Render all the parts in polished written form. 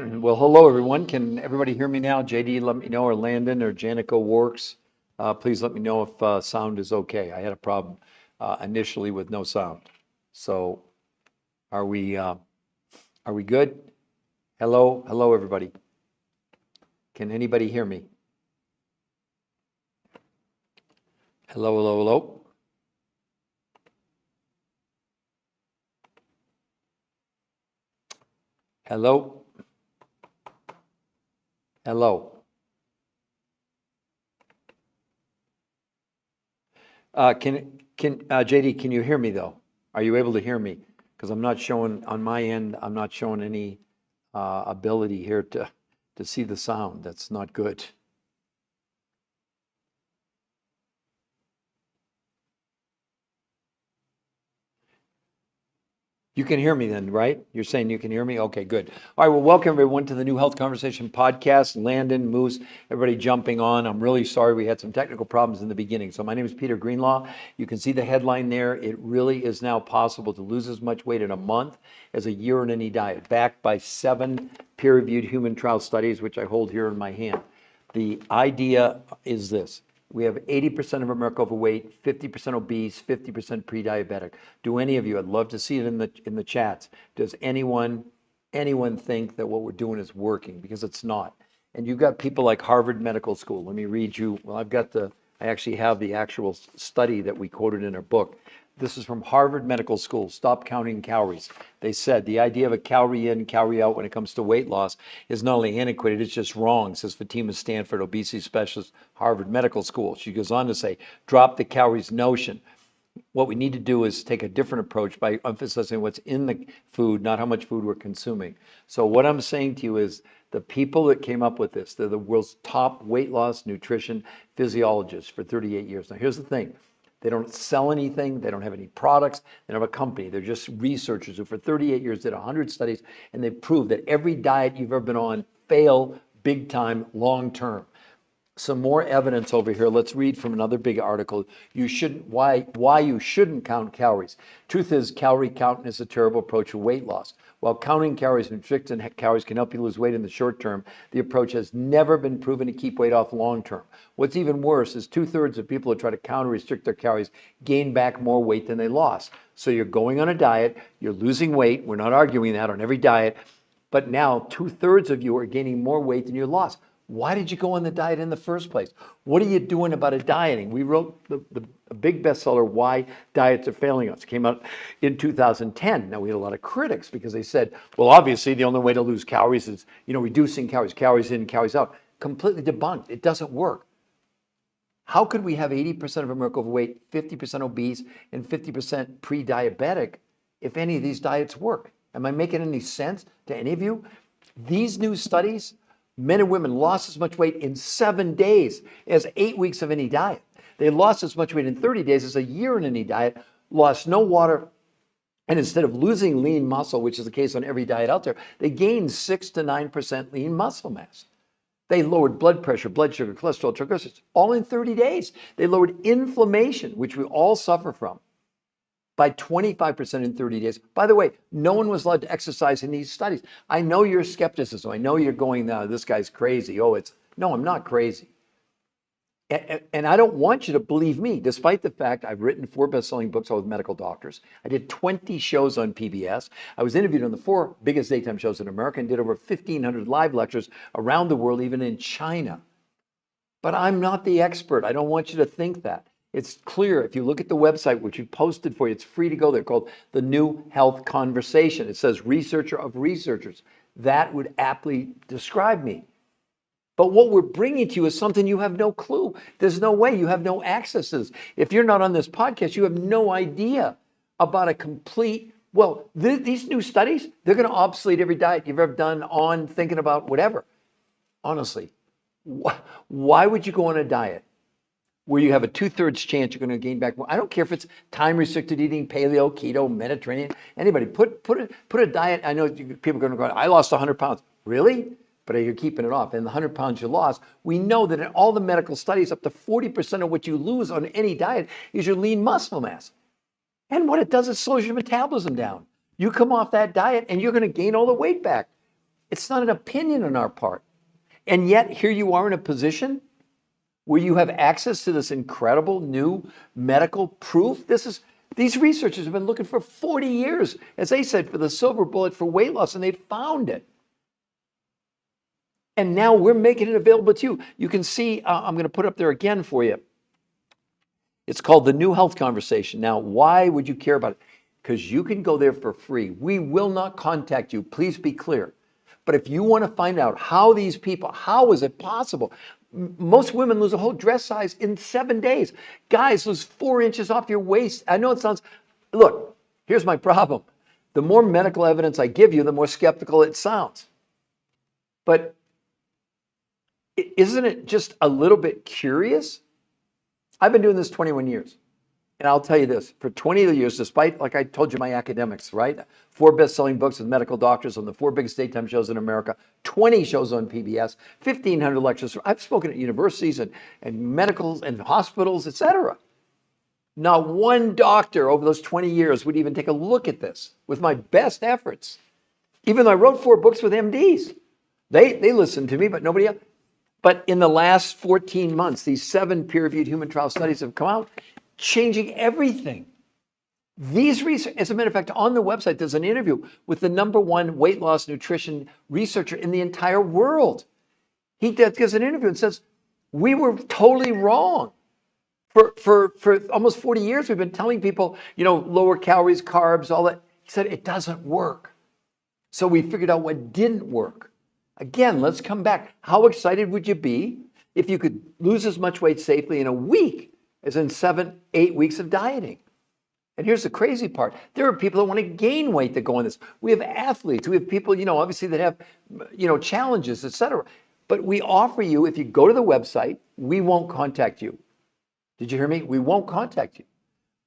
Well, hello everyone. Can everybody hear me now? JD, let me know, or Landon, or Janico Works. Please let me know if sound is okay. I had a problem initially with no sound. So are we good? Hello, hello everybody. Can anybody hear me? Hello, hello, hello. Hello, hello. JD, can you hear me though? Are you able to hear me? Because I'm not showing on my end. I'm not showing any ability here to see the sound. That's not good. You can hear me then, right? You're saying you can hear me? Okay, good. All right, well, welcome everyone to the New Health Conversation podcast. Landon, Moose, everybody jumping on. I'm really sorry we had some technical problems in the beginning. So my name is Peter Greenlaw. You can see the headline there. It really is now possible to lose as much weight in a month as a year in any diet, backed by 7 peer-reviewed human trial studies, which I hold here in my hand. The idea is this. We have 80% of America overweight, 50% obese, 50% pre-diabetic. Do any of you, I'd love to see it in the chats. Does anyone think that what we're doing is working? Because it's not. And you've got people like Harvard Medical School. Let me read you. Well, I actually have the actual study that we quoted in our book. This is from Harvard Medical School. Stop counting calories. They said the idea of a calorie in, calorie out when it comes to weight loss is not only antiquated, it's just wrong, says Fatima Stanford, obesity specialist, Harvard Medical School. She goes on to say, drop the calories notion. What we need to do is take a different approach by emphasizing what's in the food, not how much food we're consuming. So what I'm saying to you is the people that came up with this, they're the world's top weight loss nutrition physiologists for 38 years. Now, here's the thing. They don't sell anything. They don't have any products. They don't have a company. They're just researchers who for 38 years did 100 studies, and they proved that every diet you've ever been on fail big time long term. Some more evidence over here. Let's read from another big article. Why you shouldn't count calories. Truth is, calorie counting is a terrible approach to weight loss. While counting calories and restricting calories can help you lose weight in the short term, the approach has never been proven to keep weight off long term. What's even worse is 2/3 of people who try to count or restrict their calories gain back more weight than they lost. So you're going on a diet, you're losing weight. We're not arguing that on every diet, but now 2/3 of you are gaining more weight than you lost. Why did you go on the diet in the first place? What are you doing about it dieting? We wrote the big bestseller, Why Diets Are Failing Us. It came out in 2010. Now, we had a lot of critics because they said, well, obviously the only way to lose calories is, reducing calories, calories in, calories out. Completely debunked. It doesn't work. How could we have 80% of America overweight, 50% obese, and 50% pre-diabetic if any of these diets work? Am I making any sense to any of you? These new studies, men and women lost as much weight in 7 days as 8 weeks of any diet. They lost as much weight in 30 days as a year in any diet, lost no water, and instead of losing lean muscle, which is the case on every diet out there, they gained 6 to 9% lean muscle mass. They lowered blood pressure, blood sugar, cholesterol, triglycerides, all in 30 days. They lowered inflammation, which we all suffer from, by 25% in 30 days. By the way, no one was allowed to exercise in these studies. I know your skepticism. I know you're going, this guy's crazy. No, I'm not crazy. And I don't want you to believe me, despite the fact I've written 4 best-selling books with medical doctors. I did 20 shows on PBS. I was interviewed on the 4 biggest daytime shows in America and did over 1,500 live lectures around the world, even in China. But I'm not the expert. I don't want you to think that. It's clear if you look at the website, which we posted for you, it's free to go there, called The New Health Conversation. It says researcher of researchers. That would aptly describe me. But what we're bringing to you is something you have no clue. There's no way. You have no access to this. If you're not on this podcast, you have no idea about a complete, these new studies, they're going to obsolete every diet you've ever done on thinking about whatever. Honestly, why would you go on a diet where you have a 2/3 chance you're going to gain back more? I don't care if it's time-restricted eating, paleo, keto, Mediterranean, anybody. Put a diet. I know people are going to go, I lost 100 pounds. Really? But you're keeping it off. And the 100 pounds you lost, we know that in all the medical studies, up to 40% of what you lose on any diet is your lean muscle mass. And what it does is slows your metabolism down. You come off that diet and you're going to gain all the weight back. It's not an opinion on our part. And yet here you are in a position where you have access to this incredible new medical proof. These researchers have been looking for 40 years, as they said, for the silver bullet for weight loss, and they found it. And now we're making it available to you. You can see, I'm going to put up there again for you. It's called the New Health Conversation. Now, why would you care about it? Because you can go there for free. We will not contact you. Please be clear. But if you want to find out how these people, how is it possible? Most women lose a whole dress size in 7 days. Guys lose 4 inches off your waist. I know it sounds, look, here's my problem. The more medical evidence I give you, the more skeptical it sounds. But isn't it just a little bit curious? I've been doing this 21 years. And I'll tell you this, for 20 years, despite, like I told you, my academics, right? 4 best-selling books with medical doctors on the 4 biggest daytime shows in America, 20 shows on PBS, 1,500 lectures. I've spoken at universities and medicals and hospitals, etc. Not one doctor over those 20 years would even take a look at this with my best efforts. Even though I wrote 4 books with MDs. They listened to me, but nobody else. But in the last 14 months, these 7 peer-reviewed human trial studies have come out, changing everything. These research, as a matter of fact, on the website, there's an interview with the #1 weight loss nutrition researcher in the entire world. He gives an interview and says, we were totally wrong. For almost 40 years, we've been telling people, lower calories, carbs, all that. He said, it doesn't work. So we figured out what didn't work. Again, let's come back. How excited would you be if you could lose as much weight safely in a week as in 7-8 weeks of dieting? And here's the crazy part. There are people that want to gain weight that go on this. We have athletes. We have people, obviously that have, challenges, etc. But we offer you, if you go to the website, we won't contact you. Did you hear me? We won't contact you.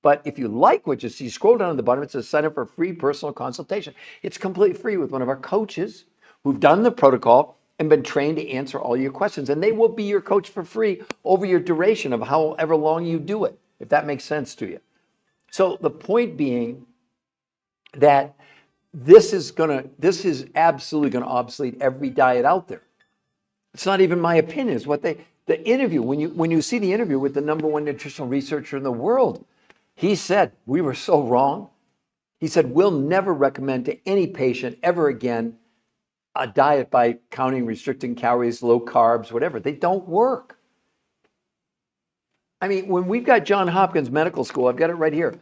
But if you like what you see, scroll down to the bottom. It says sign up for a free personal consultation. It's completely free with one of our coaches who've done the protocol and been trained to answer all your questions. And they will be your coach for free over your duration of however long you do it, if that makes sense to you. So the point being that this is absolutely going to obsolete every diet out there. It's not even my opinion. It's what the interview, when you see the interview with the #1 nutritional researcher in the world, he said, we were so wrong. He said, we'll never recommend to any patient ever again a diet by counting, restricting calories, low carbs, whatever. They don't work. I mean, when we've got Johns Hopkins Medical School, I've got it right here.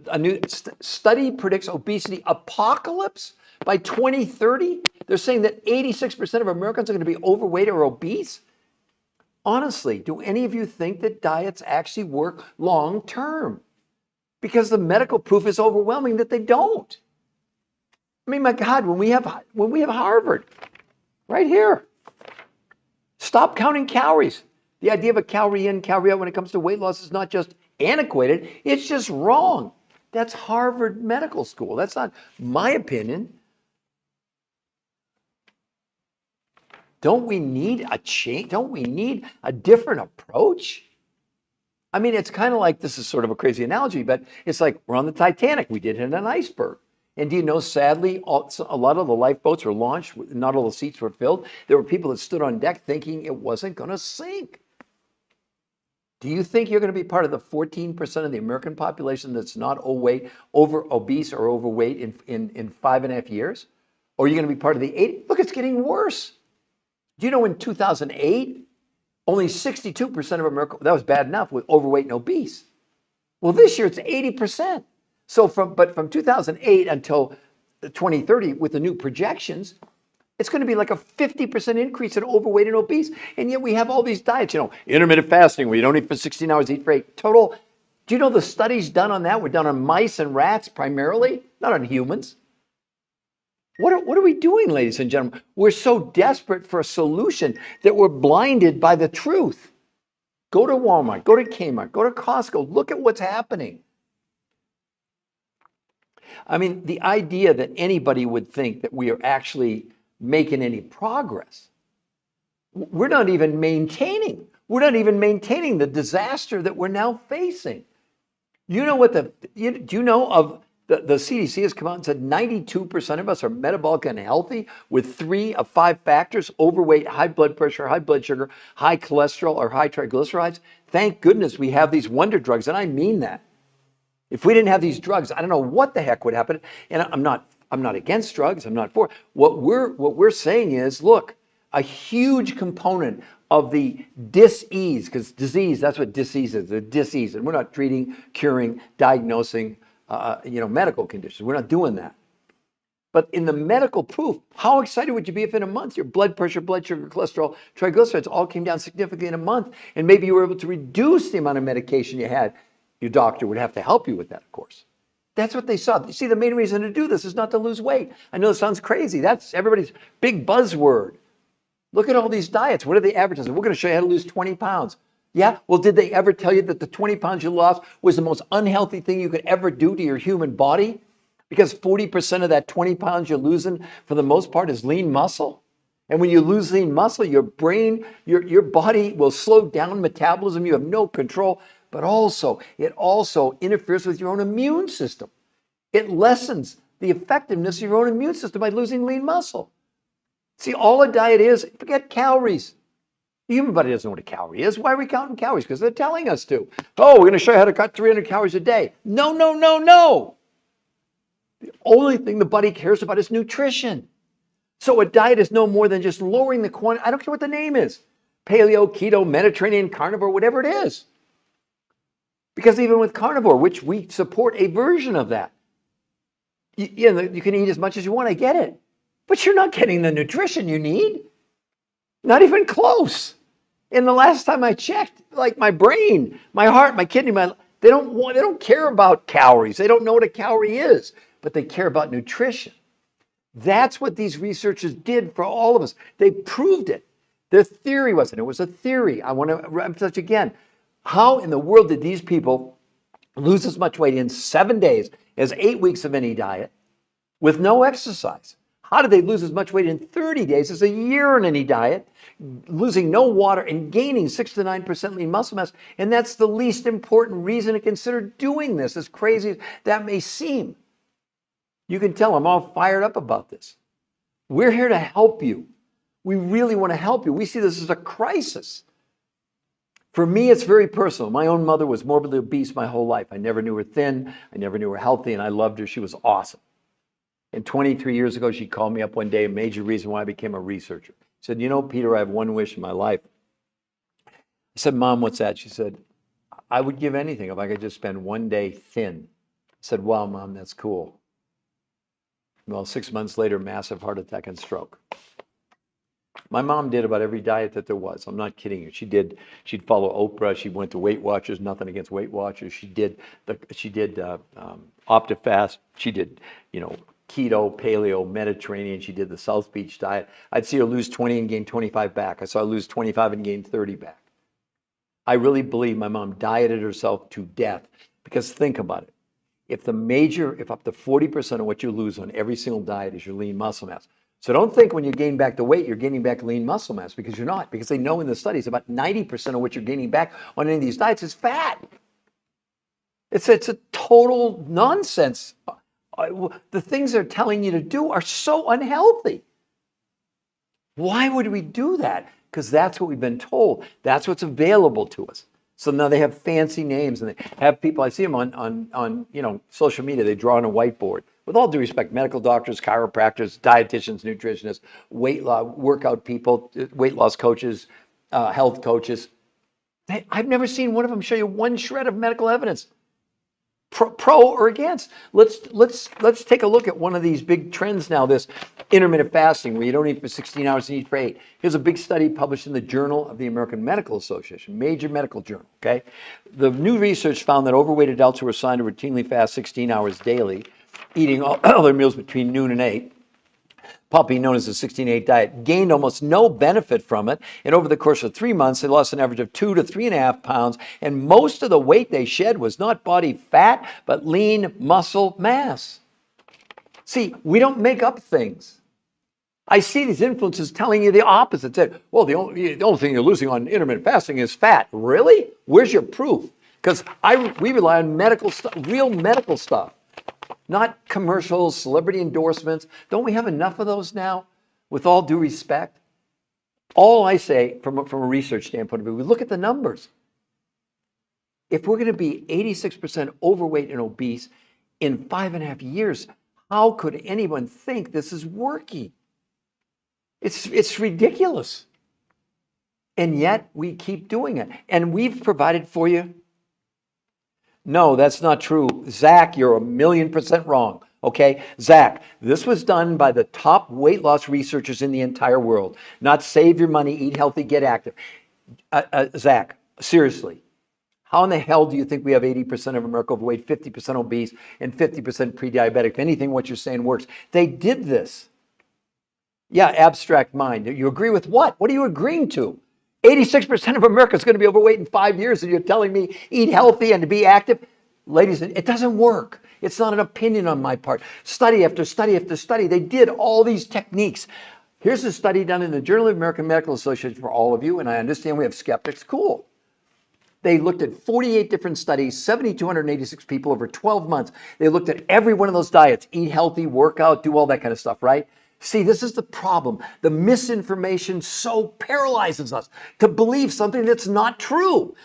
A new study predicts obesity apocalypse by 2030. They're saying that 86% of Americans are going to be overweight or obese. Honestly, do any of you think that diets actually work long term? Because the medical proof is overwhelming that they don't. I mean, my God, when we have Harvard right here, stop counting calories. The idea of a calorie in, calorie out when it comes to weight loss is not just antiquated, it's just wrong. That's Harvard Medical School. That's not my opinion. Don't we need a change? Don't we need a different approach? I mean, it's kind of like, this is sort of a crazy analogy, but it's like we're on the Titanic. We did hit an iceberg. And do you know, sadly, a lot of the lifeboats were launched, not all the seats were filled. There were people that stood on deck thinking it wasn't going to sink. Do you think you're going to be part of the 14% of the American population that's not obese or overweight in 5.5 years? Or are you going to be part of the 80? Look, it's getting worse. Do you know in 2008, only 62% of America, that was bad enough, with overweight and obese. Well, this year it's 80%. So from 2008 until 2030, with the new projections, it's going to be like a 50% increase in overweight and obese. And yet we have all these diets, intermittent fasting, where you don't eat for 16 hours, eat for 8. Total. Do you know the studies done on that were done on mice and rats primarily, not on humans? What are we doing, ladies and gentlemen? We're so desperate for a solution that we're blinded by the truth. Go to Walmart, go to Kmart, go to Costco, look at what's happening. I mean, the idea that anybody would think that we are actually making any progress. We're not even maintaining the disaster that we're now facing. Do you know of The CDC has come out and said 92% of us are metabolic unhealthy with 3 of 5 factors: overweight, high blood pressure, high blood sugar, high cholesterol, or high triglycerides. Thank goodness we have these wonder drugs, and I mean that. If we didn't have these drugs, I don't know what the heck would happen. And I'm not against drugs. I'm not for. What we're saying is, look, a huge component of the dis-ease, because disease, that's what disease is, the dis-ease. And we're not treating, curing, diagnosing, medical conditions. We're not doing that. But in the medical proof, how excited would you be if in a month your blood pressure, blood sugar, cholesterol, triglycerides all came down significantly in a month, and maybe you were able to reduce the amount of medication you had? Your doctor would have to help you with that, of course. That's what they saw. You see, the main reason to do this is not to lose weight. I know it sounds crazy. That's everybody's big buzzword. Look at all these diets. What are they advertising? We're going to show you how to lose 20 pounds. Yeah? Well, did they ever tell you that the 20 pounds you lost was the most unhealthy thing you could ever do to your human body? Because 40% of that 20 pounds you're losing, for the most part, is lean muscle. And when you lose lean muscle, your brain, your body will slow down metabolism. You have no control. But it also interferes with your own immune system. It lessens the effectiveness of your own immune system by losing lean muscle. See, all a diet is, forget calories. The human body doesn't know what a calorie is. Why are we counting calories? Because they're telling us to. Oh, we're going to show you how to cut 300 calories a day. No, no, no, no. The only thing the body cares about is nutrition. So a diet is no more than just lowering the quantity. I don't care what the name is. Paleo, keto, Mediterranean, carnivore, whatever it is. Because even with carnivore, which we support a version of that, you can eat as much as you want, I get it. But you're not getting the nutrition you need. Not even close. And the last time I checked, like my brain, my heart, my kidney, they don't care about calories. They don't know what a calorie is, but they care about nutrition. That's what these researchers did for all of us. They proved it. Their theory wasn't. It was a theory. I want to emphasize again. How in the world did these people lose as much weight in 7 days as 8 weeks of any diet with no exercise? How did they lose as much weight in 30 days as a year in any diet, losing no water and gaining 6 to 9% lean muscle mass? And that's the least important reason to consider doing this, as crazy as that may seem. You can tell I'm all fired up about this. We're here to help you. We really want to help you. We see this as a crisis. For me, it's very personal. My own mother was morbidly obese my whole life. I never knew her thin. I never knew her healthy, and I loved her. She was awesome. And 23 years ago, she called me up one day, a major reason why I became a researcher. She said, Peter, I have one wish in my life. I said, Mom, what's that? She said, I would give anything if I could just spend one day thin. I said, wow, Mom, that's cool. Well, 6 months later, massive heart attack and stroke. My mom did about every diet that there was. I'm not kidding you. She'd follow Oprah. She went to Weight Watchers. Nothing against Weight Watchers. She did Optifast. She did, keto, paleo, Mediterranean. She did the South Beach diet. I'd see her lose 20 and gain 25 back. I saw her lose 25 and gain 30 back. I really believe my mom dieted herself to death, because think about it. If up to 40% of what you lose on every single diet is your lean muscle mass. So don't think when you gain back the weight, you're gaining back lean muscle mass, because you're not. Because they know in the studies about 90% of what you're gaining back on any of these diets is fat. It's a total nonsense. The things they're telling you to do are so unhealthy. Why would we do that? Because that's what we've been told. That's what's available to us. So now they have fancy names, and they have people, I see them on social media, they draw on a whiteboard. With all due respect, medical doctors, chiropractors, dietitians, nutritionists, weight loss, workout people, weight loss coaches, health coaches. I've never seen one of them show you one shred of medical evidence, pro or against. Let's take a look at one of these big trends now, this intermittent fasting, where you don't eat for 16 hours and eat for 8. Here's a big study published in the Journal of the American Medical Association, major medical journal, okay? The new research found that overweight adults who were assigned to routinely fast 16 hours daily, eating all their meals between noon and 8, puppy known as the 16-8 diet, gained almost no benefit from it. And over the course of 3 months, they lost an average of 2 to 3.5 pounds. And most of the weight they shed was not body fat, but lean muscle mass. See, we don't make up things. I see these influencers telling you the opposite. Said, well, the only thing you're losing on intermittent fasting is fat. Really? Where's your proof? Because we rely on medical stuff, real medical stuff. not commercials, celebrity endorsements. Don't we have enough of those now? With all due respect, all I say from a research standpoint, we look at the numbers. If we're going to be 86% overweight and obese in 5.5 years, how could anyone think this is working? It's ridiculous. And yet we keep doing it. And we've provided for you. No, that's not true. Zach, you're 1,000,000% wrong. Okay, Zach, this was done by the top weight loss researchers in the entire world. Not save your money, eat healthy, get active. Zach, seriously, how in the hell do you think we have 80% of America overweight, 50% obese, and 50% pre-diabetic? If anything, what you're saying works. They did this. Yeah, abstract mind. You agree with what? What are you agreeing to? 86% of America is going to be overweight in 5 years, and you're telling me eat healthy and to be active? Ladies, it doesn't work. It's not an opinion on my part. Study after study after study, they did all these techniques. Here's a study done in the Journal of the American Medical Association for all of you, and I understand we have skeptics. Cool. They looked at 48 different studies, 7,286 people over 12 months. They looked at every one of those diets, eat healthy, work out, do all that kind of stuff, right? See, this is the problem. The misinformation so paralyzes us to believe something that's not true.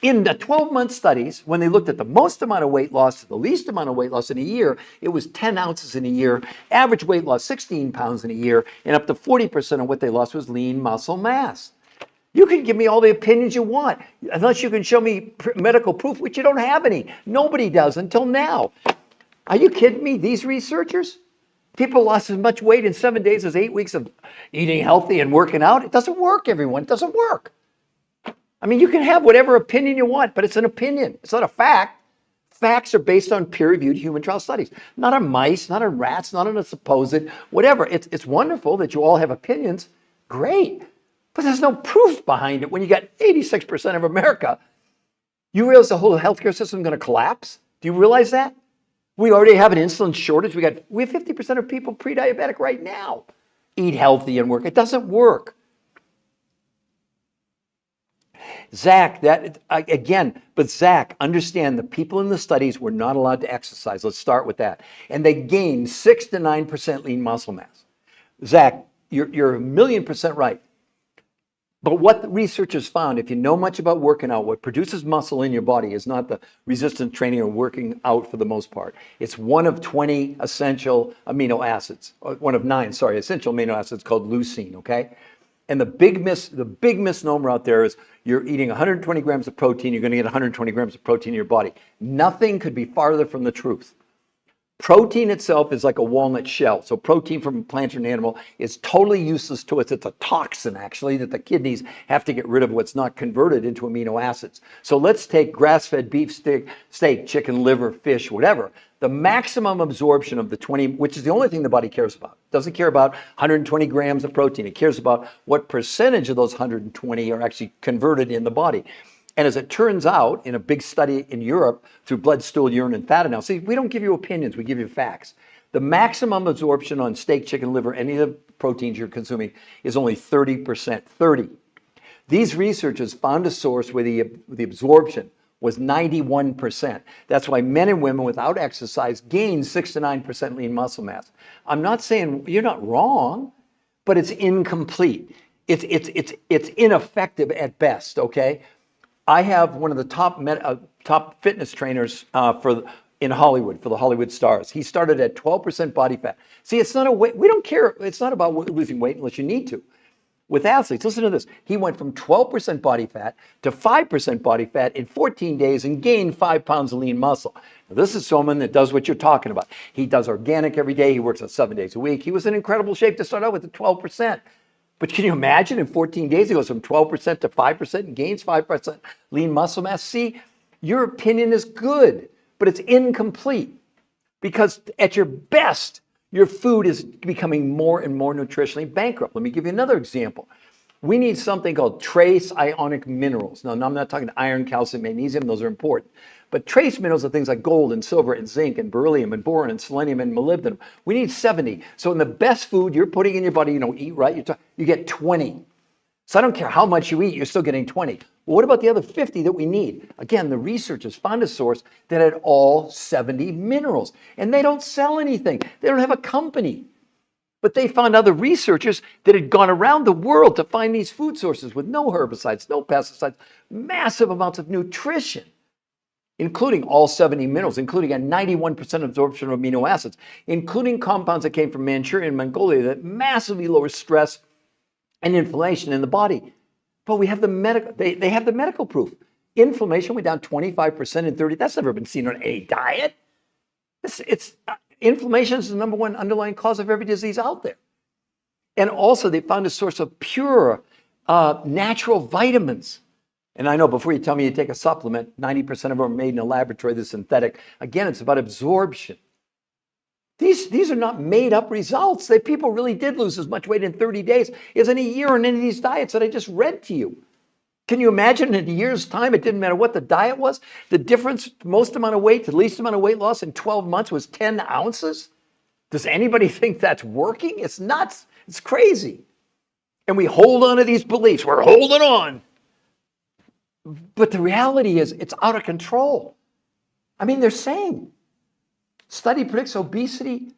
In the 12-month studies, when they looked at the most amount of weight loss to the least amount of weight loss in a year, it was 10 ounces in a year, average weight loss 16 pounds in a year, and up to 40% of what they lost was lean muscle mass. You can give me all the opinions you want, unless you can show me medical proof, which you don't have any. Nobody does until now. Are you kidding me? These researchers? People lost as much weight in 7 days as 8 weeks of eating healthy and working out. It doesn't work, everyone. It doesn't work. I mean, you can have whatever opinion you want, but it's an opinion. It's not a fact. Facts are based on peer-reviewed human trial studies, not on mice, not on rats, not on a supposed whatever. It's wonderful that you all have opinions. Great. But there's no proof behind it when you got 86% of America. You realize the whole healthcare system is going to collapse? Do you realize that? We already have an insulin shortage. We have 50% of people pre-diabetic right now. Eat healthy and work. It doesn't work. Zach, Zach, understand the people in the studies were not allowed to exercise. Let's start with that. And they gained 6 to 9% lean muscle mass. Zach, you're 1,000,000% right. But what the researchers found, if you know much about working out, what produces muscle in your body is not the resistance training or working out for the most part. It's one of 20 essential amino acids, or one of 9, essential amino acids called leucine, okay? And the big misnomer out there is you're eating 120 grams of protein, you're going to get 120 grams of protein in your body. Nothing could be farther from the truth. Protein itself is like a walnut shell. So protein from a plant or an animal is totally useless to us. It's a toxin, actually, that the kidneys have to get rid of what's not converted into amino acids. So let's take grass-fed beef steak, chicken, liver, fish, whatever. The maximum absorption of the 20, which is the only thing the body cares about. It doesn't care about 120 grams of protein. It cares about what percentage of those 120 are actually converted in the body. And as it turns out, in a big study in Europe through blood, stool, urine, and fat analysis, we don't give you opinions, we give you facts. The maximum absorption on steak, chicken, liver, any of the proteins you're consuming is only 30%, 30. These researchers found a source where the absorption was 91%. That's why men and women without exercise gain 6 to 9% lean muscle mass. I'm not saying you're not wrong, but it's incomplete. It's ineffective at best, okay? I have one of the top fitness trainers in Hollywood for the Hollywood stars. He started at 12% body fat. See, it's not a weight. We don't care. It's not about losing weight unless you need to. With athletes, listen to this. He went from 12% body fat to 5% body fat in 14 days and gained 5 pounds of lean muscle. Now, this is someone that does what you're talking about. He does organic every day. He works out 7 days a week. He was in incredible shape to start out with at 12%. But can you imagine in 14 days, he goes from 12% to 5% and gains 5% lean muscle mass? See, your opinion is good, but it's incomplete because at your best, your food is becoming more and more nutritionally bankrupt. Let me give you another example. We need something called trace ionic minerals. Now, I'm not talking iron, calcium, magnesium. Those are important. But trace minerals are things like gold and silver and zinc and beryllium and boron and selenium and molybdenum. We need 70. So in the best food you're putting in your body, eat right, you get 20. So I don't care how much you eat, you're still getting 20. Well, what about the other 50 that we need? Again, the researchers found a source that had all 70 minerals, and they don't sell anything. They don't have a company. But they found other researchers that had gone around the world to find these food sources with no herbicides, no pesticides, massive amounts of nutrition, including all 70 minerals, including a 91% absorption of amino acids, including compounds that came from Manchuria and Mongolia that massively lower stress and inflammation in the body. But we have the medical, they have the medical proof. Inflammation went down 25% in 30. That's never been seen on any diet. Inflammation is the number one underlying cause of every disease out there. And also they found a source of pure natural vitamins. And I know before you tell me you take a supplement, 90% of them are made in a laboratory, they're synthetic. Again, it's about absorption. These are not made up results. People really did lose as much weight in 30 days as in a year on any of these diets that I just read to you. Can you imagine in a year's time, it didn't matter what the diet was, the difference, most amount of weight to least amount of weight loss in 12 months was 10 ounces? Does anybody think that's working? It's nuts. It's crazy. And we hold on to these beliefs. We're holding on. But the reality is it's out of control. I mean, they're saying, study predicts obesity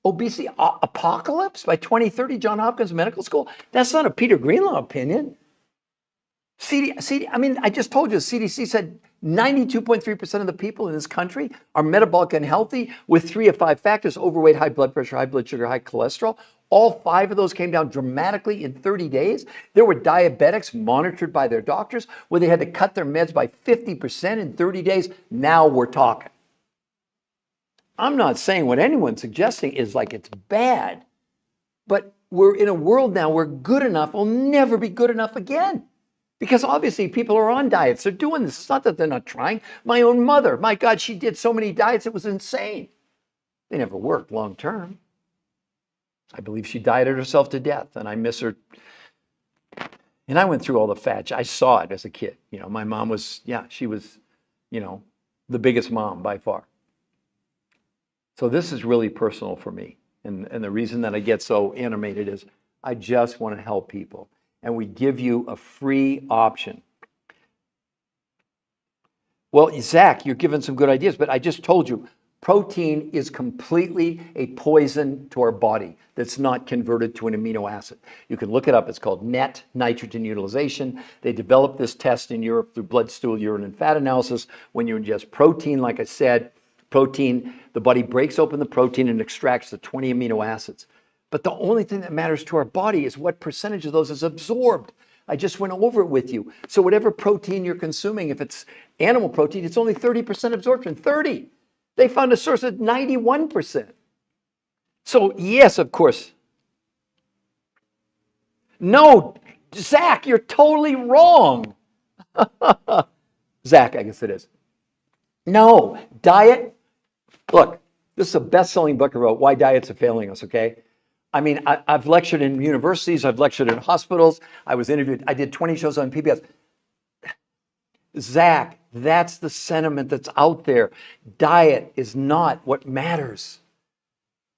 apocalypse by 2030, Johns Hopkins Medical School. That's not a Peter Greenlaw opinion. I just told you, the CDC said 92.3% of the people in this country are metabolic unhealthy with 3 of 5 factors: overweight, high blood pressure, high blood sugar, high cholesterol. All 5 of those came down dramatically in 30 days. There were diabetics monitored by their doctors where they had to cut their meds by 50% in 30 days. Now we're talking. I'm not saying what anyone's suggesting is like it's bad, but we're in a world now where good enough will never be good enough again. Because obviously people are on diets. They're doing this. It's not that they're not trying. My own mother, my God, she did so many diets, it was insane. They never worked long term. I believe she dieted herself to death, and I miss her. And I went through all the fat. I saw it as a kid. My mom was, she was, the biggest mom by far. So this is really personal for me. And the reason that I get so animated is I just want to help people. And we give you a free option. Well, Zach, you're giving some good ideas, but I just told you, protein is completely a poison to our body that's not converted to an amino acid. You can look it up. It's called net nitrogen utilization. They developed this test in Europe through blood, stool, urine, and fat analysis. When you ingest protein, like I said, protein, the body breaks open the protein and extracts the 20 amino acids. But the only thing that matters to our body is what percentage of those is absorbed. I just went over it with you. So whatever protein you're consuming, if it's animal protein, it's only 30% absorption. 30. They found a source at 91%. So yes, of course. No, Zach, you're totally wrong. Zach, I guess it is. No, diet. Look, this is a best-selling book I wrote, Why Diets Are Failing Us, okay? I mean, I've lectured in universities, I've lectured in hospitals, I was interviewed, I did 20 shows on PBS. Zach, that's the sentiment that's out there. Diet is not what matters.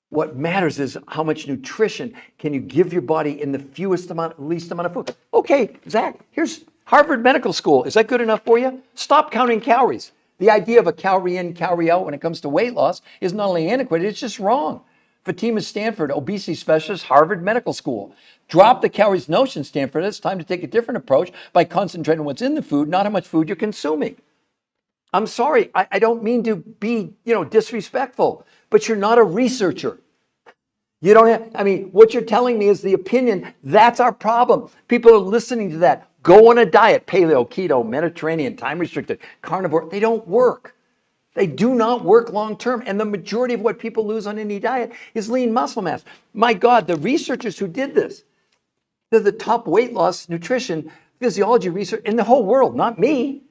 What matters is how much nutrition can you give your body in the least amount of food. Okay, Zach, here's Harvard Medical School. Is that good enough for you? Stop counting calories. The idea of a calorie in, calorie out when it comes to weight loss is not only antiquated, it's just wrong. Fatima Stanford, obesity specialist, Harvard Medical School. Drop the calories notion, Stanford. It's time to take a different approach by concentrating on what's in the food, not how much food you're consuming. I'm sorry, I don't mean to be, disrespectful, but you're not a researcher. You don't have, what you're telling me is the opinion. That's our problem. People are listening to that. Go on a diet, paleo, keto, Mediterranean, time restricted, carnivore. They don't work. They do not work long term. And the majority of what people lose on any diet is lean muscle mass. My God, the researchers who did this, they're the top weight loss, nutrition, physiology research in the whole world, not me.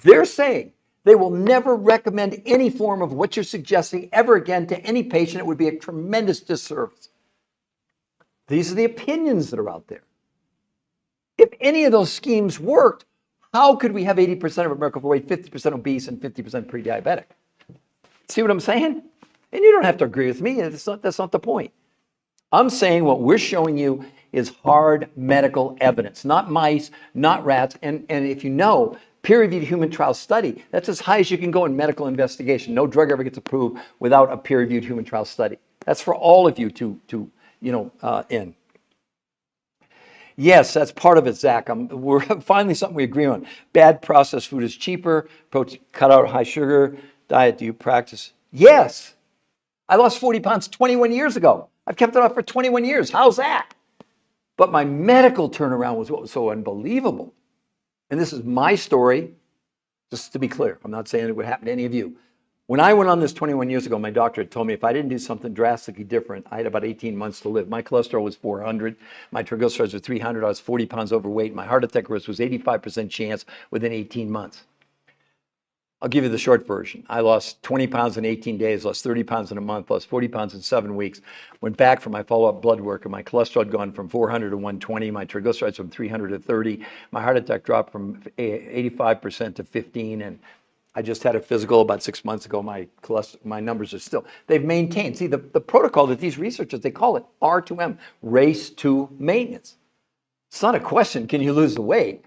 They're saying they will never recommend any form of what you're suggesting ever again to any patient. It would be a tremendous disservice. These are the opinions that are out there. If any of those schemes worked, how could we have 80% of America overweight, 50% obese, and 50% pre-diabetic? See what I'm saying? And you don't have to agree with me. That's not the point. I'm saying what we're showing you is hard medical evidence, not mice, not rats. And if you know, peer-reviewed human trial study, that's as high as you can go in medical investigation. No drug ever gets approved without a peer-reviewed human trial study. That's for all of you to in. Yes, that's part of it, Zach. We're finally something we agree on. Bad processed food is cheaper. Protein, cut out high sugar diet. Do you practice? Yes. I lost 40 pounds 21 years ago. I've kept it off for 21 years. How's that? But my medical turnaround was what was so unbelievable. And this is my story, just to be clear. I'm not saying it would happen to any of you. When I went on this 21 years ago, my doctor had told me if I didn't do something drastically different, I had about 18 months to live. My cholesterol was 400. My triglycerides were 300. I was 40 pounds overweight. My heart attack risk was 85% chance within 18 months. I'll give you the short version. I lost 20 pounds in 18 days, lost 30 pounds in a month, lost 40 pounds in 7 weeks. Went back for my follow-up blood work, and my cholesterol had gone from 400 to 120, my triglycerides from 300 to 30. My heart attack dropped from 85% to 15, and I just had a physical about 6 months ago. My numbers are still, they've maintained. See, the protocol that these researchers, they call it R2M, race to maintenance. It's not a question, can you lose the weight?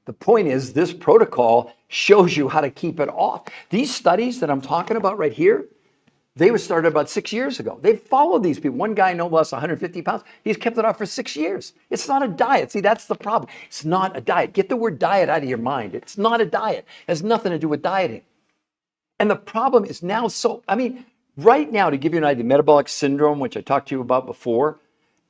The point is, this protocol shows you how to keep it off. These studies that I'm talking about right here, they were started about 6 years ago. They've followed these people. One guy, no less, 150 pounds. He's kept it off for 6 years. It's not a diet. See, that's the problem. It's not a diet. Get the word diet out of your mind. It's not a diet. It has nothing to do with dieting. And the problem is now right now, to give you an idea, metabolic syndrome, which I talked to you about before,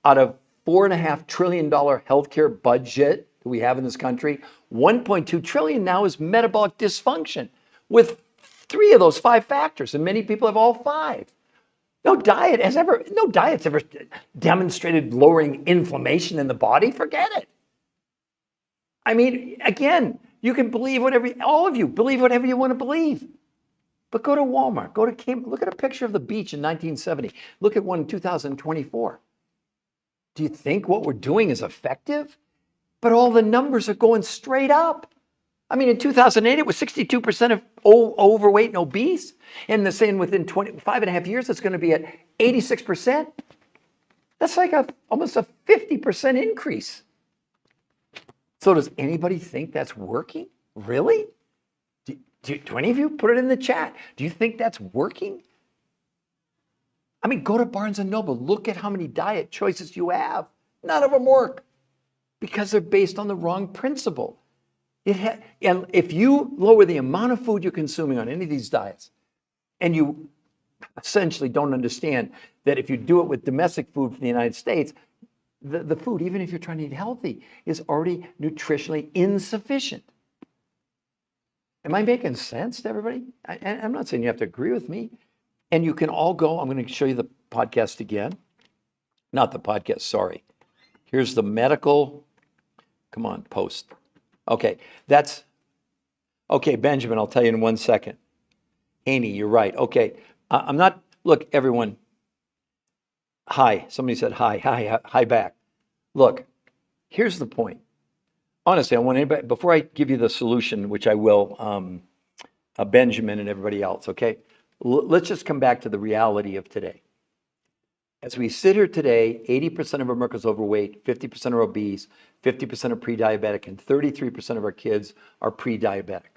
out of $4.5 trillion healthcare budget that we have in this country, 1.2 trillion now is metabolic dysfunction, with 3 of those 5 factors, and many people have all 5. No diet's ever demonstrated lowering inflammation in the body. Forget it. I mean, again, you can believe all of you believe whatever you want to believe. But go to Walmart, go to Cambridge, look at a picture of the beach in 1970. Look at one in 2024. Do you think what we're doing is effective? But all the numbers are going straight up. I mean, in 2008, it was 62% of overweight and obese. And they're saying within 5.5 years, it's going to be at 86%. That's like almost a 50% increase. So does anybody think that's working? Really? Do any of you put it in the chat? Do you think that's working? I mean, go to Barnes & Noble. Look at how many diet choices you have. None of them work because they're based on the wrong principle. And if you lower the amount of food you're consuming on any of these diets, and you essentially don't understand that if you do it with domestic food from the United States, the food, even if you're trying to eat healthy, is already nutritionally insufficient. Am I making sense to everybody? I'm not saying you have to agree with me. And you can all go, I'm going to show you the podcast again. Not the podcast, sorry. Here's the medical, come on, post. Okay, okay, Benjamin, I'll tell you in 1 second. Amy, you're right. Okay, look, everyone. Hi, somebody said hi back. Look, here's the point. Honestly, I want anybody, before I give you the solution, which I will, Benjamin and everybody else, okay? Let's just come back to the reality of today. As we sit here today, 80% of America's overweight, 50% are obese, 50% are pre-diabetic, and 33% of our kids are pre-diabetic.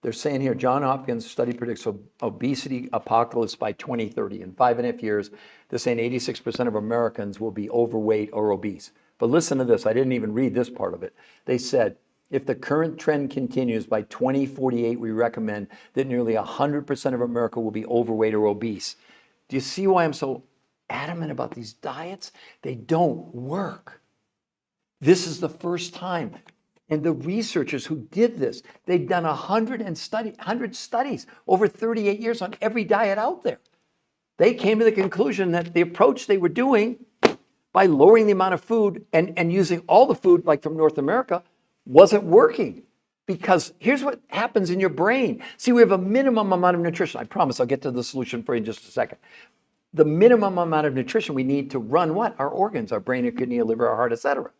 They're saying here, John Hopkins study predicts obesity apocalypse by 2030. In 5.5 years, they're saying 86% of Americans will be overweight or obese. But listen to this. I didn't even read this part of it. They said, if the current trend continues, by 2048, we recommend that nearly 100% of America will be overweight or obese. Do you see why I'm so adamant about these diets? They don't work. This is the first time. And the researchers who did this, they've done 100 studies over 38 years on every diet out there. They came to the conclusion that the approach they were doing by lowering the amount of food and using all the food like from North America wasn't working. Because here's what happens in your brain. See, we have a minimum amount of nutrition. I promise I'll get to the solution for you in just a second. The minimum amount of nutrition we need to run what? Our organs, our brain, our kidney, our liver, our heart, etc.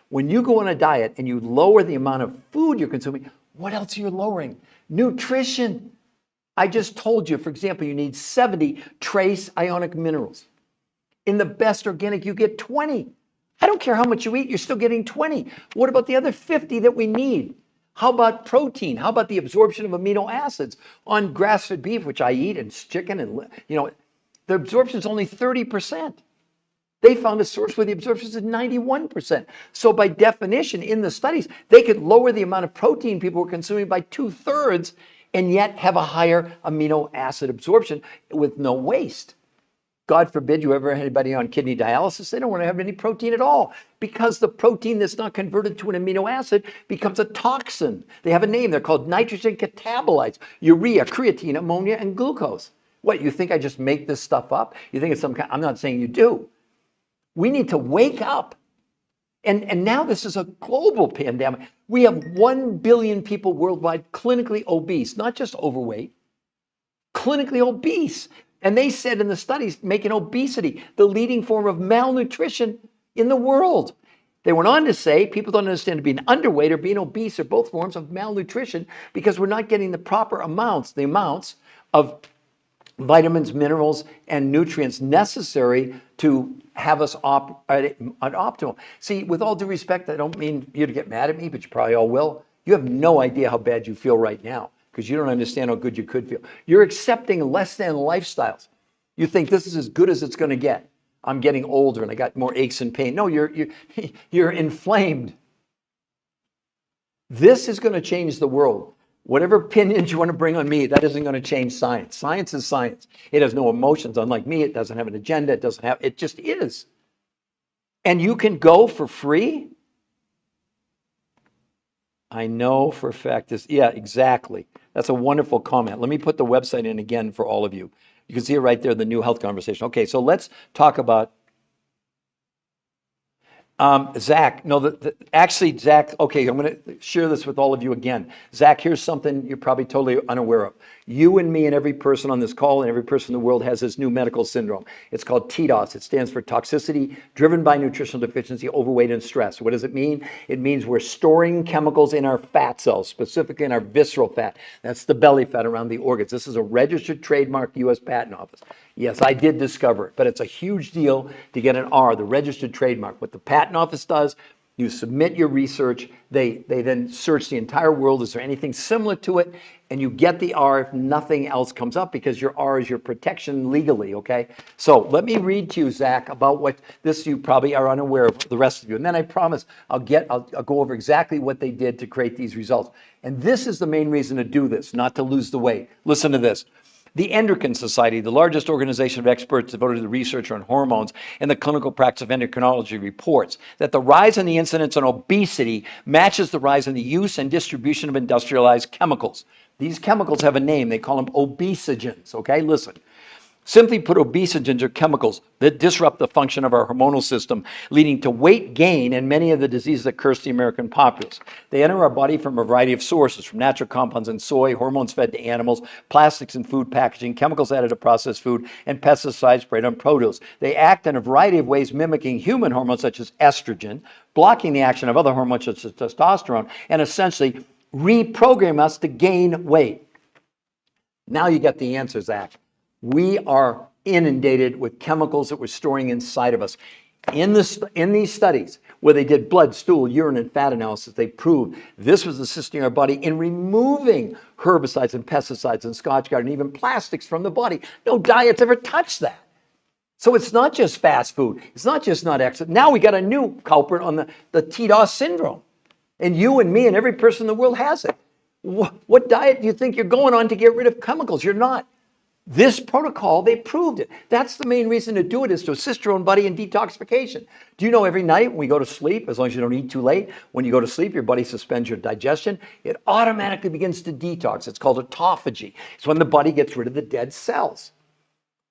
When you go on a diet and you lower the amount of food you're consuming, what else are you lowering? Nutrition. I just told you, for example, you need 70 trace ionic minerals. In the best organic, you get 20. I don't care how much you eat, you're still getting 20. What about the other 50 that we need? How about protein? How about the absorption of amino acids on grass-fed beef, which I eat, and chicken, and the absorption is only 30%. They found a source where the absorption is 91%. So by definition, in the studies, they could lower the amount of protein people were consuming by 2/3 and yet have a higher amino acid absorption with no waste. God forbid you ever have anybody on kidney dialysis. They don't want to have any protein at all because the protein that's not converted to an amino acid becomes a toxin. They have a name. They're called nitrogen catabolites, urea, creatine, ammonia, and glucose. What, you think I just make this stuff up? You think it's some kind? I'm not saying you do. We need to wake up. And now this is a global pandemic. We have 1 billion people worldwide clinically obese, not just overweight, clinically obese. And they said in the studies, making obesity the leading form of malnutrition in the world. They went on to say people don't understand being underweight or being obese are both forms of malnutrition because we're not getting the proper amounts, the amounts of vitamins, minerals, and nutrients necessary to have us at optimal. See, with all due respect, I don't mean you to get mad at me, but you probably all will. You have no idea how bad you feel right now because you don't understand how good you could feel. You're accepting less than lifestyles. You think this is as good as it's going to get. I'm getting older and I got more aches and pain. No, you're inflamed. This is going to change the world. Whatever opinions you want to bring on me, that isn't going to change science. Science is science. It has no emotions, unlike me. It doesn't have an agenda. It just is. And you can go for free. I know for a fact this. Yeah, exactly. That's a wonderful comment. Let me put the website in again for all of you. You can see it right there, the new health conversation. Okay, so let's talk about Zach, no, actually, Zach, okay, I'm going to share this with all of you again. Zach, here's something you're probably totally unaware of. You and me and every person on this call and every person in the world has this new medical syndrome. It's called TDOS. It stands for toxicity driven by nutritional deficiency, overweight, and stress. What does it mean? It means we're storing chemicals in our fat cells, specifically in our visceral fat. That's the belly fat around the organs. This is a registered trademark U.S. Patent Office. Yes, I did discover it, but it's a huge deal to get an R, the registered trademark. What the patent office does, you submit your research, they then search the entire world, is there anything similar to it, and you get the R if nothing else comes up because your R is your protection legally, okay? So let me read to you, Zach, about what this you probably are unaware of, the rest of you, and then I promise I'll go over exactly what they did to create these results. And this is the main reason to do this, not to lose the weight. Listen to this. The Endocrine Society, the largest organization of experts devoted to the research on hormones and the clinical practice of endocrinology, reports that the rise in the incidence of obesity matches the rise in the use and distribution of industrialized chemicals. These chemicals have a name. They call them obesogens, okay? Listen. Simply put, obesogens are chemicals that disrupt the function of our hormonal system, leading to weight gain and many of the diseases that curse the American populace. They enter our body from a variety of sources, from natural compounds in soy, hormones fed to animals, plastics in food packaging, chemicals added to processed food, and pesticides sprayed on produce. They act in a variety of ways mimicking human hormones such as estrogen, blocking the action of other hormones such as testosterone, and essentially reprogram us to gain weight. Now you get the answer, Zach. We are inundated with chemicals that we're storing inside of us. In these studies, where they did blood, stool, urine, and fat analysis, they proved this was assisting our body in removing herbicides and pesticides and Scotch Guard and even plastics from the body. No diet's ever touched that. So it's not just fast food. It's not just not exercise. Now we got a new culprit on the TDOS syndrome. And you and me and every person in the world has it. What diet do you think you're going on to get rid of chemicals? You're not. This protocol, they proved it. That's the main reason to do it, is to assist your own body in detoxification. Do you know every night when we go to sleep, as long as you don't eat too late, when you go to sleep, your body suspends your digestion. It automatically begins to detox. It's called autophagy. It's when the body gets rid of the dead cells.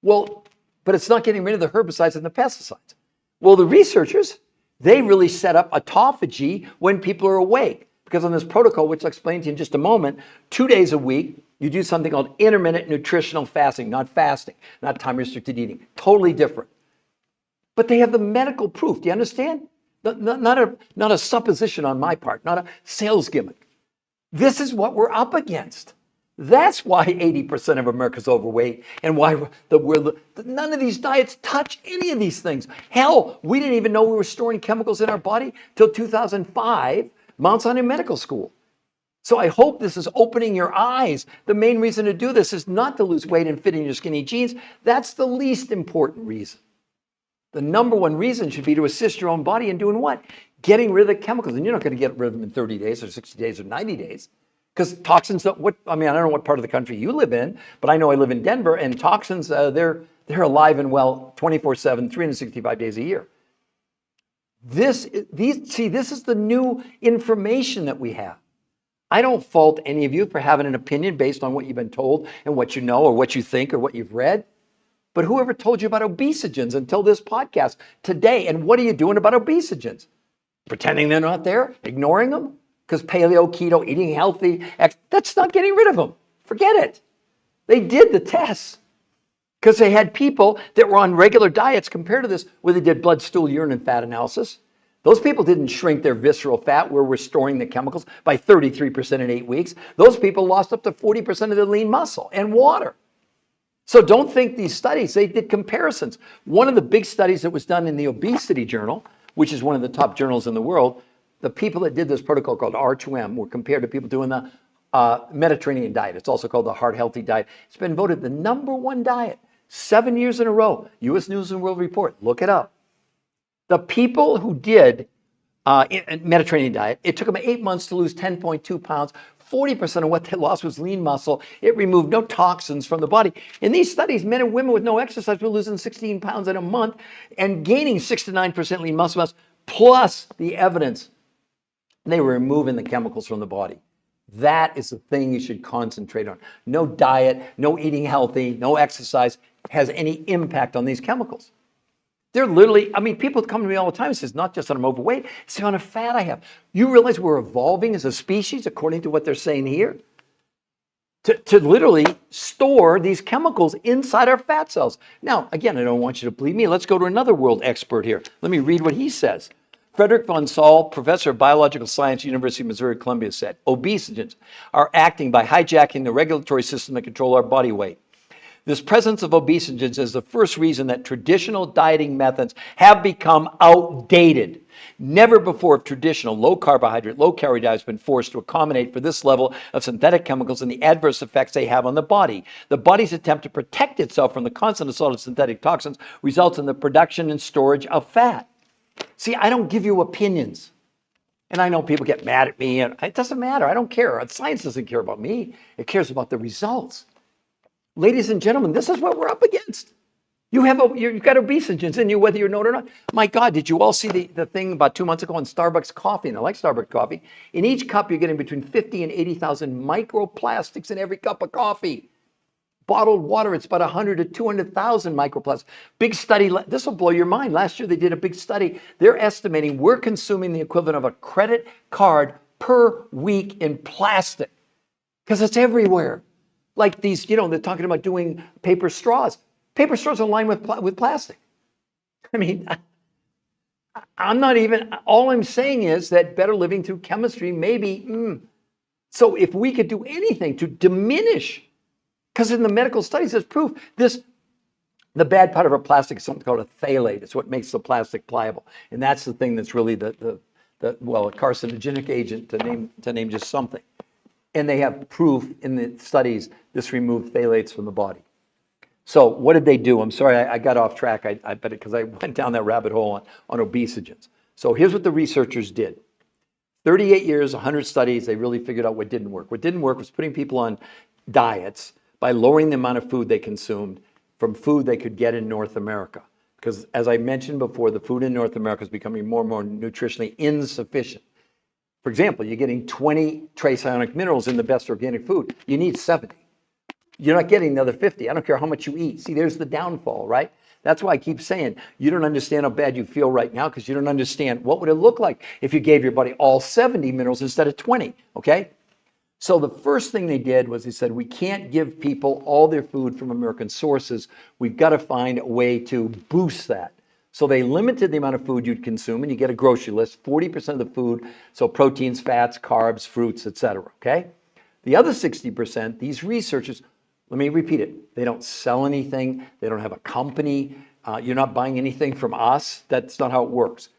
Well, but it's not getting rid of the herbicides and the pesticides. Well, the researchers, they really set up autophagy when people are awake. Because on this protocol, which I'll explain to you in just a moment, 2 days a week, you do something called intermittent nutritional fasting, not fasting, not time-restricted eating. Totally different. But they have the medical proof. Do you understand? Not a supposition on my part, not a sales gimmick. This is what we're up against. That's why 80% of America's overweight and why none of these diets touch any of these things. Hell, we didn't even know we were storing chemicals in our body till 2005, Mount Sinai Medical School. So I hope this is opening your eyes. The main reason to do this is not to lose weight and fit in your skinny jeans. That's the least important reason. The number one reason should be to assist your own body in doing what? Getting rid of the chemicals. And you're not going to get rid of them in 30 days or 60 days or 90 days. Because toxins, I don't know what part of the country you live in, but I know I live in Denver, and toxins, they're alive and well 24/7, 365 days a year. This is the new information that we have. I don't fault any of you for having an opinion based on what you've been told and what you know or what you think or what you've read. But whoever told you about obesogens until this podcast today? And what are you doing about obesogens? Pretending they're not there? Ignoring them? Because paleo, keto, eating healthy, that's not getting rid of them. Forget it. They did the tests because they had people that were on regular diets compared to this, where they did blood, stool, urine, and fat analysis. Those people didn't shrink their visceral fat, where we're storing the chemicals, by 33% in 8 weeks. Those people lost up to 40% of their lean muscle and water. So don't think these studies, they did comparisons. One of the big studies that was done in the Obesity Journal, which is one of the top journals in the world, the people that did this protocol called R2M were compared to people doing the Mediterranean diet. It's also called the Heart Healthy Diet. It's been voted the number one diet 7 years in a row. U.S. News and World Report. Look it up. The people who did Mediterranean diet, it took them 8 months to lose 10.2 pounds. 40% of what they lost was lean muscle. It removed no toxins from the body. In these studies, men and women with no exercise were losing 16 pounds in a month and gaining 6 to 9% lean muscle mass, plus the evidence they were removing the chemicals from the body. That is the thing you should concentrate on. No diet, no eating healthy, no exercise has any impact on these chemicals. They're literally, people come to me all the time and says, not just that I'm overweight, it's the amount of fat I have. You realize we're evolving as a species, according to what they're saying here, to literally store these chemicals inside our fat cells. Now, again, I don't want you to believe me. Let's go to another world expert here. Let me read what he says. Frederick von Saal, professor of biological science, University of Missouri, Columbia, said, obesogens are acting by hijacking the regulatory system that control our body weight. This presence of obesogens is the first reason that traditional dieting methods have become outdated. Never before have traditional low-carbohydrate, low-calorie diets been forced to accommodate for this level of synthetic chemicals and the adverse effects they have on the body. The body's attempt to protect itself from the constant assault of synthetic toxins results in the production and storage of fat. See, I don't give you opinions. And I know people get mad at me, and it doesn't matter. I don't care. Science doesn't care about me. It cares about the results. Ladies and gentlemen, this is what we're up against. You've got obesogens in you, whether you know it or not. My God, did you all see the thing about 2 months ago on Starbucks coffee? And I like Starbucks coffee. In each cup, you're getting between 50 and 80,000 microplastics in every cup of coffee. Bottled water, it's about 100 to 200,000 microplastics. Big study, this will blow your mind. Last year, they did a big study. They're estimating we're consuming the equivalent of a credit card per week in plastic because it's everywhere. Like these, they're talking about doing paper straws. Paper straws are lined with plastic. I'm not even, all I'm saying is that better living through chemistry, maybe. So if we could do anything to diminish, because in the medical studies, there's proof, the bad part of a plastic is something called a phthalate. It's what makes the plastic pliable. And that's the thing that's really a carcinogenic agent, to name just something. And they have proof in the studies this removed phthalates from the body. So what did they do? I'm sorry, I got off track, because I went down that rabbit hole on obesogens. So here's what the researchers did. 38 years, 100 studies, they really figured out what didn't work. What didn't work was putting people on diets by lowering the amount of food they consumed from food they could get in North America. Because as I mentioned before, the food in North America is becoming more and more nutritionally insufficient. For example, you're getting 20 trace ionic minerals in the best organic food. You need 70. You're not getting the other 50. I don't care how much you eat. See, there's the downfall, right? That's why I keep saying you don't understand how bad you feel right now, because you don't understand what would it look like if you gave your body all 70 minerals instead of 20, okay? So the first thing they did was they said, we can't give people all their food from American sources. We've got to find a way to boost that. So they limited the amount of food you'd consume, and you get a grocery list, 40% of the food, so proteins, fats, carbs, fruits, etc., okay? The other 60%, these researchers, let me repeat it, they don't sell anything, they don't have a company, you're not buying anything from us, that's not how it works.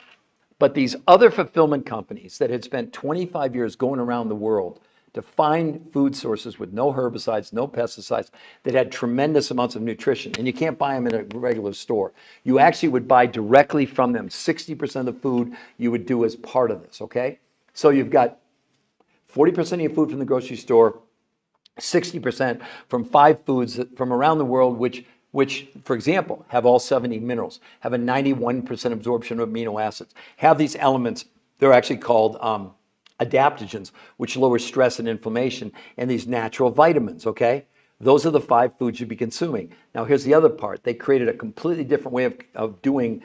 But these other fulfillment companies that had spent 25 years going around the world to find food sources with no herbicides, no pesticides, that had tremendous amounts of nutrition, and you can't buy them in a regular store. You actually would buy directly from them. 60% of the food you would do as part of this, okay? So you've got 40% of your food from the grocery store, 60% from 5 foods from around the world, which, for example, have all 70 minerals, have a 91% absorption of amino acids, have these elements. They're actually called adaptogens, which lower stress and inflammation, and these natural vitamins, okay? Those are the 5 foods you'd be consuming. Now, here's the other part. They created a completely different way of doing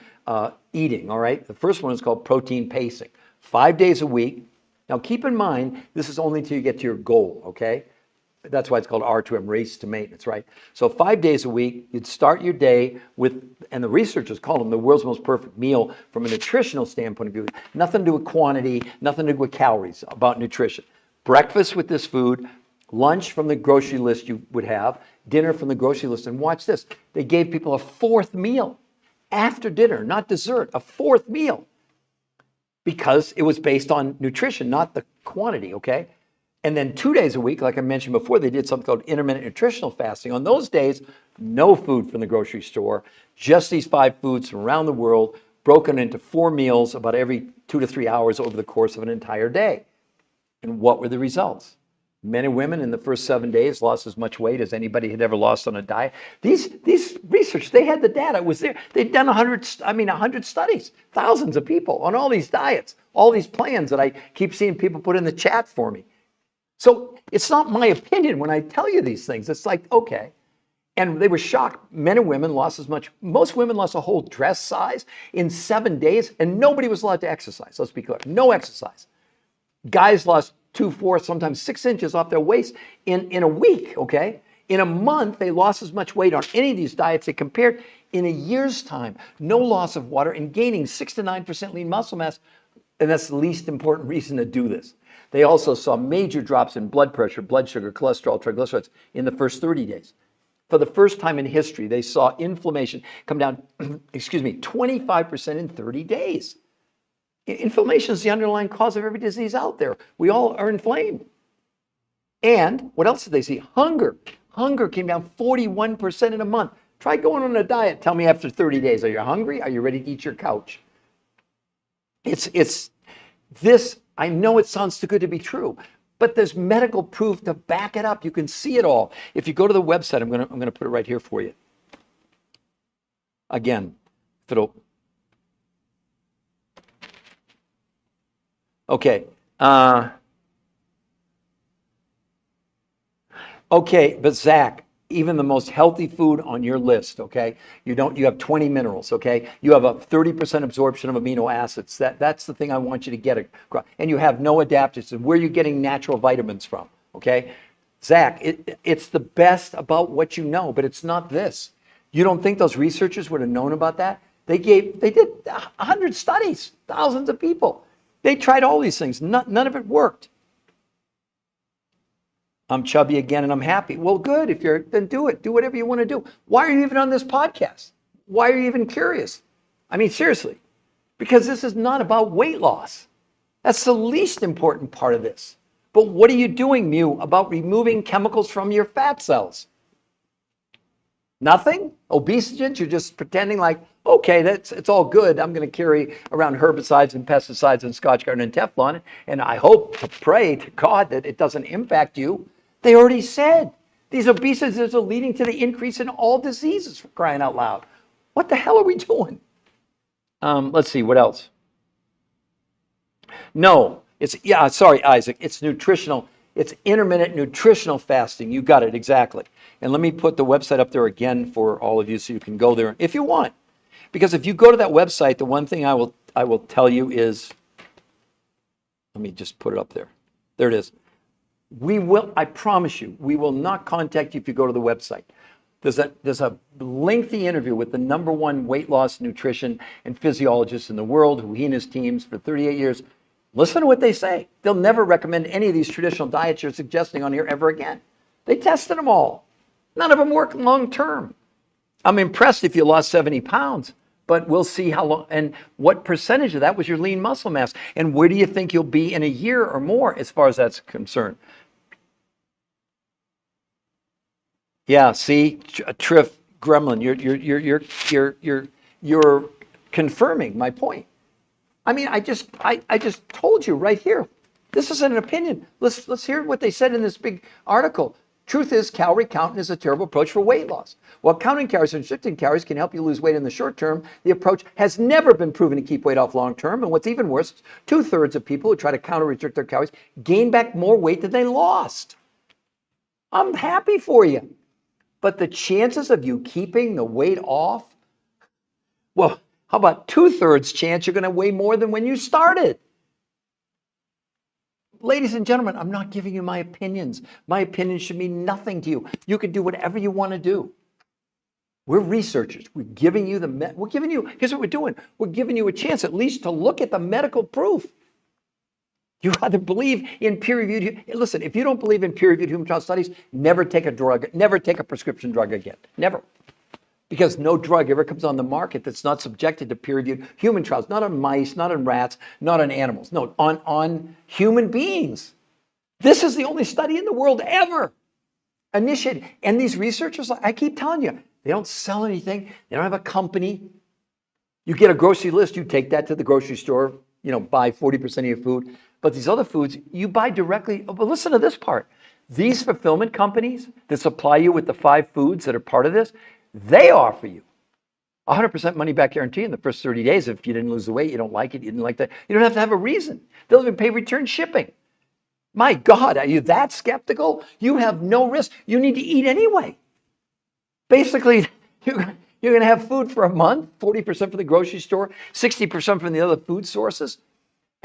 eating, all right? The first one is called protein pacing. 5 days a week. Now, keep in mind, this is only until you get to your goal, okay? That's why it's called R2M, race to maintenance, right? So 5 days a week, you'd start your day with, and the researchers call them the world's most perfect meal from a nutritional standpoint of view. Nothing to do with quantity, nothing to do with calories, about nutrition. Breakfast with this food, lunch from the grocery list you would have, dinner from the grocery list, and watch this. They gave people a 4th meal after dinner, not dessert, a 4th meal, because it was based on nutrition, not the quantity, okay? And then 2 days a week, like I mentioned before, they did something called intermittent nutritional fasting. On those days, no food from the grocery store, just these 5 foods from around the world, broken into 4 meals about every 2 to 3 hours over the course of an entire day. And what were the results? Men and women in the first 7 days lost as much weight as anybody had ever lost on a diet. These research, they had the data. It was there. They'd done 100 studies, thousands of people on all these diets, all these plans that I keep seeing people put in the chat for me. So it's not my opinion when I tell you these things. It's like, okay. And they were shocked. Men and women lost as much. Most women lost a whole dress size in 7 days, and nobody was allowed to exercise. Let's be clear. No exercise. Guys lost 2, 4, sometimes 6 inches off their waist in a week, okay? In a month, they lost as much weight on any of these diets they compared in a year's time. No loss of water and gaining 6 to 9% lean muscle mass. And that's the least important reason to do this. They also saw major drops in blood pressure, blood sugar, cholesterol, triglycerides in the first 30 days. For the first time in history, they saw inflammation come down, 25% in 30 days. Inflammation is the underlying cause of every disease out there. We all are inflamed. And what else did they see? Hunger. Hunger came down 41% in a month. Try going on a diet. Tell me after 30 days, are you hungry? Are you ready to eat your couch? It's this, I know it sounds too good to be true, but there's medical proof to back it up. You can see it all. If you go to the website, I'm gonna put it right here for you. Again, if it'll. Okay. Okay, but Zach, even the most healthy food on your list, okay? You have 20 minerals, okay? You have a 30% absorption of amino acids. That's the thing I want you to get across. And you have no adaptogens. Where are you getting natural vitamins from, okay? Zach, it's the best about what you know, but it's not this. You don't think those researchers would have known about that? They did 100 studies, thousands of people. They tried all these things. None of it worked. I'm chubby again and I'm happy. Well, good. Then do it. Do whatever you want to do. Why are you even on this podcast? Why are you even curious? I mean, seriously, because this is not about weight loss. That's the least important part of this. But what are you doing, Mew, about removing chemicals from your fat cells? Nothing? Obesogens? You're just pretending like, okay, it's all good. I'm going to carry around herbicides and pesticides and Scotch-Guard and Teflon, and I hope to pray to God that it doesn't impact you. They already said these obesogens are leading to the increase in all diseases, for crying out loud. What the hell are we doing? Let's see, what else? No, sorry, Isaac, it's nutritional. It's intermittent nutritional fasting. You got it, exactly. And let me put the website up there again for all of you so you can go there if you want. Because if you go to that website, the one thing I will tell you is, let me just put it up there. There it is. I promise you, we will not contact you if you go to the website. There's a lengthy interview with the #1 weight loss nutrition and physiologist in the world, who he and his teams for 38 years. Listen to what they say. They'll never recommend any of these traditional diets you're suggesting on here ever again. They tested them all. None of them work long term. I'm impressed if you lost 70 pounds, but we'll see how long and what percentage of that was your lean muscle mass. And where do you think you'll be in a year or more as far as that's concerned? Yeah, see, Triff Gremlin, you're confirming my point. I mean, I just told you right here. This is an opinion. Let's hear what they said in this big article. Truth is, calorie counting is a terrible approach for weight loss. While counting calories and restricting calories can help you lose weight in the short term, the approach has never been proven to keep weight off long term. And what's even worse, 2/3 of people who try to counter restrict their calories gain back more weight than they lost. I'm happy for you. But the chances of you keeping the weight off, well, how about 2/3 chance you're going to weigh more than when you started? Ladies and gentlemen, I'm not giving you my opinions. My opinions should mean nothing to you. You can do whatever you want to do. We're researchers. We're giving you here's what we're doing. We're giving you a chance at least to look at the medical proof. You either believe in peer-reviewed, listen, if you don't believe in peer-reviewed human trial studies, never take a drug, never take a prescription drug again. Never. Because no drug ever comes on the market that's not subjected to peer-reviewed human trials, not on mice, not on rats, not on animals, no, on human beings. This is the only study in the world ever initiated. And these researchers, I keep telling you, they don't sell anything. They don't have a company. You get a grocery list, you take that to the grocery store, buy 40% of your food. But these other foods, you buy directly. But listen to this part. These fulfillment companies that supply you with the 5 foods that are part of this, they offer you 100% money back guarantee in the first 30 days. If you didn't lose the weight, you don't like it, you didn't like that, you don't have to have a reason. They'll even pay return shipping. My God, are you that skeptical? You have no risk. You need to eat anyway. Basically, you're going to have food for a month, 40% from the grocery store, 60% from the other food sources.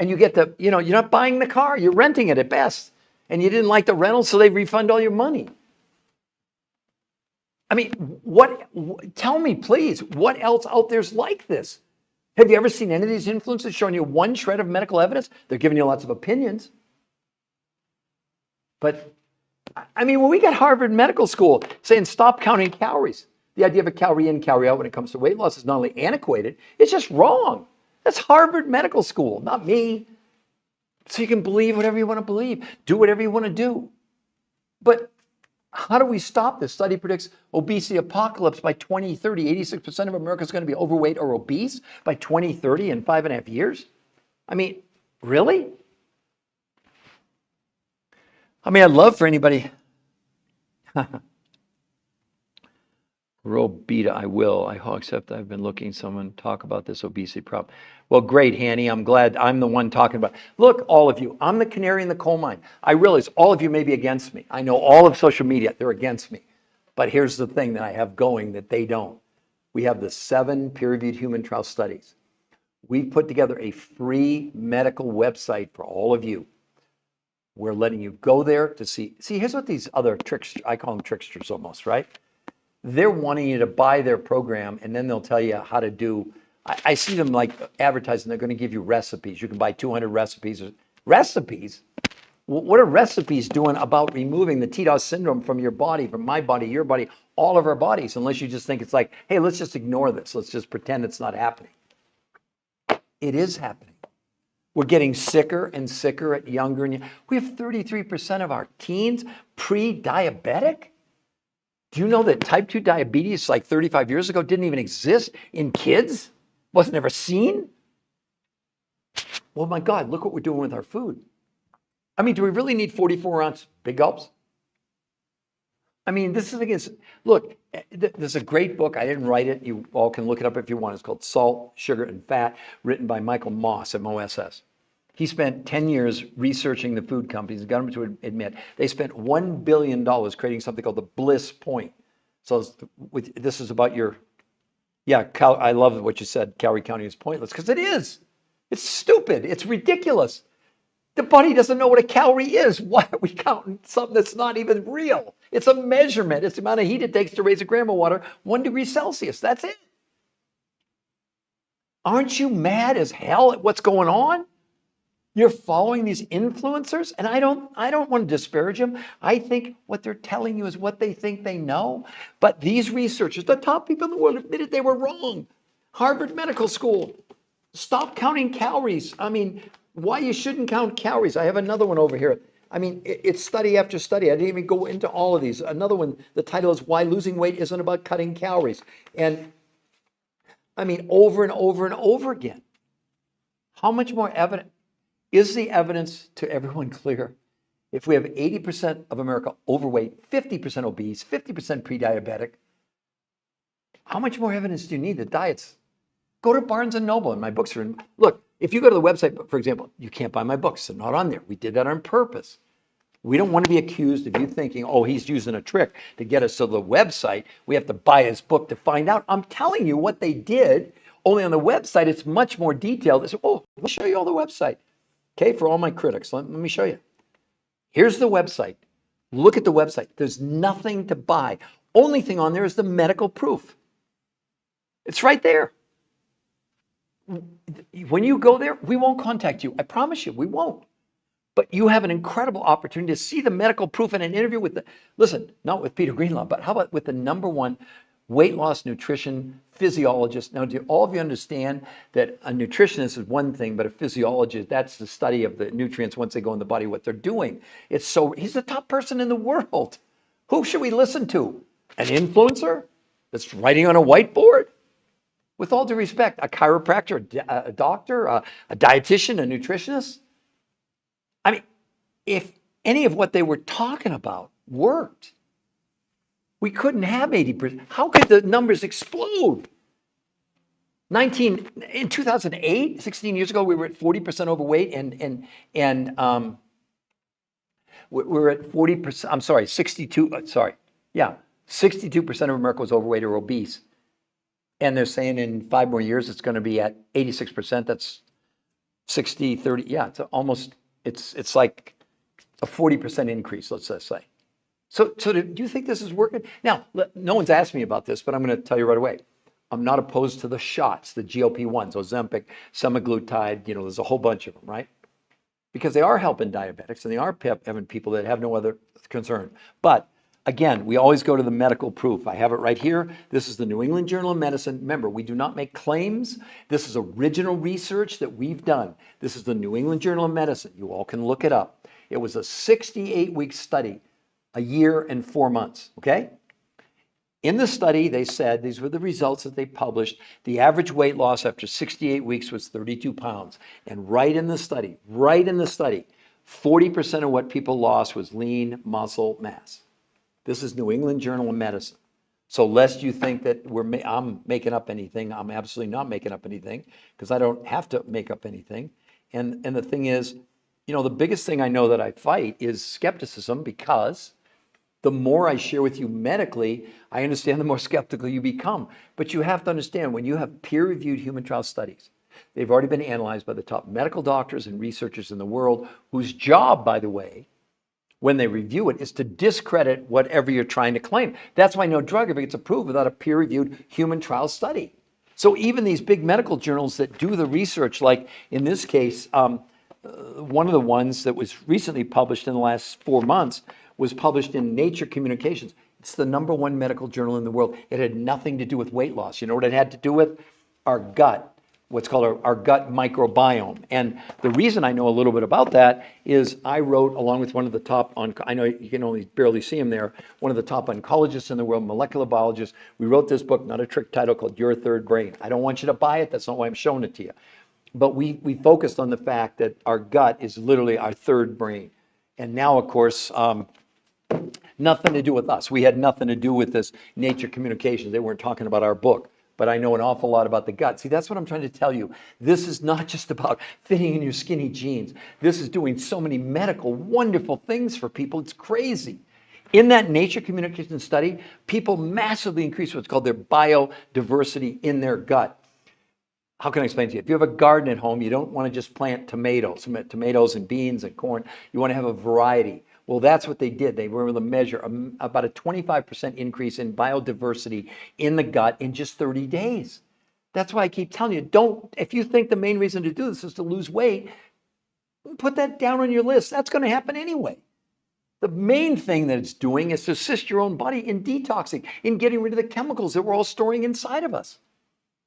And you get you're not buying the car, you're renting it at best. And you didn't like the rental, so they refund all your money. I mean, tell me, please, what else out there's like this? Have you ever seen any of these influencers showing you one shred of medical evidence? They're giving you lots of opinions. But, I mean, when we got Harvard Medical School saying stop counting calories, the idea of a calorie in, calorie out when it comes to weight loss is not only antiquated, it's just wrong. That's Harvard Medical School, not me. So you can believe whatever you want to believe, do whatever you want to do. But how do we stop this? Study predicts obesity apocalypse by 2030. 86% of America is going to be overweight or obese by 2030 in 5.5 years. I mean, really? I mean, I'd love for anybody. Roll beta, I will. Except I've been looking someone talk about this obesity problem. Well, great, Hanny. I'm glad I'm the one talking about it. Look, all of you, I'm the canary in the coal mine. I realize all of you may be against me. I know all of social media, they're against me. But here's the thing that I have going that they don't. We have the 7 peer-reviewed human trial studies. We've put together a free medical website for all of you. We're letting you go there to see. See, here's what these other tricks, I call them tricksters almost, right? They're wanting you to buy their program, and then they'll tell you how to do. I see them like advertising. They're going to give you recipes. You can buy 200 recipes. Recipes? What are recipes doing about removing the TDOS syndrome from your body, from my body, your body, all of our bodies? Unless you just think it's like, hey, let's just ignore this. Let's just pretend it's not happening. It is happening. We're getting sicker and sicker at younger. And we have 33% of our teens pre-diabetic. Do you know that type 2 diabetes, like 35 years ago, didn't even exist in kids? Wasn't ever seen? Well, my God, look what we're doing with our food. I mean, do we really need 44-ounce big gulps? I mean, this is against, look, there's a great book. I didn't write it. You all can look it up if you want. It's called Salt, Sugar, and Fat, written by Michael Moss, M-O-S-S. He spent 10 years researching the food companies and got them to admit they spent $1 billion creating something called the bliss point. So this is about your, I love what you said, calorie counting is pointless, because it is. It's stupid. It's ridiculous. The body doesn't know what a calorie is. Why are we counting something that's not even real? It's a measurement. It's the amount of heat it takes to raise a gram of water, 1 degree Celsius. That's it. Aren't you mad as hell at what's going on? You're following these influencers, and I don't want to disparage them. I think what they're telling you is what they think they know. But these researchers, the top people in the world, admitted they were wrong. Harvard Medical School, stop counting calories. I mean, why you shouldn't count calories. I have another one over here. I mean, it's study after study. I didn't even go into all of these. Another one, the title is Why Losing Weight Isn't About Cutting Calories. And I mean, over and over and over again. How much more evidence? Is the evidence to everyone clear? If we have 80% of America overweight, 50% obese, 50% pre-diabetic, how much more evidence do you need that diets? Go to Barnes and Noble, and my books are in. Look, if you go to the website, for example, you can't buy my books. They're not on there. We did that on purpose. We don't want to be accused of you thinking, oh, he's using a trick to get us to the website. We have to buy his book to find out. I'm telling you what they did. Only on the website, it's much more detailed. They say, oh, let me show you all the website. Okay, for all my critics, let me show you. Here's the website. Look at the website. There's nothing to buy. Only thing on there is the medical proof. It's right there. When you go there, we won't contact you. I promise you, we won't. But you have an incredible opportunity to see the medical proof in an interview with listen, not with Peter Greenlaw, but how about with the #1 weight loss nutrition physiologist? Now, do all of you understand that a nutritionist is one thing, but a physiologist, that's the study of the nutrients once they go in the body, what they're doing. He's the top person in the world. Who should we listen to? An influencer that's writing on a whiteboard? With all due respect, a chiropractor, a doctor, a dietitian, a nutritionist? I mean, if any of what they were talking about worked, we couldn't have 80%. How could the numbers explode? In 2008, 16 years ago, we were at 40% overweight, and we're at 40%. I'm sorry, 62. Sorry, yeah, 62% of America was overweight or obese, and they're saying in 5 more years it's going to be at 86%. That's 60, 30. Yeah, it's almost. It's like a 40% increase. Let's just say. So do you think this is working? Now, no one's asked me about this, but I'm going to tell you right away. I'm not opposed to the shots, the GLP-1s, Ozempic, semaglutide, there's a whole bunch of them, right? Because they are helping diabetics and they are having people that have no other concern. But again, we always go to the medical proof. I have it right here. This is the New England Journal of Medicine. Remember, we do not make claims. This is original research that we've done. This is the New England Journal of Medicine. You all can look it up. It was a 68-week study, a year and 4 months, okay? In the study, they said, these were the results that they published, the average weight loss after 68 weeks was 32 pounds. And right in the study, 40% of what people lost was lean muscle mass. This is New England Journal of Medicine. So lest you think that I'm making up anything, I'm absolutely not making up anything, because I don't have to make up anything. And the thing is, the biggest thing I know that I fight is skepticism, because the more I share with you medically, I understand the more skeptical you become. But you have to understand, when you have peer-reviewed human trial studies, they've already been analyzed by the top medical doctors and researchers in the world, whose job, by the way, when they review it, is to discredit whatever you're trying to claim. That's why no drug ever gets approved without a peer-reviewed human trial study. So even these big medical journals that do the research, like in this case, one of the ones that was recently published in the last 4 months was published in Nature Communications. It's the #1 medical journal in the world. It had nothing to do with weight loss. You know what it had to do with? Our gut, what's called our gut microbiome. And the reason I know a little bit about that is I wrote, along with one of the top, I know you can only barely see him there, one of the top oncologists in the world, molecular biologists. We wrote this book, not a trick title, called Your Third Brain. I don't want you to buy it. That's not why I'm showing it to you. But we focused on the fact that our gut is literally our third brain. And now, of course, nothing to do with us. We had nothing to do with this Nature Communications. They weren't talking about our book. But I know an awful lot about the gut. See, that's what I'm trying to tell you. This is not just about fitting in your skinny jeans. This is doing so many medical, wonderful things for people. It's crazy. In that Nature Communications study, people massively increased what's called their biodiversity in their gut. How can I explain to you? If you have a garden at home, you don't want to just plant tomatoes and beans and corn. You want to have a variety. Well, that's what they did. They were able to measure about a 25% increase in biodiversity in the gut in just 30 days. That's why I keep telling you, if you think the main reason to do this is to lose weight, Put that down on your list. That's going to happen anyway. The main thing that it's doing is to assist your own body in detoxing, in getting rid of the chemicals that we're all storing inside of us.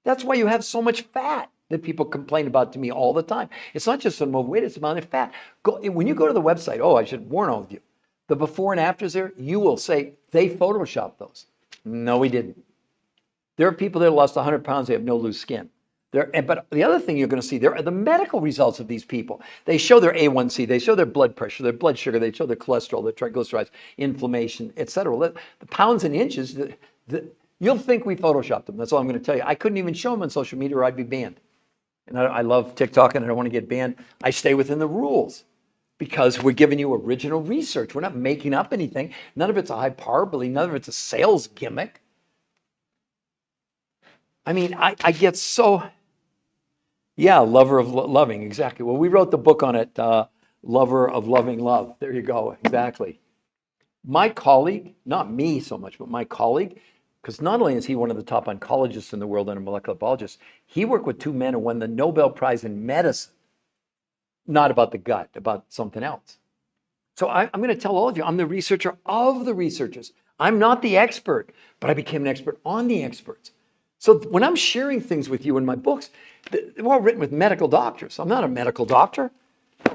That's why you have so much fat that people complain about to me all the time. It's not just the amount of weight, it's the amount of fat. When you go to the website, I should warn all of you, the before and afters there, you will say, they photoshopped those. No, we didn't. There are people that lost 100 pounds, they have no loose skin. But the other thing you're going to see there are the medical results of these people. They show their A1C, they show their blood pressure, their blood sugar, they show their cholesterol, their triglycerides, inflammation, etc. The pounds and inches, you'll think we photoshopped them. That's all I'm going to tell you. I couldn't even show them on social media or I'd be banned. And I love TikTok and I don't want to get banned. I stay within the rules because we're giving you original research. We're not making up anything. None of it's a hyperbole. None of it's a sales gimmick. I mean, I get so... Yeah, lover of loving, exactly. Well, we wrote the book on it, Lover of Loving Love. There you go, exactly. My colleague, not me so much, but my colleague, because not only is he one of the top oncologists in the world and a molecular biologist, he worked with two men who won the Nobel Prize in medicine, not about the gut, about something else. So I'm going to tell all of you, I'm the researcher of the researchers. I'm not the expert, but I became an expert on the experts. So when I'm sharing things with you in my books, they're all written with medical doctors. I'm not a medical doctor.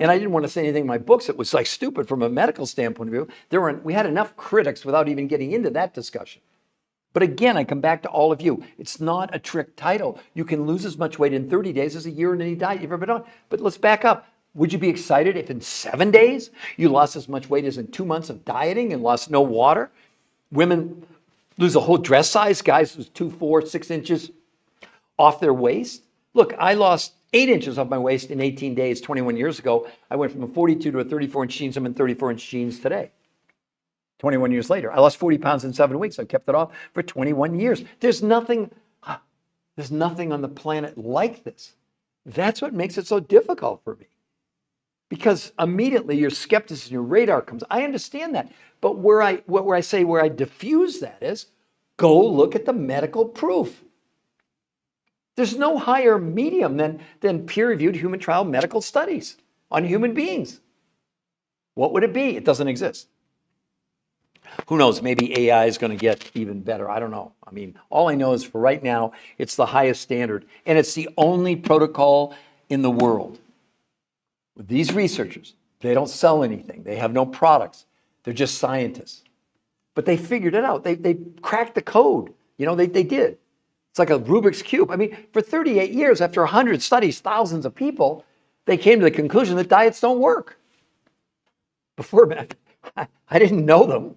And I didn't want to say anything in my books that was like stupid from a medical standpoint of view. We had enough critics without even getting into that discussion. But again, I come back to all of you. It's not a trick title. You can lose as much weight in 30 days as a year in any diet you've ever been on. But let's back up. Would you be excited if in 7 days you lost as much weight as in 2 months of dieting and lost no water? Women lose a whole dress size. Guys lose 2, 4, 6 inches off their waist. Look, I lost 8 inches off my waist in 18 days, 21 years ago. I went from a 42 to a 34-inch jeans. I'm in 34-inch jeans today. 21 years later, I lost 40 pounds in 7 weeks. I kept it off for 21 years. There's nothing on the planet like this. That's what makes it so difficult for me. Because immediately your skepticism, your radar comes. I understand that. But where I diffuse that is, go look at the medical proof. There's no higher medium than peer-reviewed human trial medical studies on human beings. What would it be? It doesn't exist. Who knows? Maybe AI is going to get even better. I don't know. I mean, all I know is for right now, it's the highest standard. And it's the only protocol in the world. With these researchers, they don't sell anything. They have no products. They're just scientists. But they figured it out. They cracked the code. They did. It's like a Rubik's Cube. I mean, for 38 years, after 100 studies, thousands of people, they came to the conclusion that diets don't work. Before, I didn't know them.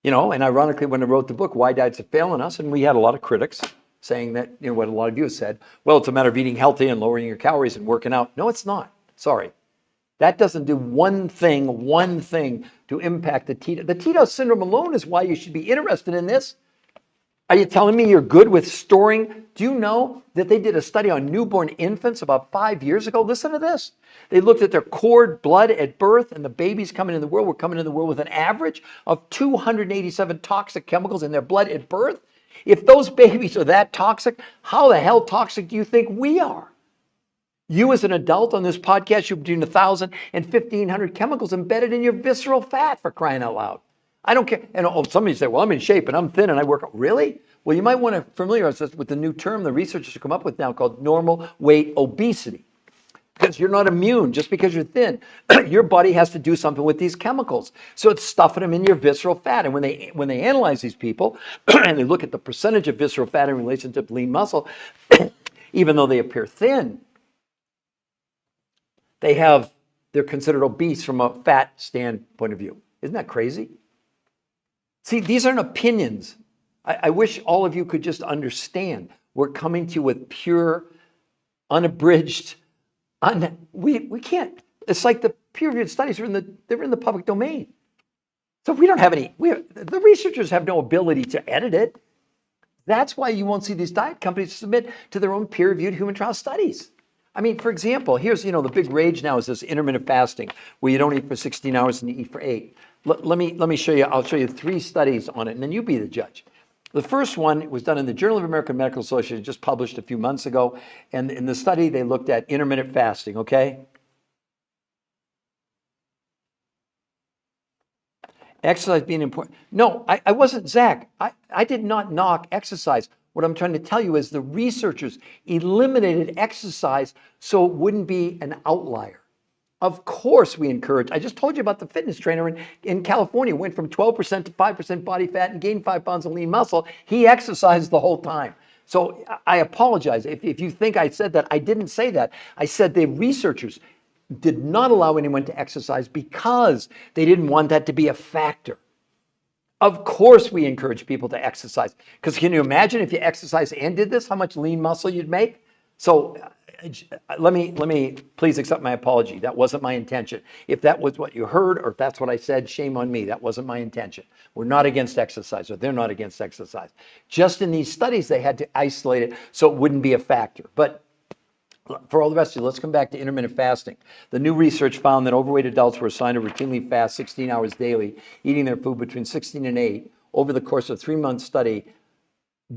And ironically, when I wrote the book, Why Diets Are Failing Us, and we had a lot of critics saying that, what a lot of you have said, well, it's a matter of eating healthy and lowering your calories and working out. No, it's not. Sorry. That doesn't do one thing to impact the TETOS. The TETOS syndrome alone is why you should be interested in this. Are you telling me you're good with storing? Do you know that they did a study on newborn infants about 5 years ago? Listen to this. They looked at their cord blood at birth, and the babies coming in the world were coming in the world with an average of 287 toxic chemicals in their blood at birth. If those babies are that toxic, how the hell toxic do you think we are? You as an adult on this podcast, you have between 1,000 and 1,500 chemicals embedded in your visceral fat, for crying out loud. I don't care. And somebody say, well, I'm in shape and I'm thin and I work out. Really? Well, you might want to familiarize us with the new term the researchers have come up with now called normal weight obesity. Because you're not immune just because you're thin. Your body has to do something with these chemicals. So it's stuffing them in your visceral fat. And when they analyze these people and they look at the percentage of visceral fat in relation to lean muscle, even though they appear thin, they're considered obese from a fat standpoint of view. Isn't that crazy? See, these aren't opinions. I wish all of you could just understand. We're coming to you with pure, unabridged, we can't. It's like the peer-reviewed studies are they're in the public domain. So we don't have the researchers have no ability to edit it. That's why you won't see these diet companies submit to their own peer-reviewed human trial studies. I mean, for example, here's, the big rage now is this intermittent fasting where you don't eat for 16 hours and you eat for 8. Let me show you, I'll show you 3 studies on it and then you be the judge. The first one was done in the Journal of American Medical Association, just published a few months ago. And in the study, they looked at intermittent fasting, okay? Exercise being important. No, I wasn't, Zach. I did not knock exercise. What I'm trying to tell you is the researchers eliminated exercise so it wouldn't be an outlier. Of course we encourage. I just told you about the fitness trainer in California, went from 12% to 5% body fat and gained 5 pounds of lean muscle. He exercised the whole time. So I apologize if you think I said that. I didn't say that. I said the researchers did not allow anyone to exercise because they didn't want that to be a factor. Of course we encourage people to exercise, because can you imagine if you exercise and did this, how much lean muscle you'd make? So let me please accept my apology. That wasn't my intention. If that was what you heard or if that's what I said, shame on me. That wasn't my intention. We're not against exercise, or they're not against exercise. Just in these studies, they had to isolate it so it wouldn't be a factor. But for all the rest of you, let's come back to intermittent fasting. The new research found that overweight adults were assigned to routinely fast 16 hours daily, eating their food between 16 and 8 over the course of a 3-month study,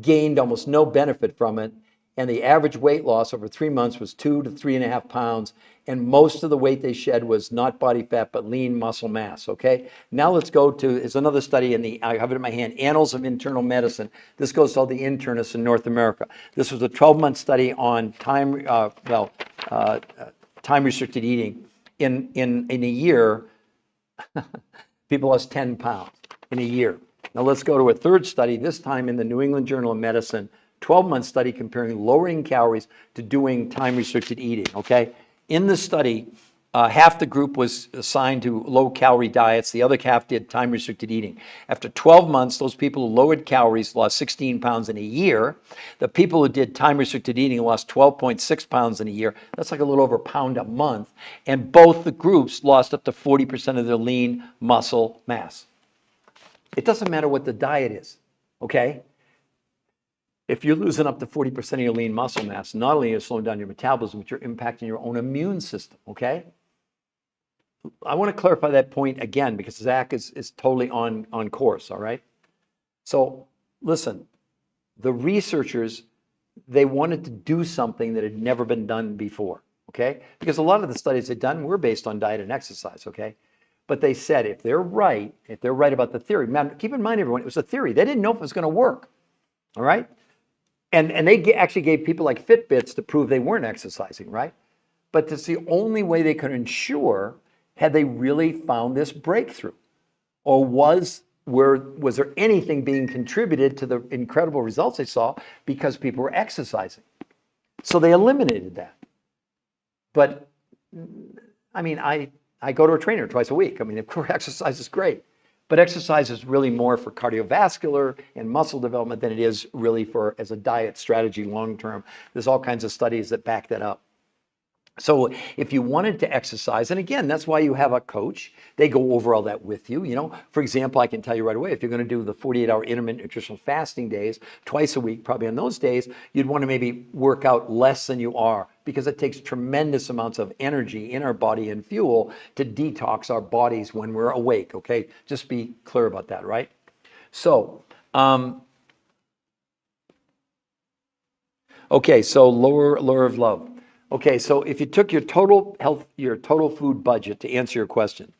gained almost no benefit from it. And the average weight loss over 3 months was 2 to 3.5 pounds. And most of the weight they shed was not body fat, but lean muscle mass. Okay. Now let's go to, it's another study I have it in my hand, Annals of Internal Medicine. This goes to all the internists in North America. This was a 12-month study on time restricted eating. In a year, people lost 10 pounds in a year. Now let's go to a third study, this time in the New England Journal of Medicine, 12-month study comparing lowering calories to doing time-restricted eating, okay? In the study, half the group was assigned to low-calorie diets. The other half did time-restricted eating. After 12 months, those people who lowered calories lost 16 pounds in a year. The people who did time-restricted eating lost 12.6 pounds in a year. That's like a little over a pound a month. And both the groups lost up to 40% of their lean muscle mass. It doesn't matter what the diet is, okay? If you're losing up to 40% of your lean muscle mass, not only are you slowing down your metabolism, but you're impacting your own immune system, okay? I want to clarify that point again because Zach is totally on course, all right? So listen, the researchers, they wanted to do something that had never been done before, okay? Because a lot of the studies they've done were based on diet and exercise, okay? But they said if they're right about the theory, man, keep in mind, everyone, it was a theory. They didn't know if it was going to work, all right? And they actually gave people like Fitbits to prove they weren't exercising, right? But that's the only way they could ensure, had they really found this breakthrough? Or was there anything being contributed to the incredible results they saw because people were exercising? So they eliminated that. But I mean, I go to a trainer twice a week. I mean, of course, exercise is great. But exercise is really more for cardiovascular and muscle development than it is really for as a diet strategy long term. There's all kinds of studies that back that up. So if you wanted to exercise, and again, that's why you have a coach. They go over all that with you. You know, for example, I can tell you right away, if you're going to do the 48-hour intermittent nutritional fasting days twice a week, probably on those days, you'd want to maybe work out less than you are, because it takes tremendous amounts of energy in our body and fuel to detox our bodies when we're awake. Okay, just be clear about that, right? So, okay, so lower of love. Okay, so if you took your total food budget, to answer your question,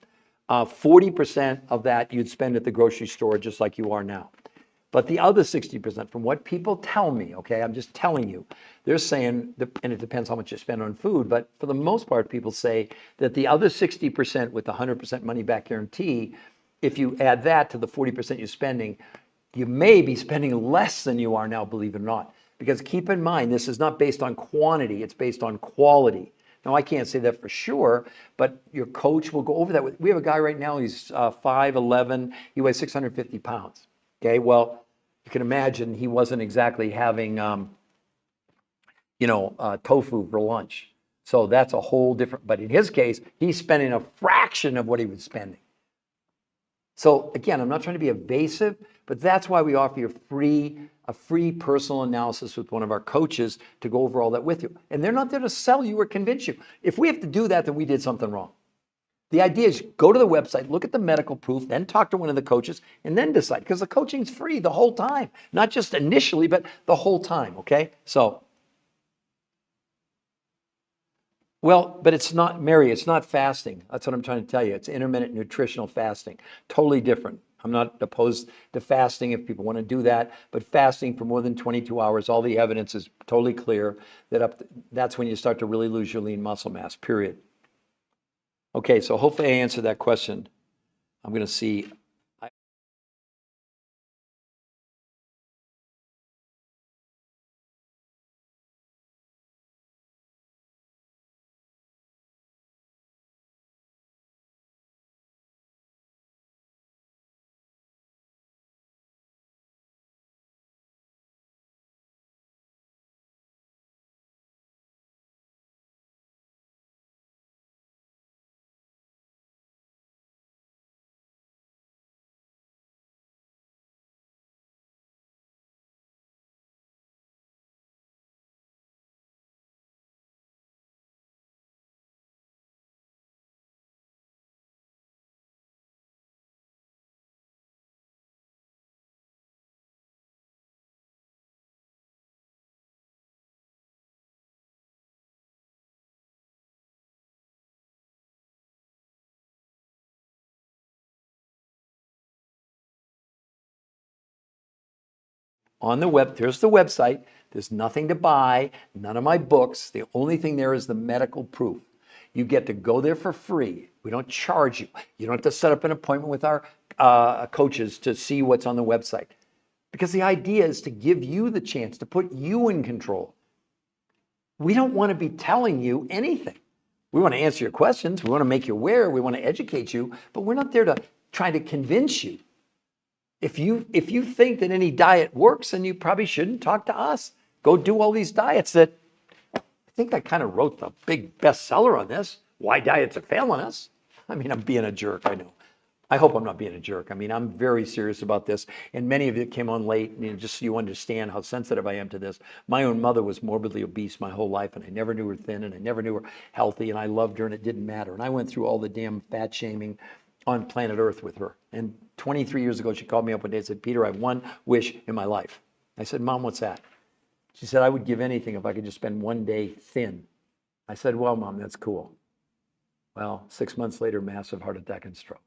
40% of that you'd spend at the grocery store just like you are now. But the other 60%, from what people tell me, okay, I'm just telling you, they're saying, and it depends how much you spend on food, but for the most part, people say that the other 60% with the 100% money back guarantee, if you add that to the 40% you're spending, you may be spending less than you are now, believe it or not. Because keep in mind, this is not based on quantity, it's based on quality. Now, I can't say that for sure, but your coach will go over that. We have a guy right now, he's 5'11", he weighs 650 pounds. Okay, well, you can imagine he wasn't exactly having, tofu for lunch. So that's a whole different, but in his case, he's spending a fraction of what he was spending. So again, I'm not trying to be evasive, but that's why we offer you a free personal analysis with one of our coaches to go over all that with you. And they're not there to sell you or convince you. If we have to do that, then we did something wrong. The idea is go to the website, look at the medical proof, then talk to one of the coaches, and then decide. Because the coaching's free the whole time. Not just initially, but the whole time, okay? So, Well, but it's not, Mary, it's not fasting. That's what I'm trying to tell you. It's intermittent nutritional fasting. Totally different. I'm not opposed to fasting if people want to do that, but fasting for more than 22 hours, all the evidence is totally clear that that's when you start to really lose your lean muscle mass, period. Okay, so hopefully I answered that question. I'm going to see. On the web, there's the website. There's nothing to buy, none of my books. The only thing there is the medical proof. You get to go there for free. We don't charge you. You don't have to set up an appointment with our coaches to see what's on the website. Because the idea is to give you the chance to put you in control. We don't want to be telling you anything. We want to answer your questions. We want to make you aware. We want to educate you, but we're not there to try to convince you. If you think that any diet works, then you probably shouldn't talk to us. Go do all these diets that I think I kind of wrote the big bestseller on this. Why diets are failing us. I mean, I'm being a jerk, I know. I hope I'm not being a jerk. I mean, I'm very serious about this. And many of you came on late, just so you understand how sensitive I am to this. My own mother was morbidly obese my whole life, and I never knew her thin, and I never knew her healthy, and I loved her, and it didn't matter. And I went through all the damn fat shaming on planet Earth with her. And 23 years ago, she called me up one day and said, Peter, I have one wish in my life. I said, Mom, what's that? She said, I would give anything if I could just spend one day thin. I said, well, Mom, that's cool. Well, 6 months later, massive heart attack and stroke.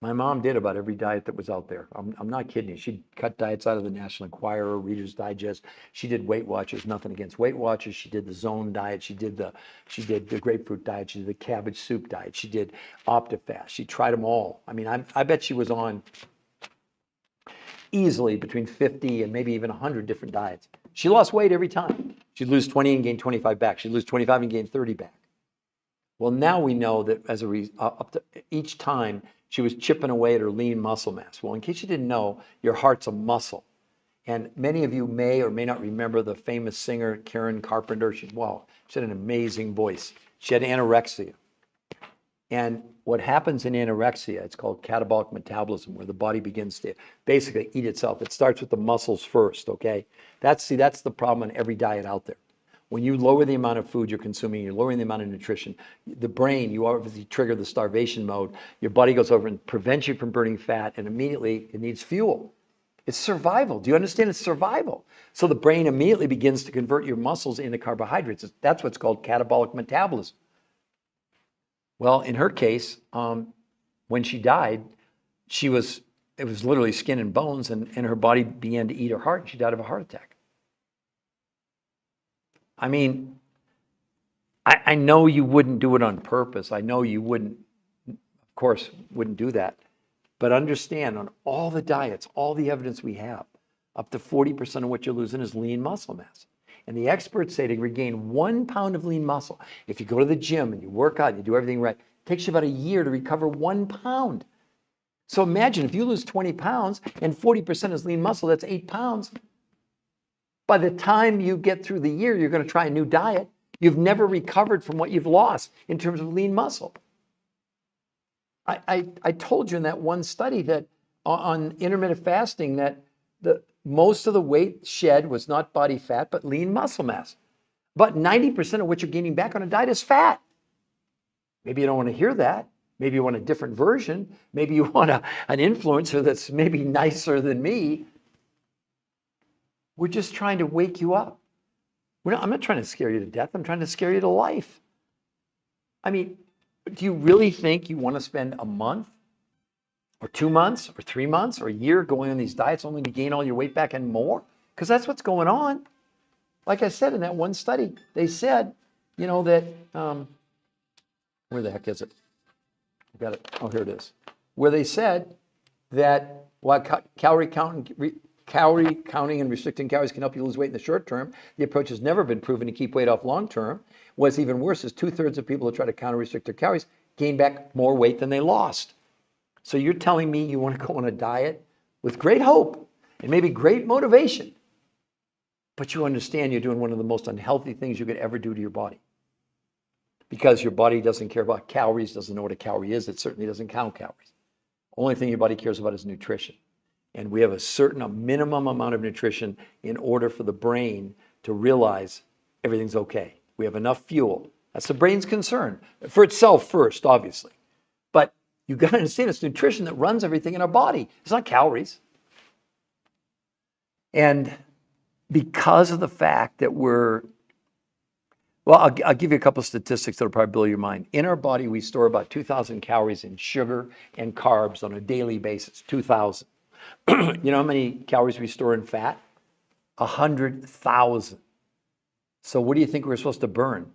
My mom did about every diet that was out there. I'm not kidding you. She cut diets out of the National Enquirer, Reader's Digest. She did Weight Watchers, nothing against Weight Watchers. She did the Zone diet. She did the grapefruit diet. She did the cabbage soup diet. She did OptiFast. She tried them all. I mean, I bet she was on easily between 50 and maybe even 100 different diets. She lost weight every time. She'd lose 20 and gain 25 back. She'd lose 25 and gain 30 back. Well, now we know that up to each time she was chipping away at her lean muscle mass. Well, in case you didn't know, your heart's a muscle. And many of you may or may not remember the famous singer Karen Carpenter. She had an amazing voice. She had anorexia. And what happens in anorexia, it's called catabolic metabolism, where the body begins to basically eat itself. It starts with the muscles first, okay? That's the problem on every diet out there. When you lower the amount of food you're consuming, you're lowering the amount of nutrition, the brain, you obviously trigger the starvation mode. Your body goes over and prevents you from burning fat, and immediately it needs fuel. It's survival. Do you understand? It's survival. So the brain immediately begins to convert your muscles into carbohydrates. That's what's called catabolic metabolism. Well, in her case, when she died, it was literally skin and bones, and her body began to eat her heart, and she died of a heart attack. I mean, I know you wouldn't do it on purpose. I know you wouldn't, of course, wouldn't do that. But understand, on all the diets, all the evidence we have, up to 40% of what you're losing is lean muscle mass. And the experts say to regain 1 pound of lean muscle, if you go to the gym and you work out and you do everything right, it takes you about a year to recover 1 pound. So imagine if you lose 20 pounds and 40% is lean muscle, that's 8 pounds. By the time you get through the year, you're going to try a new diet. You've never recovered from what you've lost in terms of lean muscle. I told you in that one study that on intermittent fasting that most of the weight shed was not body fat, but lean muscle mass. But 90% of what you're gaining back on a diet is fat. Maybe you don't want to hear that. Maybe you want a different version. Maybe you want an influencer that's maybe nicer than me. We're just trying to wake you up. I'm not trying to scare you to death. I'm trying to scare you to life. I mean, do you really think you want to spend a month or 2 months or 3 months or a year going on these diets only to gain all your weight back and more? Because that's what's going on. Like I said, in that one study, they said, that, where the heck is it? I got it. Oh, here it is. Where they said that while calorie counting and restricting calories can help you lose weight in the short term, the approach has never been proven to keep weight off long term. What's even worse is 2/3 of people who try to counter restrict their calories gain back more weight than they lost. So you're telling me you want to go on a diet with great hope and maybe great motivation, but you understand you're doing one of the most unhealthy things you could ever do to your body. Because your body doesn't care about calories, doesn't know what a calorie is, it certainly doesn't count calories. Only thing your body cares about is nutrition. And we have a minimum amount of nutrition in order for the brain to realize everything's okay. We have enough fuel. That's the brain's concern. For itself first, obviously. But you've got to understand it's nutrition that runs everything in our body. It's not calories. And because of the fact that I'll give you a couple of statistics that'll probably blow your mind. In our body, we store about 2,000 calories in sugar and carbs on a daily basis, 2,000. You know how many calories we store in fat? 100,000. So what do you think we're supposed to burn?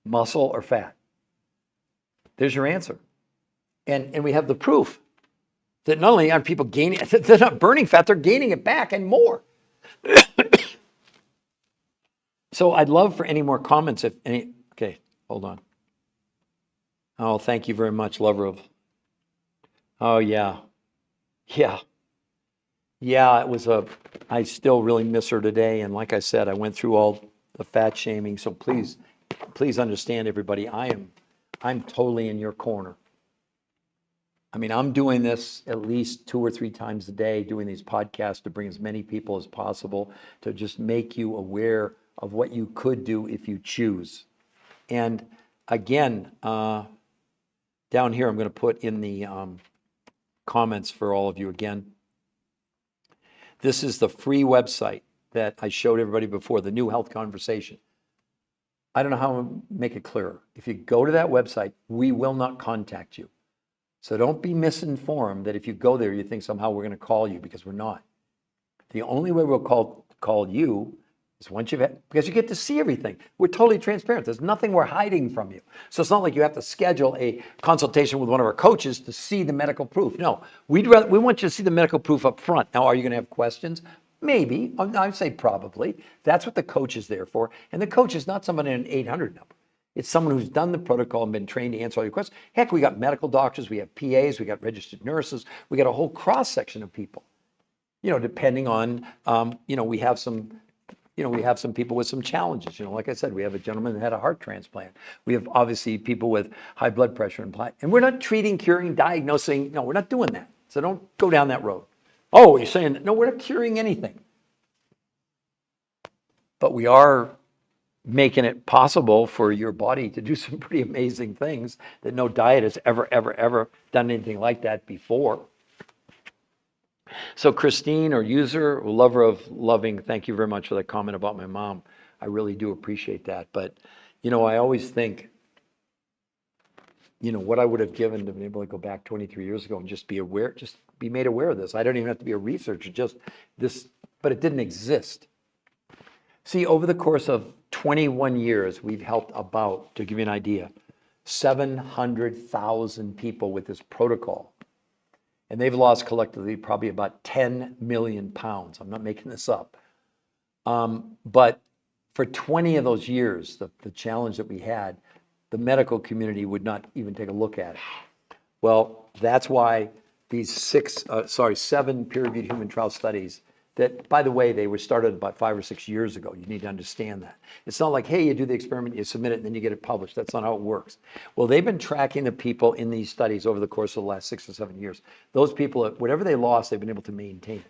Muscle or fat? There's your answer. And we have the proof that not only aren't people gaining, they're not burning fat, they're gaining it back and more. So I'd love for any more comments. Okay, hold on. Oh, thank you very much, lover of. Oh, yeah. Yeah. Yeah, I still really miss her today. And like I said, I went through all the fat shaming. So please understand, everybody, I'm totally in your corner. I mean, I'm doing this at least 2 or 3 times a day, doing these podcasts to bring as many people as possible to just make you aware of what you could do if you choose. And again, down here, I'm going to put in the comments for all of you again. This is the free website that I showed everybody before, the New Health Conversation. I don't know how to make it clearer. If you go to that website, we will not contact you. So don't be misinformed that if you go there, you think somehow we're going to call you, because we're not. The only way we'll call you is because you get to see everything. We're totally transparent. There's nothing we're hiding from you. So it's not like you have to schedule a consultation with one of our coaches to see the medical proof. No, we want you to see the medical proof up front. Now, are you going to have questions? Maybe. I'd say probably. That's what the coach is there for. And the coach is not somebody in an 800 number. It's someone who's done the protocol and been trained to answer all your questions. Heck, we got medical doctors, we have PAs, we got registered nurses, we got a whole cross section of people. Depending on, we have some people with some challenges. Like I said, we have a gentleman that had a heart transplant. We have obviously people with high blood pressure and we're not treating, curing, diagnosing. No, we're not doing that. So don't go down that road. Oh, you're saying that? No, we're not curing anything. But we are making it possible for your body to do some pretty amazing things that no diet has ever done anything like that before. So Christine, or user, or lover of loving, thank you very much for that comment about my mom. I really do appreciate that. But, I always think, what I would have given to be able to go back 23 years ago and just be made aware of this. I don't even have to be a researcher, just this, but it didn't exist. See, over the course of 21 years, we've helped about, to give you an idea, 700,000 people with this protocol. And they've lost collectively probably about 10 million pounds. I'm not making this up. But for 20 of those years, the challenge that we had, the medical community would not even take a look at it. Well, that's why these 7 peer-reviewed human trial studies that, by the way, they were started about 5 or 6 years ago. You need to understand that. It's not like, hey, you do the experiment, you submit it, and then you get it published. That's not how it works. Well, they've been tracking the people in these studies over the course of the last 6 or 7 years. Those people, whatever they lost, they've been able to maintain it.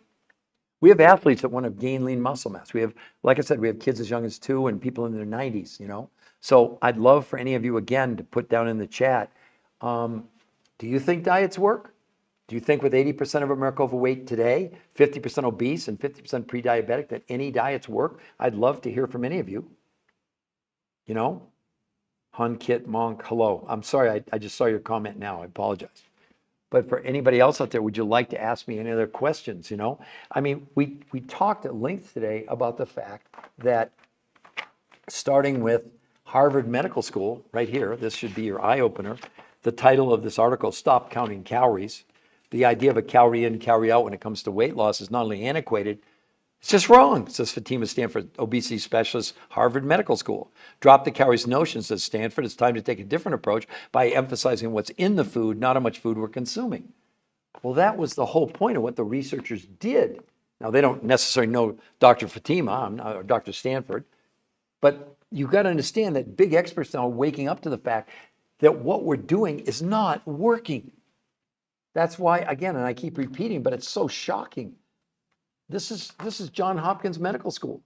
We have athletes that want to gain lean muscle mass. We have, like I said, we have kids as young as 2 and people in their 90s, So I'd love for any of you, again, to put down in the chat, do you think diets work? Do you think with 80% of America overweight today, 50% obese and 50% pre-diabetic, that any diets work? I'd love to hear from any of you. You know, Hun Kit Monk, hello. I'm sorry, I just saw your comment now. I apologize. But for anybody else out there, would you like to ask me any other questions? You know, I mean, we talked at length today about the fact that starting with Harvard Medical School, right here, this should be your eye opener. The title of this article, Stop Counting Calories. The idea of a calorie in, calorie out when it comes to weight loss is not only antiquated, it's just wrong, says Fatima Stanford, obesity specialist, Harvard Medical School. Drop the calories notion, says Stanford. It's time to take a different approach by emphasizing what's in the food, not how much food we're consuming. Well, that was the whole point of what the researchers did. Now, they don't necessarily know Dr. Fatima or Dr. Stanford, but you've got to understand that big experts now are waking up to the fact that what we're doing is not working. That's why, again, and I keep repeating, but it's so shocking. This is Johns Hopkins Medical School.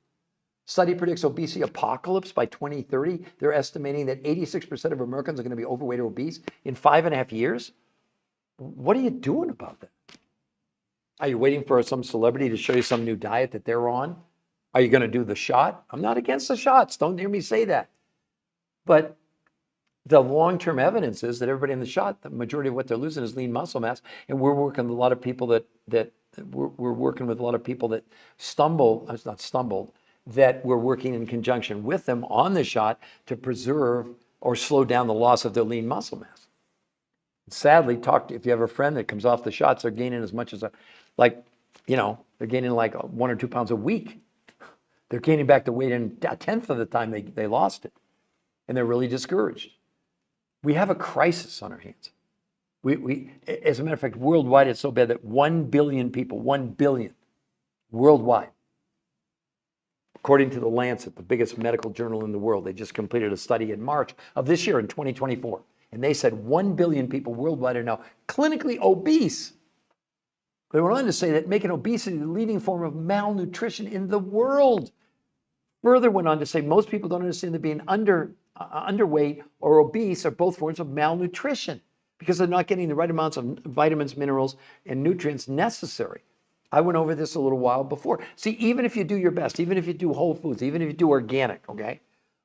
Study predicts obesity apocalypse by 2030. They're estimating that 86% of Americans are going to be overweight or obese in 5.5 years. What are you doing about that? Are you waiting for some celebrity to show you some new diet that they're on? Are you going to do the shot? I'm not against the shots. Don't hear me say that. But the long-term evidence is that everybody in the shot, the majority of what they're losing is lean muscle mass. And we're working with a lot of people that we're working with a lot of people that that we're working in conjunction with them on the shot to preserve or slow down the loss of their lean muscle mass. Sadly, if you have a friend that comes off the shots, they're gaining as much as they're gaining like 1 or 2 pounds a week. They're gaining back the weight in a tenth of the time they lost it. And they're really discouraged. We have a crisis on our hands. We, as a matter of fact, worldwide, it's so bad that 1 billion people, 1 billion worldwide, according to the Lancet, the biggest medical journal in the world, they just completed a study in March of this year in 2024. And they said 1 billion people worldwide are now clinically obese. They went on to say that making obesity the leading form of malnutrition in the world. Further went on to say most people don't understand that being underweight or obese are both forms of malnutrition because they're not getting the right amounts of vitamins, minerals, and nutrients necessary. I went over this a little while before. See, even if you do your best, even if you do whole foods, even if you do organic, okay,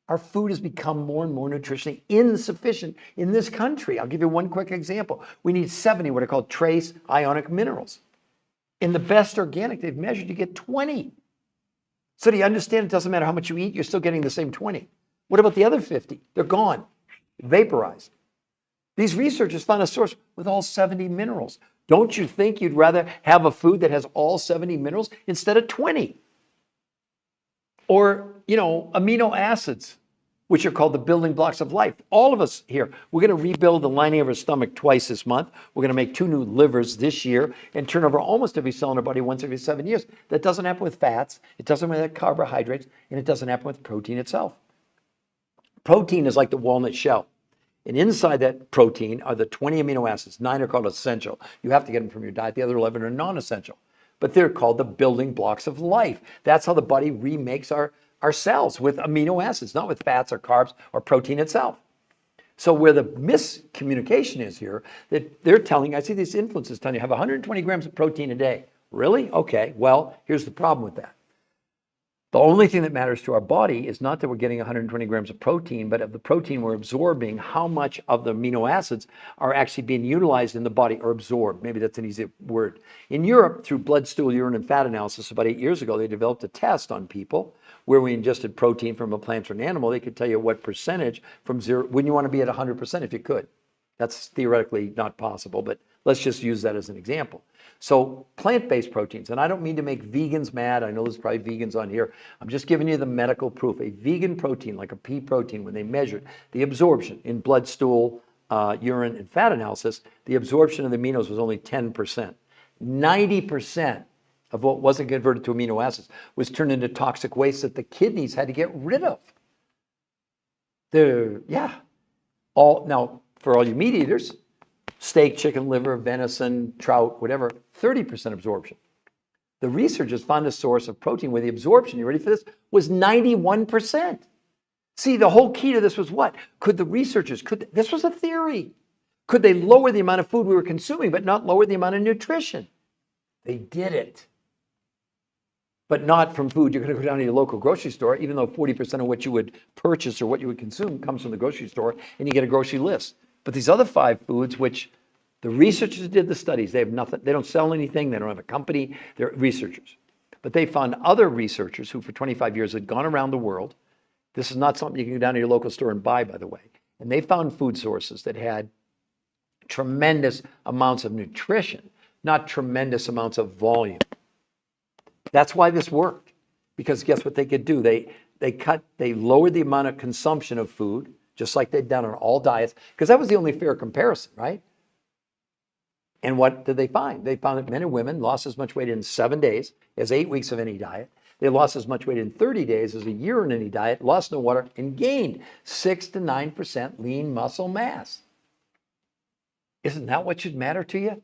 our food has become more and more nutritionally insufficient in this country. I'll give you one quick example. We need 70 what are called trace ionic minerals. In the best organic they've measured, you get 20. So do you understand it doesn't matter how much you eat, you're still getting the same 20. What about the other 50? They're gone, vaporized. These researchers found a source with all 70 minerals. Don't you think you'd rather have a food that has all 70 minerals instead of 20? Or, amino acids, which are called the building blocks of life. All of us here, we're going to rebuild the lining of our stomach twice this month. We're going to make 2 new livers this year and turn over almost every cell in our body once every 7 years. That doesn't happen with fats. It doesn't happen with carbohydrates, and it doesn't happen with protein itself. Protein is like the walnut shell. And inside that protein are the 20 amino acids. 9 are called essential. You have to get them from your diet. The other 11 are non-essential. But they're called the building blocks of life. That's how the body remakes our cells, with amino acids, not with fats or carbs or protein itself. So where the miscommunication is here, that they're telling, I see these influencers telling you, have 120 grams of protein a day. Really? Okay, well, here's the problem with that. The only thing that matters to our body is not that we're getting 120 grams of protein, but of the protein we're absorbing, how much of the amino acids are actually being utilized in the body or absorbed. Maybe that's an easy word. In Europe, through blood, stool, urine, and fat analysis about 8 years ago, they developed a test on people where we ingested protein from a plant or an animal. They could tell you what percentage from zero, when you want to be at 100% if you could. That's theoretically not possible, but let's just use that as an example. So plant-based proteins, and I don't mean to make vegans mad. I know there's probably vegans on here. I'm just giving you the medical proof. A vegan protein, like a pea protein, when they measured the absorption in blood, stool, urine, and fat analysis, the absorption of the aminos was only 10%. 90% of what wasn't converted to amino acids was turned into toxic waste that the kidneys had to get rid of. Now, for all you meat eaters, steak, chicken, liver, venison, trout, whatever, 30% absorption. The researchers found a source of protein where the absorption, you ready for this, was 91%. See, the whole key to this was what? This was a theory. Could they lower the amount of food we were consuming, but not lower the amount of nutrition? They did it. but not from food. You're going to go down to your local grocery store, even though 40% of what you would purchase or what you would consume comes from the grocery store, and you get a grocery list. But these other 5 foods, which the researchers did the studies, they have nothing, they don't sell anything, they don't have a company, they're researchers. But they found other researchers who for 25 years had gone around the world. This is not something you can go down to your local store and buy, by the way. And they found food sources that had tremendous amounts of nutrition, not tremendous amounts of volume. That's why this worked. Because guess what they could do? They lowered the amount of consumption of food, just like they'd done on all diets, because that was the only fair comparison, right? And what did they find? They found that men and women lost as much weight in 7 days as 8 weeks of any diet. They lost as much weight in 30 days as a year in any diet, lost no water, and gained 6 to 9% lean muscle mass. Isn't that what should matter to you?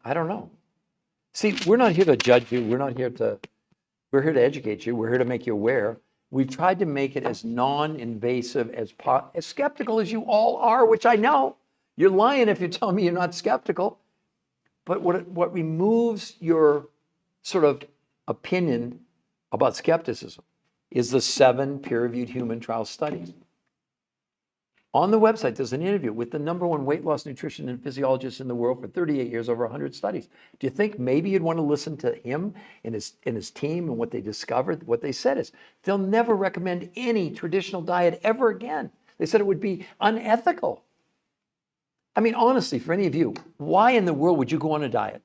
I don't know. See, we're not here to judge you. We're here to educate you. We're here to make you aware. We've tried to make it as non-invasive as skeptical as you all are, which I know. You're lying if you're telling me you're not skeptical. But what removes your sort of opinion about skepticism is the 7 peer-reviewed human trial studies. On the website, there's an interview with the #1 weight loss nutrition and physiologist in the world for 38 years, over 100 studies. Do you think maybe you'd want to listen to him and his team and what they discovered? What they said is they'll never recommend any traditional diet ever again. They said it would be unethical. I mean, honestly, for any of you, why in the world would you go on a diet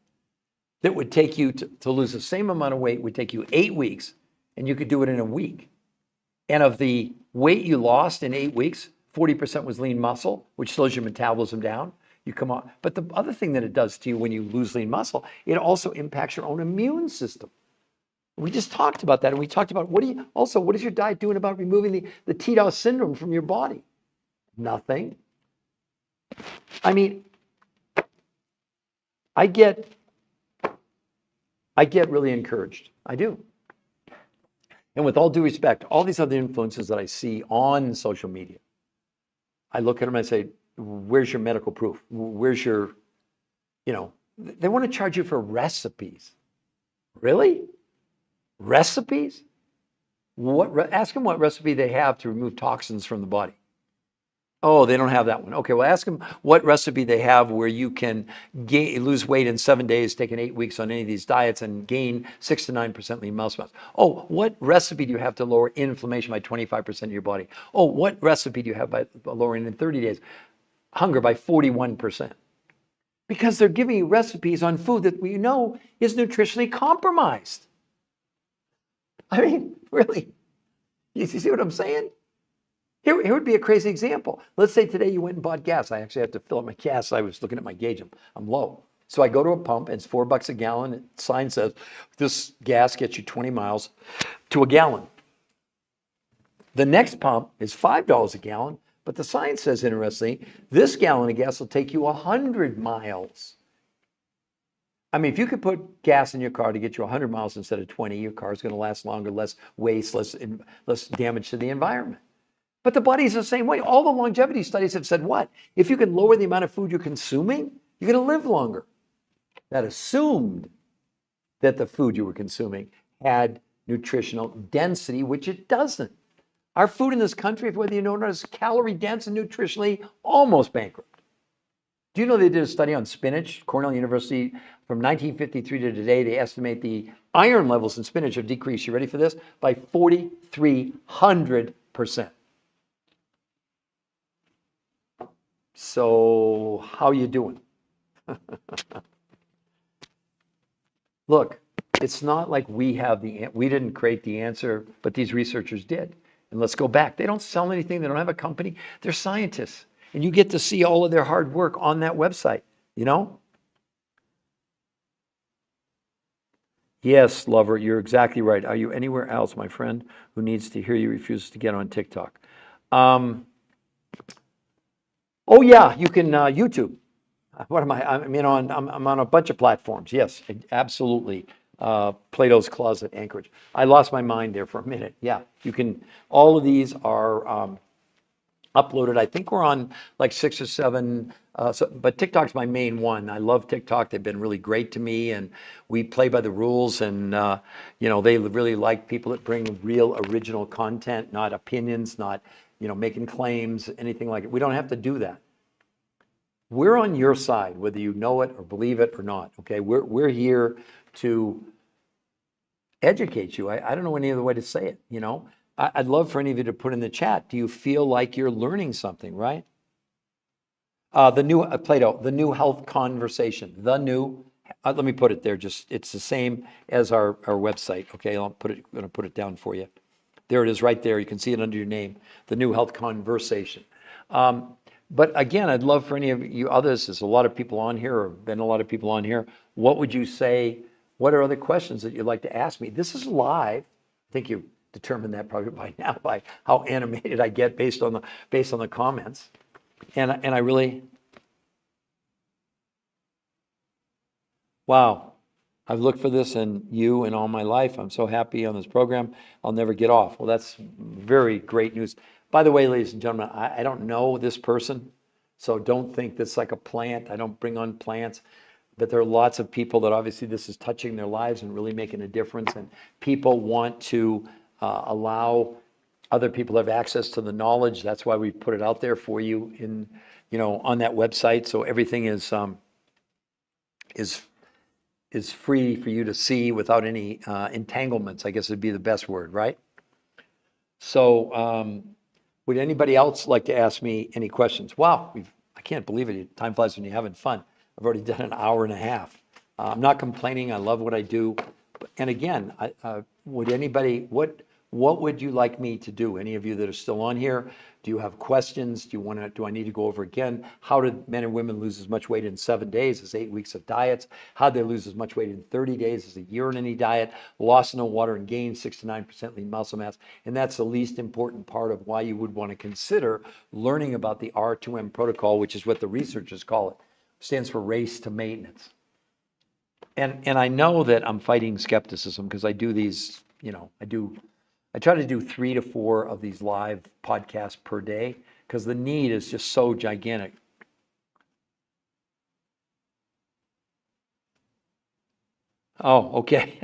that would take you to lose the same amount of weight, would take you 8 weeks, and you could do it in a week? And of the weight you lost in 8 weeks, 40% was lean muscle, which slows your metabolism down. You come on. But the other thing that it does to you when you lose lean muscle, it also impacts your own immune system. We just talked about that. And we talked about what is your diet doing about removing the TDOS syndrome from your body? Nothing. I mean, I get really encouraged. I do. And with all due respect, all these other influences that I see on social media, I look at them and I say, where's your medical proof? Where's your, they want to charge you for recipes. Really? Recipes? Ask them what recipe they have to remove toxins from the body. Oh, they don't have that one. Okay, well, ask them what recipe they have where you can lose weight in 7 days, taking 8 weeks on any of these diets, and gain 6 to 9% lean muscle mass. Oh, what recipe do you have to lower inflammation by 25% of your body? Oh, what recipe do you have by lowering in 30 days hunger by 41%? Because they're giving you recipes on food that we know is nutritionally compromised. I mean, really, you see what I'm saying? Here would be a crazy example. Let's say today you went and bought gas. I actually have to fill up my gas. I was looking at my gauge. I'm low. So I go to a pump, and it's $4 a gallon. The sign says this gas gets you 20 miles to a gallon. The next pump is $5 a gallon, but the sign says, interestingly, this gallon of gas will take you 100 miles. I mean, if you could put gas in your car to get you 100 miles instead of 20, your car is going to last longer, less waste, less damage to the environment. But the body's the same way. All the longevity studies have said what? If you can lower the amount of food you're consuming, you're going to live longer. That assumed that the food you were consuming had nutritional density, which it doesn't. Our food in this country, whether you know it or not, is calorie dense and nutritionally almost bankrupt. Do you know they did a study on spinach? Cornell University, from 1953 to today, they estimate the iron levels in spinach have decreased, you ready for this, by 4,300%. So how you doing? Look, it's not like we didn't create the answer, but these researchers did. And let's go back. They don't sell anything. They don't have a company. They're scientists. And you get to see all of their hard work on that website, Yes, lover, you're exactly right. Are you anywhere else, my friend, who needs to hear you refuses to get on TikTok? Oh yeah, you can YouTube. What am I? I'm on a bunch of platforms. Yes, absolutely. Plato's Closet, Anchorage. I lost my mind there for a minute. Yeah, you can. All of these are on uploaded. I think we're on like 6 or 7. But TikTok's my main one. I love TikTok. They've been really great to me, and we play by the rules. And they really like people that bring real, original content, not opinions, not making claims, anything like it. We don't have to do that. We're on your side, whether you know it or believe it or not. Okay, we're here to educate you. I don't know any other way to say it. I'd love for any of you to put in the chat. Do you feel like you're learning something, right? The new Plato, the new health conversation, the new. Let me put it there. It's the same as our website. Okay, I'm going to put it down for you. There it is, right there. You can see it under your name. The new health conversation. But again, I'd love for any of you others. There's a lot of people on here, or been a lot of people on here. What would you say? What are other questions that you'd like to ask me? This is live. I think you determined that probably by now by how animated I get based on the comments. And I really, wow, I've looked for this in you and all my life. I'm so happy on this program. I'll never get off. Well, that's very great news. By the way, ladies and gentlemen, I don't know this person, so don't think this is like a plant. I don't bring on plants. But there are lots of people that obviously this is touching their lives and really making a difference. And people want to allow other people to have access to the knowledge. That's why we put it out there for you on that website. So everything is free for you to see without any entanglements, I guess would be the best word, right? So would anybody else like to ask me any questions? Wow, I can't believe it. Time flies when you're having fun. I've already done an hour and a half. I'm not complaining. I love what I do. And again, would anybody, what would you like me to do? Any of you that are still on here, do you have questions? Do I need to go over again? How did men and women lose as much weight in 7 days as 8 weeks of diets? How did they lose as much weight in 30 days as a year in any diet? Loss of no water and gain 6 to 9% lean muscle mass. And that's the least important part of why you would want to consider learning about the R2M protocol, which is what the researchers call it. It stands for race to maintenance. And I know that I'm fighting skepticism because I do these, I try to do 3 to 4 of these live podcasts per day because the need is just so gigantic. Oh, okay.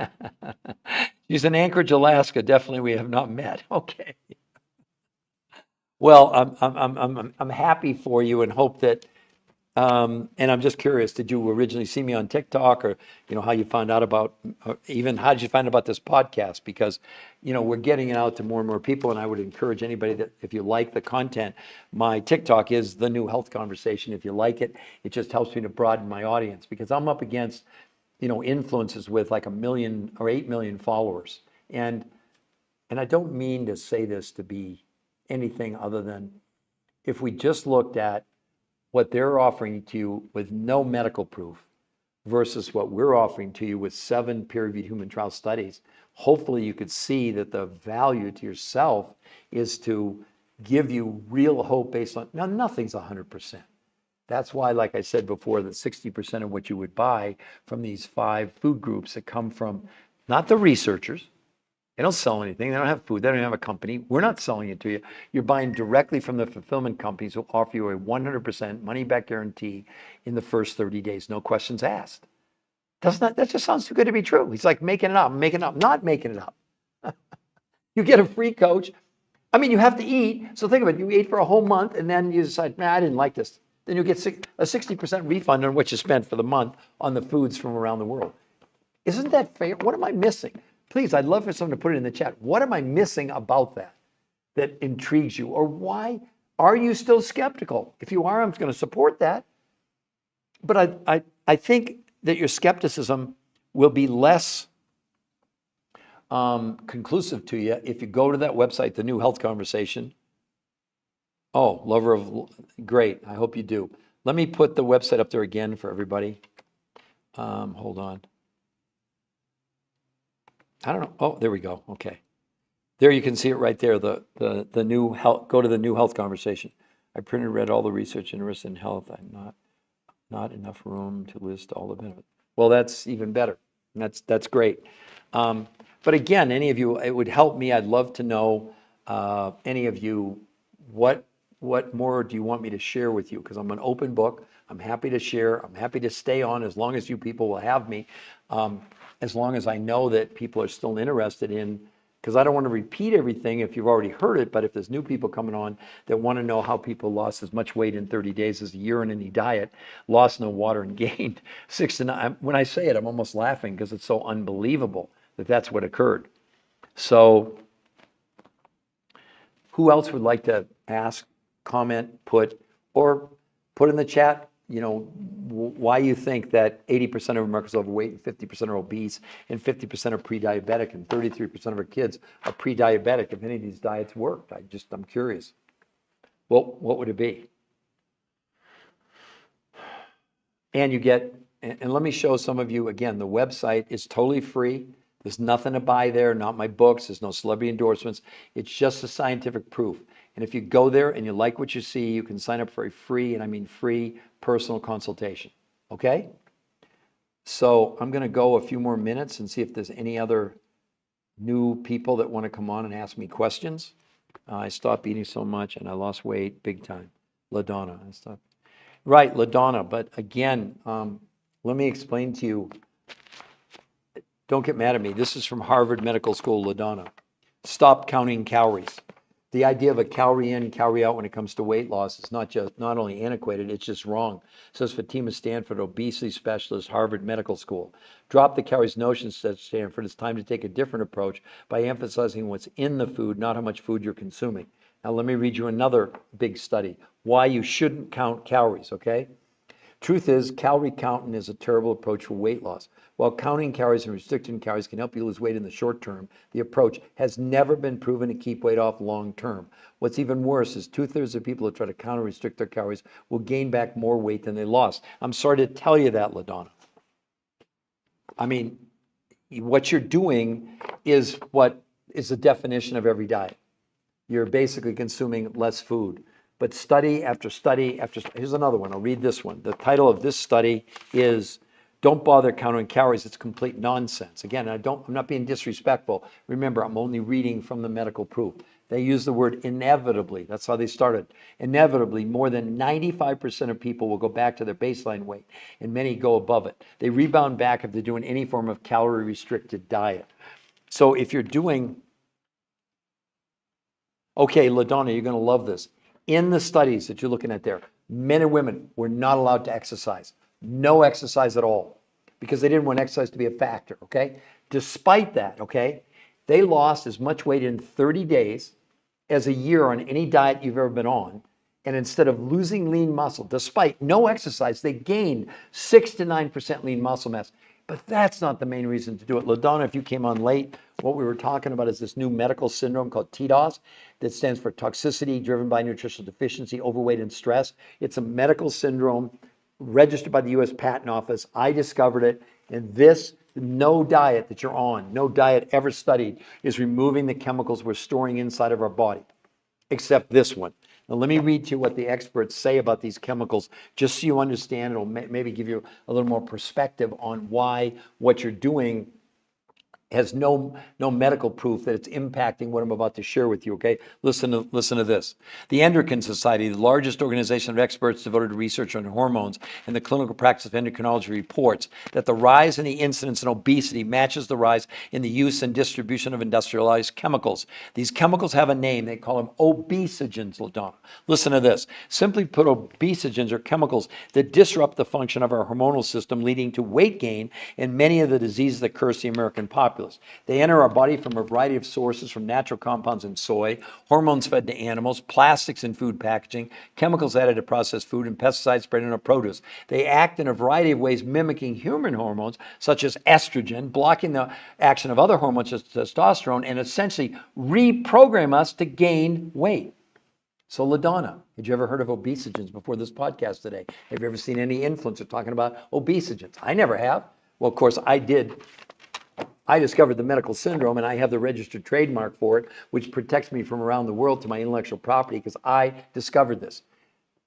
She's in Anchorage, Alaska. Definitely, we have not met. Okay. Well, I'm happy for you and hope that. And I'm just curious, did you originally see me on TikTok, or how you found out about, or even how did you find out about this podcast? Because we're getting it out to more and more people, and I would encourage anybody that if you like the content, my TikTok is the new health conversation. If you like it, it just helps me to broaden my audience because I'm up against influencers with like 1 million or 8 million followers, and I don't mean to say this to be anything other than if we just looked at what they're offering to you with no medical proof versus what we're offering to you with 7 peer-reviewed human trial studies, hopefully you could see that the value to yourself is to give you real hope based on, now nothing's 100%. That's why, like I said before, that 60% of what you would buy from these 5 food groups that come from not the researchers, they don't sell anything. They don't have food. They don't have a company. We're not selling it to you. You're buying directly from the fulfillment companies who offer you a 100% money back guarantee in the first 30 days. No questions asked. That just sounds too good to be true. He's like making it up, not making it up. You get a free coach. I mean, you have to eat. So think of it. You ate for a whole month and then you decide, man, I didn't like this. Then you get a 60% refund on what you spent for the month on the foods from around the world. Isn't that fair? What am I missing? Please, I'd love for someone to put it in the chat. What am I missing about that intrigues you? Or why are you still skeptical? If you are, I'm going to support that. But I think that your skepticism will be less conclusive to you if you go to that website, the New Health Conversation. Oh, lover of, great. I hope you do. Let me put the website up there again for everybody. Hold on. I don't know. Oh, there we go. Okay. There you can see it right there. The new health. Go to the New Health Conversation. I printed, read all the research interest in health. I'm not enough room to list all the benefits. Well, that's even better. That's great. But again, any of you, it would help me. I'd love to know any of you what what more do you want me to share with you? Because I'm an open book. I'm happy to share. I'm happy to stay on as long as you people will have me, as long as I know that people are still interested in, because I don't want to repeat everything if you've already heard it, but if there's new people coming on that want to know how people lost as much weight in 30 days as a year in any diet, lost no water and gained 6 to 9. When I say it, I'm almost laughing because it's so unbelievable that that's what occurred. So who else would like to ask, comment, or put in the chat, why you think that 80% of Americans are overweight and 50% are obese and 50% are pre-diabetic and 33% of our kids are pre-diabetic, if any of these diets worked? I'm curious. Well, what would it be? And let me show some of you, again, the website is totally free. There's nothing to buy there, not my books. There's no celebrity endorsements. It's just a scientific proof. And if you go there and you like what you see, you can sign up for a free, and I mean free, personal consultation. Okay? So I'm going to go a few more minutes and see if there's any other new people that want to come on and ask me questions. I stopped eating so much and I lost weight big time. LaDonna, I stopped. Right, LaDonna. But again, let me explain to you. Don't get mad at me. This is from Harvard Medical School, LaDonna. Stop counting calories. The idea of a calorie in, calorie out when it comes to weight loss is not only antiquated, it's just wrong. Says Fatima Stanford, obesity specialist, Harvard Medical School. Drop the calories notion, says Stanford. It's time to take a different approach by emphasizing what's in the food, not how much food you're consuming. Now let me read you another big study. Why you shouldn't count calories, okay? Truth is, calorie counting is a terrible approach for weight loss. While counting calories and restricting calories can help you lose weight in the short term, the approach has never been proven to keep weight off long term. What's even worse is 2/3 of people who try to count or restrict their calories will gain back more weight than they lost. I'm sorry to tell you that, LaDonna. I mean, what you're doing is what is the definition of every diet. You're basically consuming less food. But study after study after here's another one. I'll read this one. The title of this study is "Don't Bother Counting Calories. It's Complete Nonsense." Again, I'm not being disrespectful. Remember, I'm only reading from the medical proof. They use the word inevitably. That's how they started. Inevitably, more than 95% of people will go back to their baseline weight, and many go above it. They rebound back if they're doing any form of calorie restricted diet. So if you're doing Okay, LaDonna, you're going to love this. In the studies that you're looking at there, men and women were not allowed to exercise. No exercise at all, because they didn't want exercise to be a factor, okay? Despite that, okay, they lost as much weight in 30 days as a year on any diet you've ever been on. And instead of losing lean muscle, despite no exercise, they gained 6 to 9% lean muscle mass. But that's not the main reason to do it. LaDonna, if you came on late, what we were talking about is this new medical syndrome called TDOS that stands for toxicity driven by nutritional deficiency, overweight, and stress. It's a medical syndrome registered by the U.S. Patent Office. I discovered it. And no diet that you're on, no diet ever studied is removing the chemicals we're storing inside of our body, except this one. Now, let me read to you what the experts say about these chemicals, just so you understand. It'll maybe give you a little more perspective on why what you're doing has no medical proof that it's impacting what I'm about to share with you, okay? Listen to this. The Endocrine Society, the largest organization of experts devoted to research on hormones and the clinical practice of endocrinology, reports that the rise in the incidence in obesity matches the rise in the use and distribution of industrialized chemicals. These chemicals have a name. They call them obesogens, LaDonna. Listen to this. Simply put, obesogens are chemicals that disrupt the function of our hormonal system, leading to weight gain and many of the diseases that curse the American populace. They enter our body from a variety of sources, from natural compounds in soy, hormones fed to animals, plastics in food packaging, chemicals added to processed food, and pesticides sprayed on our produce. They act in a variety of ways mimicking human hormones, such as estrogen, blocking the action of other hormones such as testosterone, and essentially reprogram us to gain weight. So LaDonna, had you ever heard of obesogens before this podcast today? Have you ever seen any influencer talking about obesogens? I never have. Well, of course, I did. I discovered the medical syndrome, and I have the registered trademark for it, which protects me from around the world to my intellectual property, because I discovered this.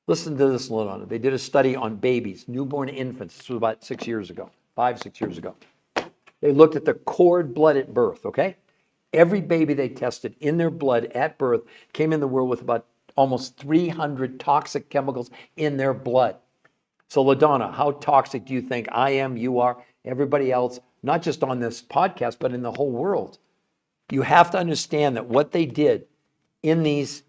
Listen to this, LaDonna. They did a study on babies, newborn infants. This was about 6 years ago, 5, 6 years ago. They looked at the cord blood at birth, okay? Every baby they tested in their blood at birth came in the world with about almost 300 toxic chemicals in their blood. So LaDonna, how toxic do you think I am, you are, everybody else, not just on this podcast, but in the whole world? You have to understand that what they did in these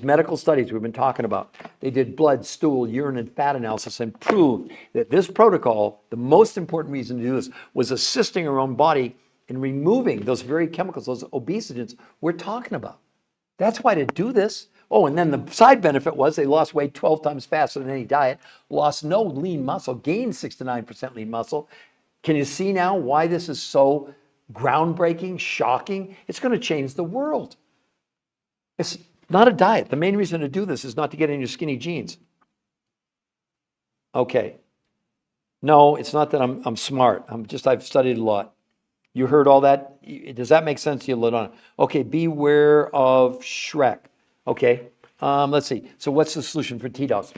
medical studies we've been talking about, they did blood, stool, urine, and fat analysis and proved that this protocol, the most important reason to do this, was assisting our own body in removing those very chemicals, those obesogens we're talking about. That's why to do this. Oh, and then the side benefit was they lost weight 12 times faster than any diet, lost no lean muscle, gained 6 to 9% lean muscle. Can you see now why this is so groundbreaking, shocking? It's going to change the world. It's not a diet. The main reason to do this is not to get in your skinny jeans. Okay. No, it's not that I'm smart. I've studied a lot. You heard all that? Does that make sense to you, LaDonna? Okay, beware of Shrek. Okay, let's see. So what's the solution for TDOS?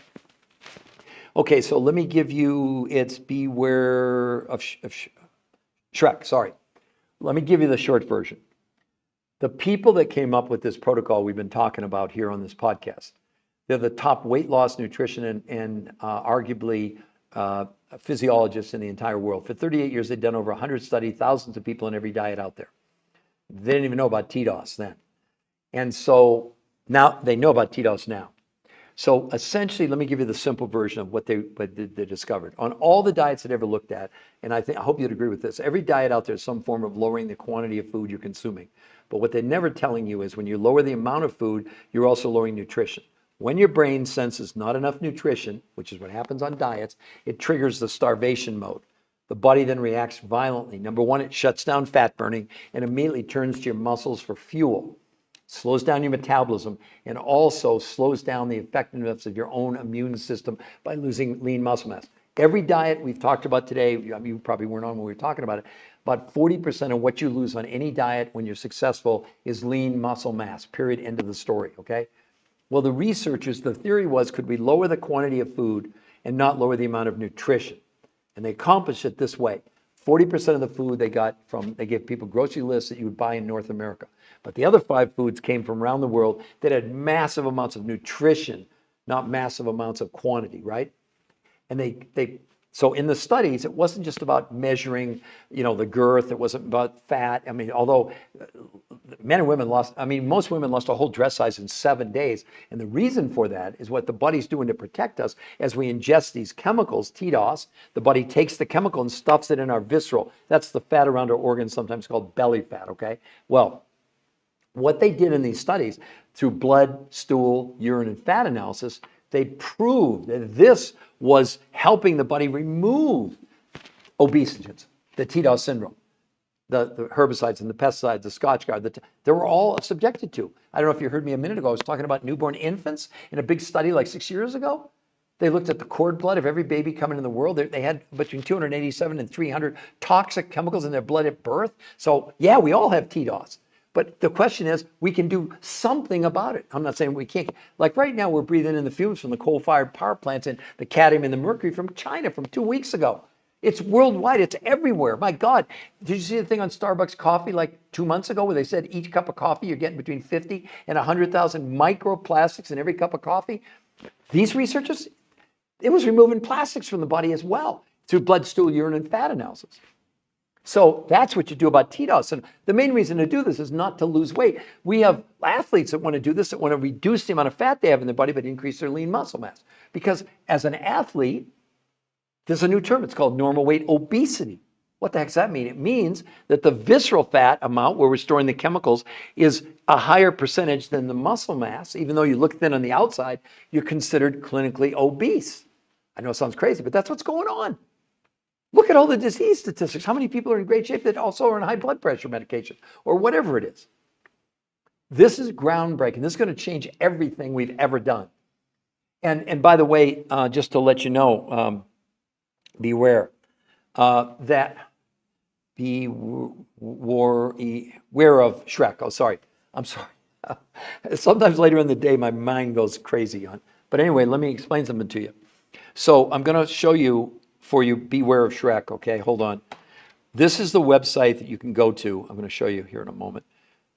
Okay, so let me give you, it's beware of Shrek, sorry. Let me give you the short version. The people that came up with this protocol we've been talking about here on this podcast, they're the top weight loss, nutrition, and arguably physiologists in the entire world. For 38 years, they've done over 100 studies, thousands of people in every diet out there. They didn't even know about TDOS then. And so now they know about TDOS now. So essentially, let me give you the simple version of what they discovered. On all the diets that I ever looked at, and I hope you'd agree with this, every diet out there is some form of lowering the quantity of food you're consuming. But what they're never telling you is when you lower the amount of food, you're also lowering nutrition. When your brain senses not enough nutrition, which is what happens on diets, it triggers the starvation mode. The body then reacts violently. Number one, it shuts down fat burning and immediately turns to your muscles for fuel. Slows down your metabolism and also slows down the effectiveness of your own immune system by losing lean muscle mass. Every diet we've talked about today, you probably weren't on when we were talking about it, but 40% of what you lose on any diet when you're successful is lean muscle mass, period, end of the story, okay? Well, the researchers, the theory was, could we lower the quantity of food and not lower the amount of nutrition? And they accomplished it this way. 40% of the food they gave people grocery lists that you would buy in North America. But the other 5 foods came from around the world that had massive amounts of nutrition, not massive amounts of quantity, right? And so in the studies, it wasn't just about measuring, the girth. It wasn't about fat. I mean, although men and women most women lost a whole dress size in 7 days. And the reason for that is what the body's doing to protect us as we ingest these chemicals, TDOS. The body takes the chemical and stuffs it in our visceral. That's the fat around our organs, sometimes called belly fat, okay? Well, what they did in these studies through blood, stool, urine, and fat analysis, they proved that this was helping the body remove obesogens, the TDOS syndrome, the herbicides and the pesticides, the Scotch guard, they were all subjected to. I don't know if you heard me a minute ago, I was talking about newborn infants in a big study like 6 years ago. They looked at the cord blood of every baby coming in the world. They had between 287 and 300 toxic chemicals in their blood at birth. So yeah, we all have TDOS. But the question is, we can do something about it. I'm not saying we can't. Like right now, we're breathing in the fumes from the coal-fired power plants and the cadmium and the mercury from China from 2 weeks ago. It's worldwide. It's everywhere. My God. Did you see the thing on Starbucks coffee like 2 months ago where they said each cup of coffee, you're getting between 50 and 100,000 microplastics in every cup of coffee? These researchers, it was removing plastics from the body as well through blood, stool, urine, and fat analysis. So that's what you do about TDOS. And the main reason to do this is not to lose weight. We have athletes that want to do this, that want to reduce the amount of fat they have in their body, but increase their lean muscle mass. Because as an athlete, there's a new term. It's called normal weight obesity. What the heck does that mean? It means that the visceral fat amount, where we're storing the chemicals, is a higher percentage than the muscle mass. Even though you look thin on the outside, you're considered clinically obese. I know it sounds crazy, but that's what's going on. Look at all the disease statistics. How many people are in great shape that also are on high blood pressure medication or whatever it is? This is groundbreaking. This is going to change everything we've ever done. And by the way, just to let you know, beware that beware of Shrek. Oh, sorry. I'm sorry. Sometimes later in the day, my mind goes crazy on. But anyway, let me explain something to you. So I'm going to show you for you, beware of Shrek, okay? Hold on. This is the website that you can go to. I'm going to show you here in a moment.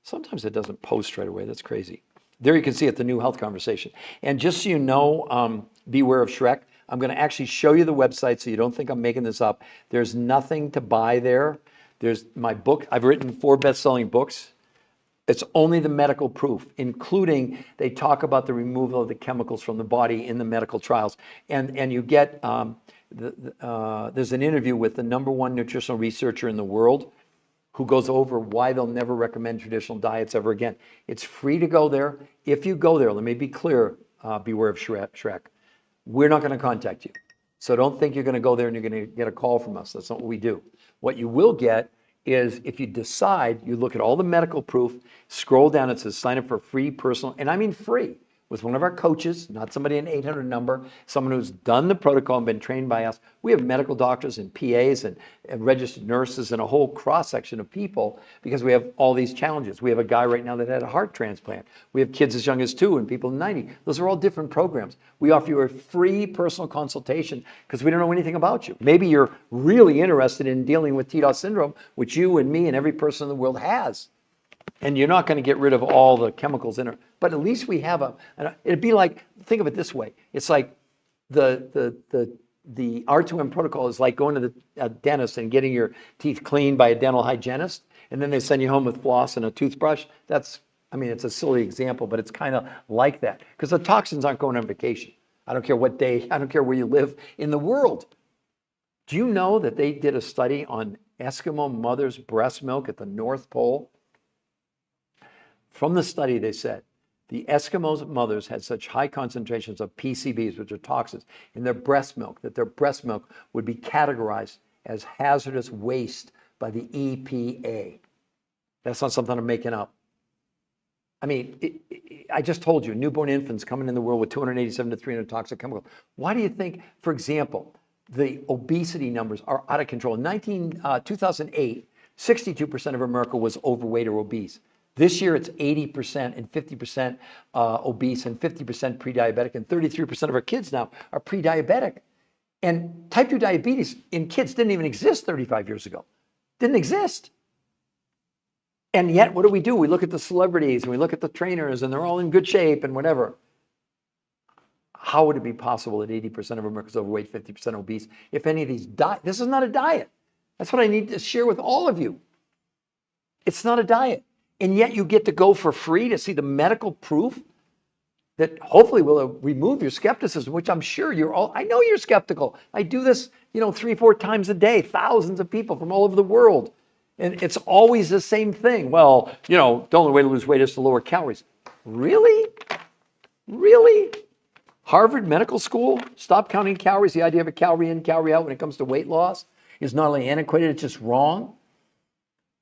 Sometimes it doesn't post right away. That's crazy. There you can see it, the new health conversation. And just so you know, beware of Shrek. I'm going to actually show you the website so you don't think I'm making this up. There's nothing to buy there. There's my book. I've written 4 best-selling books. It's only the medical proof, including they talk about the removal of the chemicals from the body in the medical trials. And you get, there's an interview with the #1 nutritional researcher in the world who goes over why they'll never recommend traditional diets ever again. It's free to go there. If you go there, let me be clear, beware of Shrek. We're not going to contact you. So don't think you're going to go there and you're going to get a call from us. That's not what we do. What you will get is if you decide, you look at all the medical proof, scroll down, it says sign up for free personal, and I mean free, with one of our coaches, not somebody an 800 number, someone who's done the protocol and been trained by us. We have medical doctors and PAs and registered nurses and a whole cross-section of people because we have all these challenges. We have a guy right now that had a heart transplant. We have kids as young as 2 and people 90. Those are all different programs. We offer you a free personal consultation because we don't know anything about you. Maybe you're really interested in dealing with TDOS syndrome, which you and me and every person in the world has. And you're not going to get rid of all the chemicals in it. But at least we have it'd be like, think of it this way. It's like the R2M protocol is like going to the dentist and getting your teeth cleaned by a dental hygienist. And then they send you home with floss and a toothbrush. It's a silly example, but it's kind of like that. Because the toxins aren't going on vacation. I don't care what day, I don't care where you live in the world. Do you know that they did a study on Eskimo mothers' breast milk at the North Pole? From the study, they said the Eskimo mothers had such high concentrations of PCBs, which are toxins, in their breast milk that their breast milk would be categorized as hazardous waste by the EPA. That's not something I'm making up. I just told you, newborn infants coming in the world with 287 to 300 toxic chemicals. Why do you think, for example, the obesity numbers are out of control? In 2008, 62% of America was overweight or obese. This year, it's 80% and 50% obese and 50% pre-diabetic, and 33% of our kids now are pre-diabetic. And type 2 diabetes in kids didn't even exist 35 years ago. Didn't exist. And yet, what do? We look at the celebrities and we look at the trainers and they're all in good shape and whatever. How would it be possible that 80% of Americans overweight, 50% obese, if any of these this is not a diet. That's what I need to share with all of you. It's not a diet. And yet you get to go for free to see the medical proof that hopefully will remove your skepticism, which I'm sure I know you're skeptical. I do this, 3-4 times a day, thousands of people from all over the world. And it's always the same thing. Well, the only way to lose weight is to lower calories. Really? Really? Harvard Medical School, stop counting calories. The idea of a calorie in, calorie out when it comes to weight loss is not only antiquated, it's just wrong.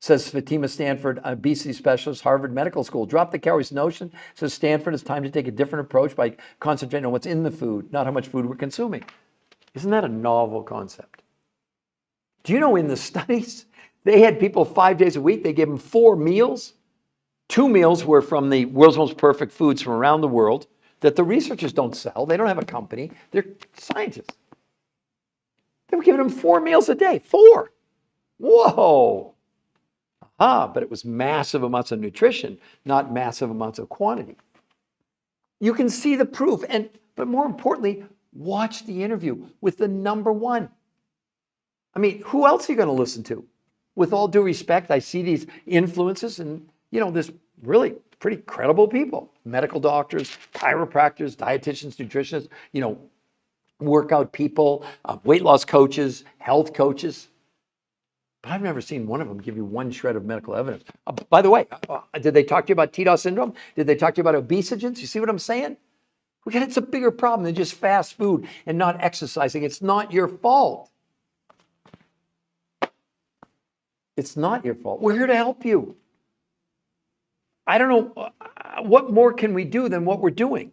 Says Fatima Stanford, obesity specialist, Harvard Medical School. Drop the calories notion. Says Stanford, it's time to take a different approach by concentrating on what's in the food, not how much food we're consuming. Isn't that a novel concept? Do you know in the studies, they had people 5 days a week, they gave them 4 meals. 2 meals were from the world's most perfect foods from around the world that the researchers don't sell. They don't have a company. They're scientists. They were giving them 4 meals a day. 4. Whoa. But it was massive amounts of nutrition, not massive amounts of quantity. You can see the proof, but more importantly, watch the interview with the #1. Who else are you going to listen to? With all due respect, I see these influences and, there's really pretty credible people, medical doctors, chiropractors, dietitians, nutritionists, workout people, weight loss coaches, health coaches. But I've never seen one of them give you one shred of medical evidence. By the way, did they talk to you about TDOS syndrome? Did they talk to you about obesogens? You see what I'm saying? It's a bigger problem than just fast food and not exercising. It's not your fault. It's not your fault. We're here to help you. I don't know, what more can we do than what we're doing?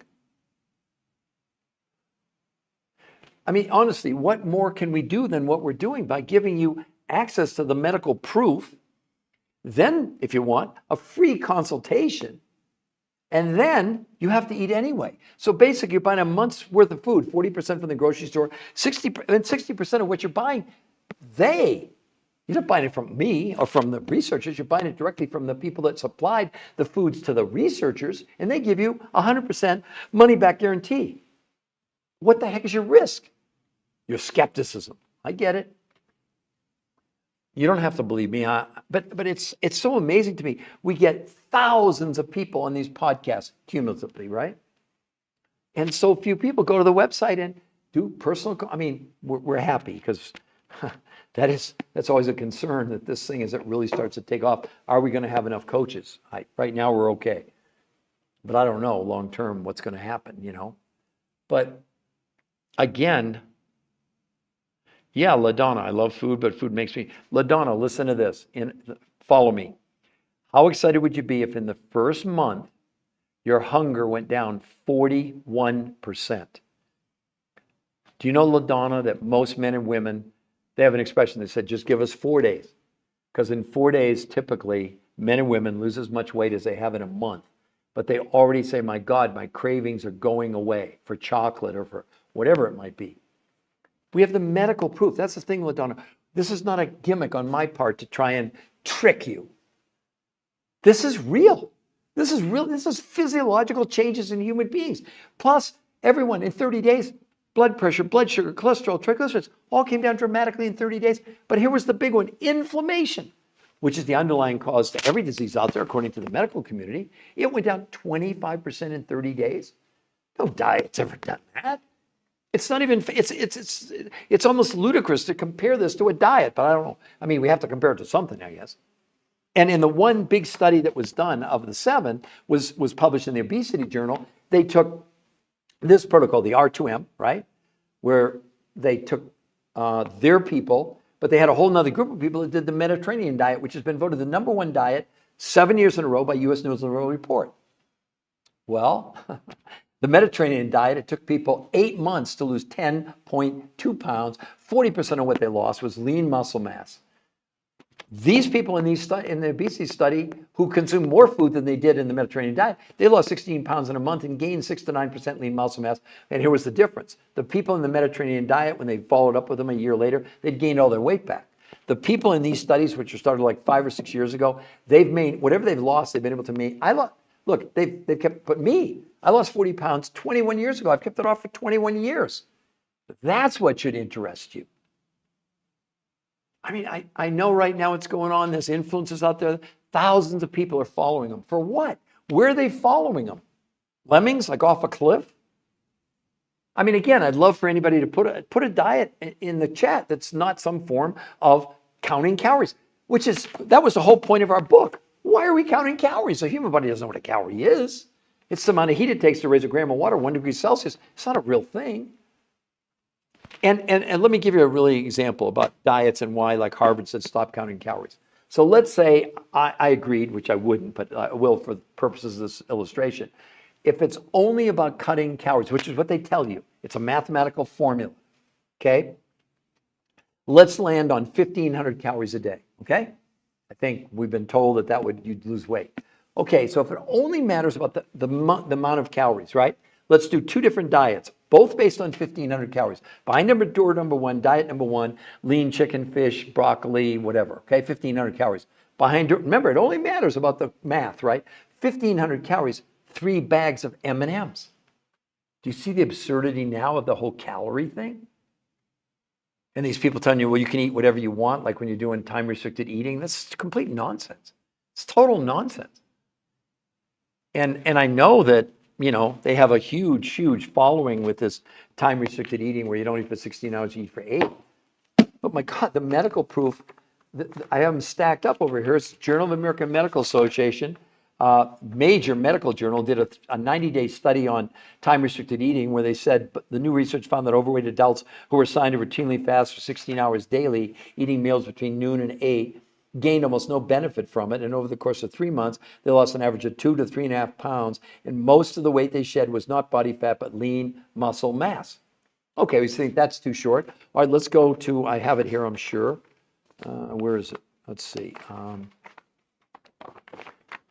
Honestly, what more can we do than what we're doing by giving you access to the medical proof, then, if you want, a free consultation, and then you have to eat anyway. So basically, you're buying a month's worth of food, 40% from the grocery store, 60% of what you're buying, they You're not buying it from me or from the researchers. You're buying it directly from the people that supplied the foods to the researchers, and they give you 100% money back guarantee. What the heck is your risk? Your skepticism. I get it. You don't have to believe me, but it's so amazing to me. We get thousands of people on these podcasts cumulatively, right? And so few people go to the website and do personal. I mean, we're happy because that's always a concern that this thing, as it really starts to take off, are we going to have enough coaches? Right now we're okay, but I don't know long term what's going to happen, you know. But again, yeah, LaDonna, I love food, but food makes me. LaDonna, listen to this. Follow me. How excited would you be if in the first month your hunger went down 41%? Do you know, LaDonna, that most men and women, they have an expression that said, just give us 4 days. Because in 4 days, typically, men and women lose as much weight as they have in a month. But they already say, my God, my cravings are going away for chocolate or for whatever it might be. We have the medical proof. That's the thing, LaDonna. This is not a gimmick on my part to try and trick you. This is real. This is real. This is physiological changes in human beings. Plus, everyone in 30 days, blood pressure, blood sugar, cholesterol, triglycerides, all came down dramatically in 30 days. But here was the big one, inflammation, which is the underlying cause to every disease out there, according to the medical community. It went down 25% in 30 days. No diet's ever done that. It's not even, it's almost ludicrous to compare this to a diet, but I don't know. I mean, we have to compare it to something, I guess. And in the one big study that was done of the 7 was published in the Obesity Journal, they took this protocol, the R2M, right, where they took their people, but they had a whole nother group of people that did the Mediterranean diet, which has been voted the #1 diet 7 years in a row by U.S. News and World Report. Well, the Mediterranean diet, it took people 8 months to lose 10.2 pounds. 40% of what they lost was lean muscle mass. These people in the obesity study who consumed more food than they did in the Mediterranean diet, they lost 16 pounds in a month and gained 6 to 9% lean muscle mass. And here was the difference. The people in the Mediterranean diet, when they followed up with them a year later, they'd gained all their weight back. The people in these studies, which were started like 5 or 6 years ago, they've made, whatever they've lost, they've been able to make. Look, they've kept, but me, I lost 40 pounds 21 years ago. I've kept it off for 21 years. That's what should interest you. I mean, I know right now what's going on. There's influencers out there. Thousands of people are following them. For what? Where are they following them? Lemmings, like off a cliff? I mean, again, I'd love for anybody to put a diet in the chat that's not some form of counting calories, that was the whole point of our book. Why are we counting calories? The human body doesn't know what a calorie is. It's the amount of heat it takes to raise a gram of water 1 degree Celsius. It's not a real thing. And let me give you a really example about diets and why, like Harvard said, stop counting calories. So let's say I agreed, which I wouldn't, but I will for the purposes of this illustration. If it's only about cutting calories, which is what they tell you, it's a mathematical formula, okay? Let's land on 1,500 calories a day, okay? I think we've been told that you'd lose weight. Okay, so if it only matters about the amount of calories, right? Let's do 2 different diets, both based on 1,500 calories. Behind door number 1, diet number 1, lean chicken, fish, broccoli, whatever, okay, 1,500 calories. Remember, it only matters about the math, right? 1,500 calories, 3 bags of M&Ms. Do you see the absurdity now of the whole calorie thing? And these people telling you, well, you can eat whatever you want, like when you're doing time-restricted eating. That's complete nonsense. It's total nonsense. And I know that, you know, they have a huge, huge following with this time-restricted eating where you don't eat for 16 hours, you eat for 8. But my God, the medical proof, I have them stacked up over here. It's Journal of American Medical Association, major medical journal, did a 90-day study on time-restricted eating where they said the new research found that overweight adults who were assigned to routinely fast for 16 hours daily, eating meals between noon and 8, gained almost no benefit from it. And over the course of 3 months, they lost an average of 2 to 3.5 pounds. And most of the weight they shed was not body fat, but lean muscle mass. Okay, we think that's too short. All right, let's go to, I have it here, I'm sure. Where is it? Let's see.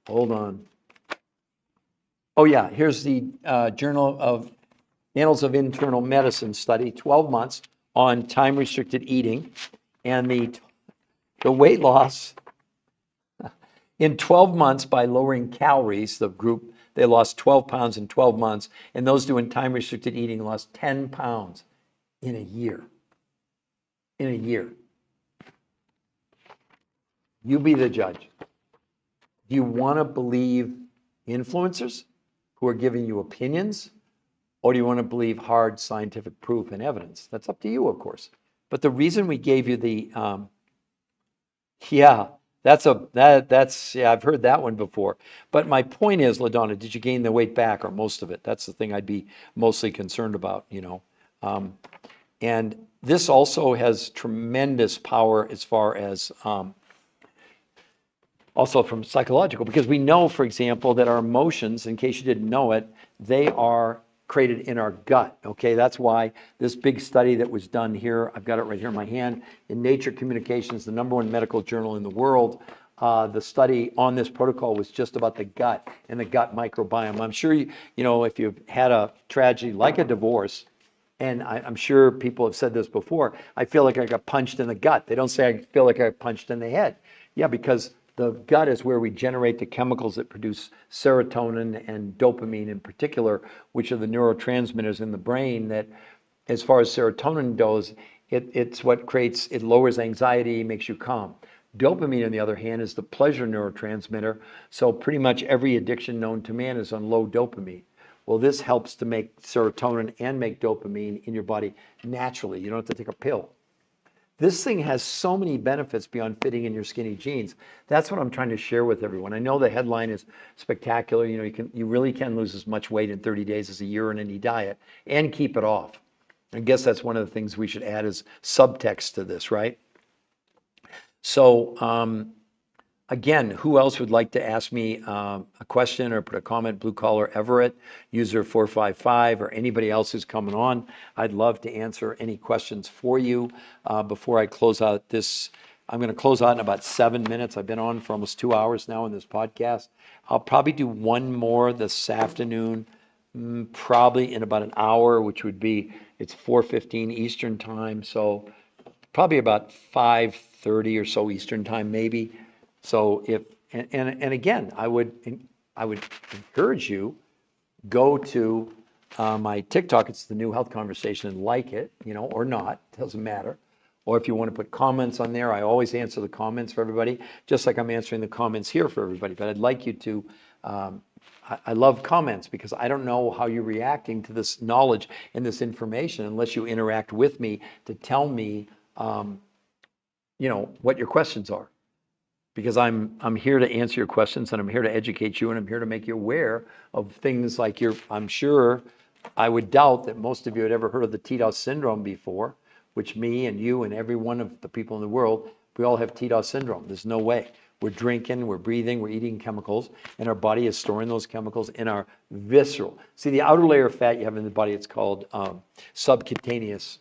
Hold on. Oh yeah, here's the Annals of Internal Medicine study, 12 months on time-restricted eating. And The weight loss in 12 months by lowering calories, the group, they lost 12 pounds in 12 months, and those doing time-restricted eating lost 10 pounds in a year. In a year. You be the judge. Do you want to believe influencers who are giving you opinions, or do you want to believe hard scientific proof and evidence? That's up to you, of course. But the reason we gave you the, yeah, yeah, I've heard that one before. But my point is, LaDonna, did you gain the weight back or most of it? That's the thing I'd be mostly concerned about, you know. And this also has tremendous power as far as also from psychological, because we know, for example, that our emotions, in case you didn't know it, they are created in our gut. Okay, that's why this big study that was done here, I've got it right here in my hand, in Nature Communications, the #1 medical journal in the world. The study on this protocol was just about the gut and the gut microbiome. I'm sure you know, if you've had a tragedy like a divorce, and I'm sure people have said this before, I feel like I got punched in the gut. They don't say I feel like I got punched in the head. Yeah, because the gut is where we generate the chemicals that produce serotonin and dopamine in particular, which are the neurotransmitters in the brain that, as far as serotonin goes, it's what creates, it lowers anxiety, makes you calm. Dopamine, on the other hand, is the pleasure neurotransmitter. So pretty much every addiction known to man is on low dopamine. Well, this helps to make serotonin and make dopamine in your body naturally. You don't have to take a pill. This thing has so many benefits beyond fitting in your skinny jeans. That's what I'm trying to share with everyone. I know the headline is spectacular. You know, you really can lose as much weight in 30 days as a year in any diet and keep it off. I guess that's one of the things we should add as subtext to this, right? So again, who else would like to ask me a question or put a comment? Blue Collar Everett, user 455, or anybody else who's coming on. I'd love to answer any questions for you. Before I close out this, I'm going to close out in about 7 minutes. I've been on for almost 2 hours now in this podcast. I'll probably do one more this afternoon, probably in about an hour, which would be, it's 4:15 Eastern time, so probably about 5:30 or so Eastern time, maybe. So if, and again, I would encourage you, go to my TikTok. It's the New Health Conversation, and like it, you know, or not, doesn't matter. Or if you want to put comments on there, I always answer the comments for everybody, just like I'm answering the comments here for everybody. But I'd like you to, I love comments, because I don't know how you're reacting to this knowledge and this information unless you interact with me to tell me, you know, what your questions are. Because I'm here to answer your questions, and I'm here to educate you, and I'm here to make you aware of things like I'm sure, I would doubt that most of you had ever heard of the TDOS syndrome before, which me and you and every one of the people in the world, we all have TDOS syndrome. There's no way. We're drinking, we're breathing, we're eating chemicals, and our body is storing those chemicals in our visceral. See, the outer layer of fat you have in the body, it's called subcutaneous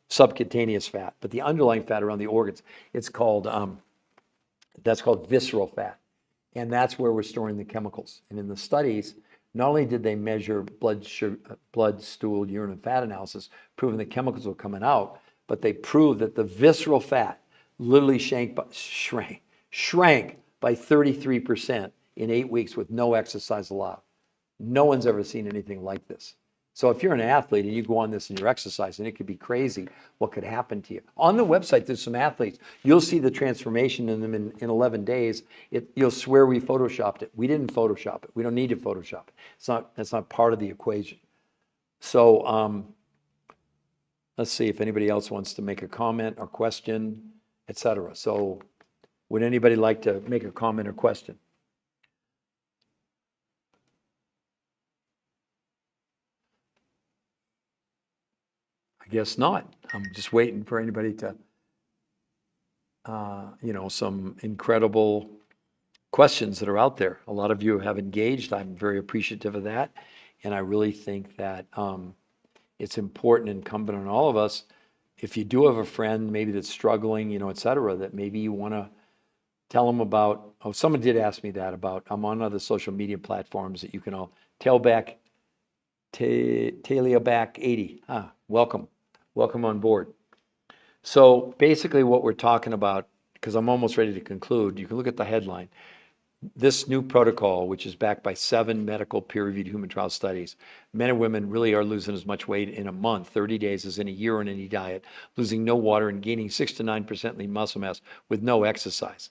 fat, but the underlying fat around the organs, it's called that's called visceral fat. And that's where we're storing the chemicals. And in the studies, not only did they measure blood, stool, urine, and fat analysis, proving the chemicals were coming out, but they proved that the visceral fat literally shrank by 33% in 8 weeks with no exercise allowed. No one's ever seen anything like this. So if you're an athlete and you go on this and you're exercising, it could be crazy what could happen to you. On the website, there's some athletes. You'll see the transformation in them in 11 days. You'll swear we photoshopped it. We didn't Photoshop it. We don't need to Photoshop it. That's not part of the equation. So let's see if anybody else wants to make a comment or question, etc. So would anybody like to make a comment or question? I guess not. I'm just waiting for anybody to, you know, some incredible questions that are out there. A lot of you have engaged. I'm very appreciative of that. And I really think that it's important and incumbent on all of us, if you do have a friend maybe that's struggling, you know, et cetera, that maybe you want to tell them about, oh, someone did ask me that about, I'm on other social media platforms that you can all, Tailback 80. Welcome on board. So basically what we're talking about, because I'm almost ready to conclude, you can look at the headline. This new protocol, which is backed by 7 medical peer-reviewed human trial studies, men and women really are losing as much weight in a month, 30 days, as in a year on any diet, losing no water and gaining 6 to 9% lean muscle mass with no exercise.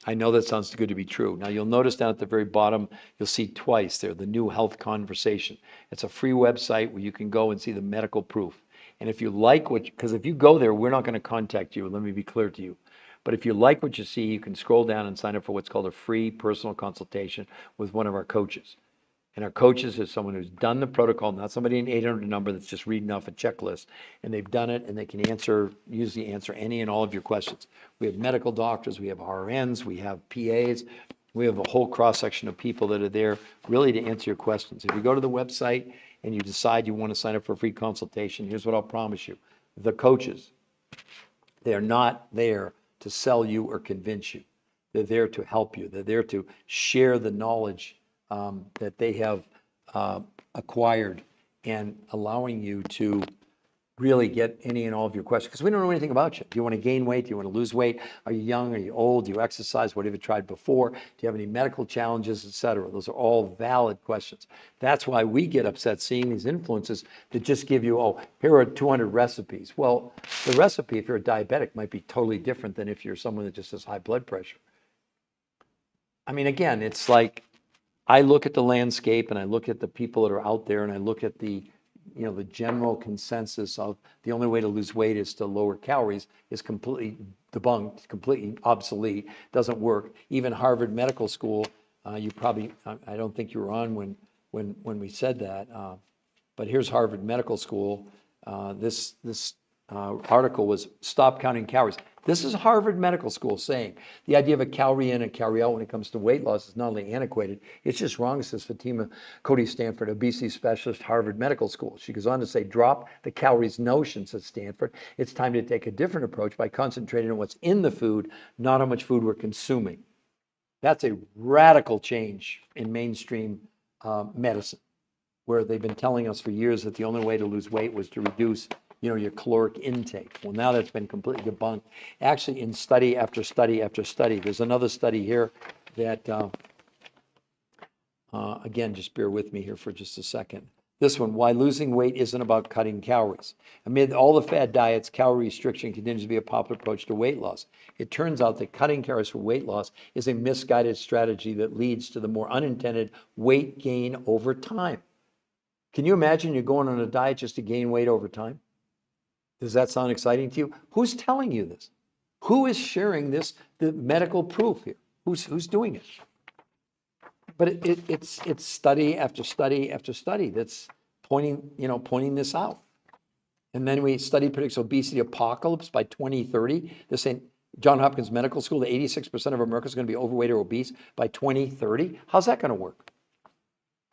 I know that sounds too good to be true. Now you'll notice down at the very bottom, you'll see twice there, the new health conversation. It's a free website where you can go and see the medical proof. And if you like what, because if you go there, we're not going to contact you. Let me be clear to you. But if you like what you see, you can scroll down and sign up for what's called a free personal consultation with one of our coaches. And our coaches is someone who's done the protocol, not somebody in 800 number that's just reading off a checklist. And they've done it, and they can usually answer any and all of your questions. We have medical doctors, we have RNs, we have PAs, we have a whole cross section of people that are there really to answer your questions. If you go to the website and you decide you want to sign up for a free consultation, here's what I'll promise you. The coaches, they are not there to sell you or convince you. They're there to help you. They're there to share the knowledge that they have acquired and allowing you to really get any and all of your questions, because we don't know anything about you. Do you want to gain weight? Do you want to lose weight? Are you young? Are you old? Do you exercise? What have you tried before? Do you have any medical challenges, etc.? Those are all valid questions. That's why we get upset seeing these influencers that just give you, oh, here are 200 recipes. Well, the recipe, if you're a diabetic, might be totally different than if you're someone that just has high blood pressure. I mean, again, it's like I look at the landscape and I look at the people that are out there and I look at the general consensus of the only way to lose weight is to lower calories is completely debunked, completely obsolete, doesn't work. Even Harvard Medical School, you probably, I don't think you were on when we said that, but here's Harvard Medical School. This article was Stop Counting Calories. This is Harvard Medical School saying the idea of a calorie in and calorie out when it comes to weight loss is not only antiquated, it's just wrong, says Fatima Cody Stanford, obesity specialist, Harvard Medical School. She goes on to say, drop the calories notions at Stanford. It's time to take a different approach by concentrating on what's in the food, not how much food we're consuming. That's a radical change in mainstream medicine, where they've been telling us for years that the only way to lose weight was to reduce your caloric intake. Well, now that's been completely debunked. Actually, in study after study after study, there's another study here that, again, just bear with me here for just a second. This one, why losing weight isn't about cutting calories. Amid all the fad diets, calorie restriction continues to be a popular approach to weight loss. It turns out that cutting calories for weight loss is a misguided strategy that leads to the more unintended weight gain over time. Can you imagine you're going on a diet just to gain weight over time? Does that sound exciting to you? Who's telling you this? Who is sharing this, the medical proof here? Who's doing it? But it's study after study after study that's pointing this out. And then we study predicts obesity apocalypse by 2030. They're saying Johns Hopkins Medical School, that 86% of Americans are going to be overweight or obese by 2030. How's that going to work?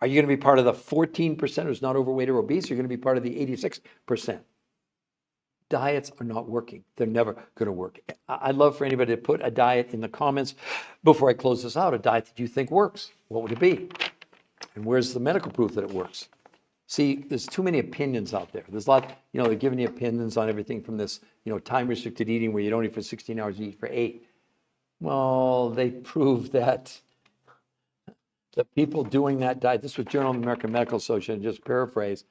Are you going to be part of the 14% who's not overweight or obese? You're going to be part of the 86%. Diets are not working. They're never going to work. I'd love for anybody to put a diet in the comments before I close this out, a diet that you think works. What would it be? And where's the medical proof that it works? See, there's too many opinions out there. There's a lot, they're giving you opinions on everything from this, time-restricted eating where you don't eat for 16 hours, you eat for 8. Well, they prove that the people doing that diet, this was Journal of the American Medical Association, just paraphrase,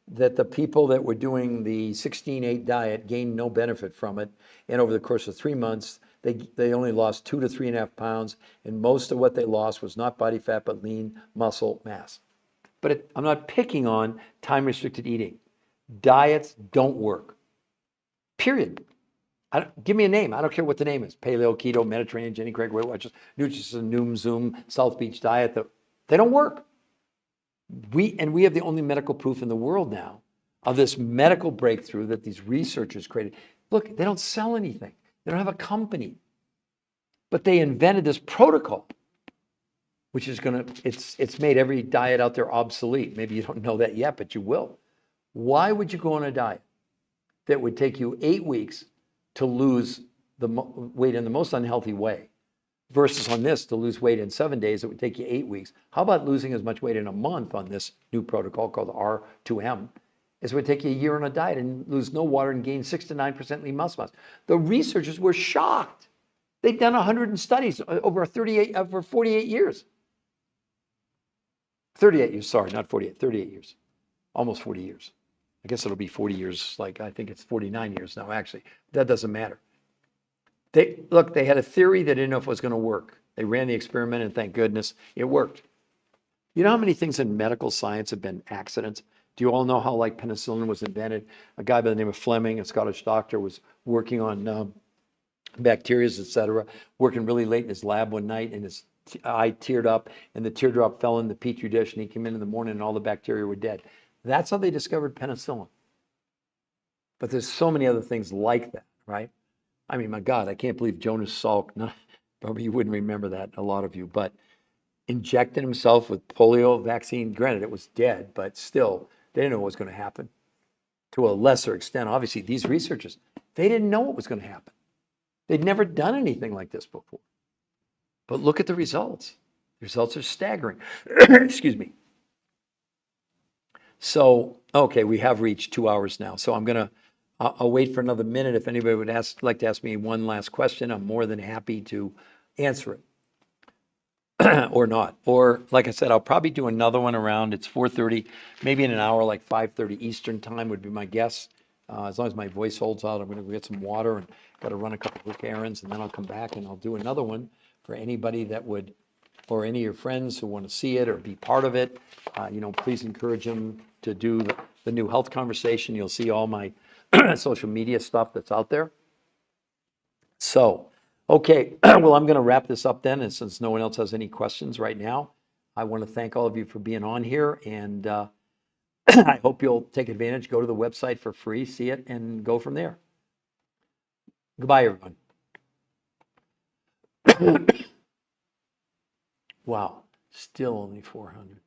that the people that were doing the 16-8 diet gained no benefit from it. And over the course of 3 months, they only lost 2 to 3.5 pounds. And most of what they lost was not body fat, but lean muscle mass. But I'm not picking on time-restricted eating. Diets don't work, period. Give me a name. I don't care what the name is. Paleo, keto, Mediterranean, Jenny Craig, Weight Watchers, Nutrition, Noom, Zoom, South Beach diet. They don't work. We have the only medical proof in the world now of this medical breakthrough that these researchers created. Look, they don't sell anything. They don't have a company. But they invented this protocol, which is it's made every diet out there obsolete. Maybe you don't know that yet, but you will. Why would you go on a diet that would take you 8 weeks to lose the weight in the most unhealthy way, versus on this to lose weight in 7 days, it would take you 8 weeks? How about losing as much weight in a month on this new protocol called R2M? is it would take you a year on a diet and lose no water and gain 6 to 9% lean muscle mass. The researchers were shocked. They'd done 100 studies over 48 years. 38 years, sorry, not 48, 38 years. Almost 40 years. I guess it'll be 40 years, like I think it's 49 years now, actually. That doesn't matter. They had a theory they didn't know if it was going to work. They ran the experiment and thank goodness it worked. You know how many things in medical science have been accidents? Do you all know how like penicillin was invented? A guy by the name of Fleming, a Scottish doctor, was working on bacteria, etc., working really late in his lab one night, and his eye teared up, and the teardrop fell in the petri dish, and he came in the morning, and all the bacteria were dead. That's how they discovered penicillin. But there's so many other things like that, right? I mean, my God, I can't believe Jonas Salk. Probably you wouldn't remember that, a lot of you, but injected himself with polio vaccine. Granted, it was dead, but still, they didn't know what was going to happen. To a lesser extent, obviously, these researchers, they didn't know what was going to happen. They'd never done anything like this before. But look at the results. The results are staggering. Excuse me. So, okay, we have reached 2 hours now. So I'll wait for another minute. If anybody would like to ask me one last question, I'm more than happy to answer it. Or not. Or like I said, I'll probably do another one around, it's 4:30, maybe in an hour, like 5:30 Eastern time would be my guess. As long as my voice holds out, I'm going to go get some water and got to run a couple quick errands, and then I'll come back and I'll do another one for anybody that would, or any of your friends who want to see it or be part of it. Please encourage them to do the new health conversation. You'll see all my social media stuff that's out there. So, okay, well, I'm going to wrap this up then, and since no one else has any questions right now, I want to thank all of you for being on here, and I hope you'll take advantage, go to the website for free, see it, and go from there. Goodbye, everyone. Wow, still only 400.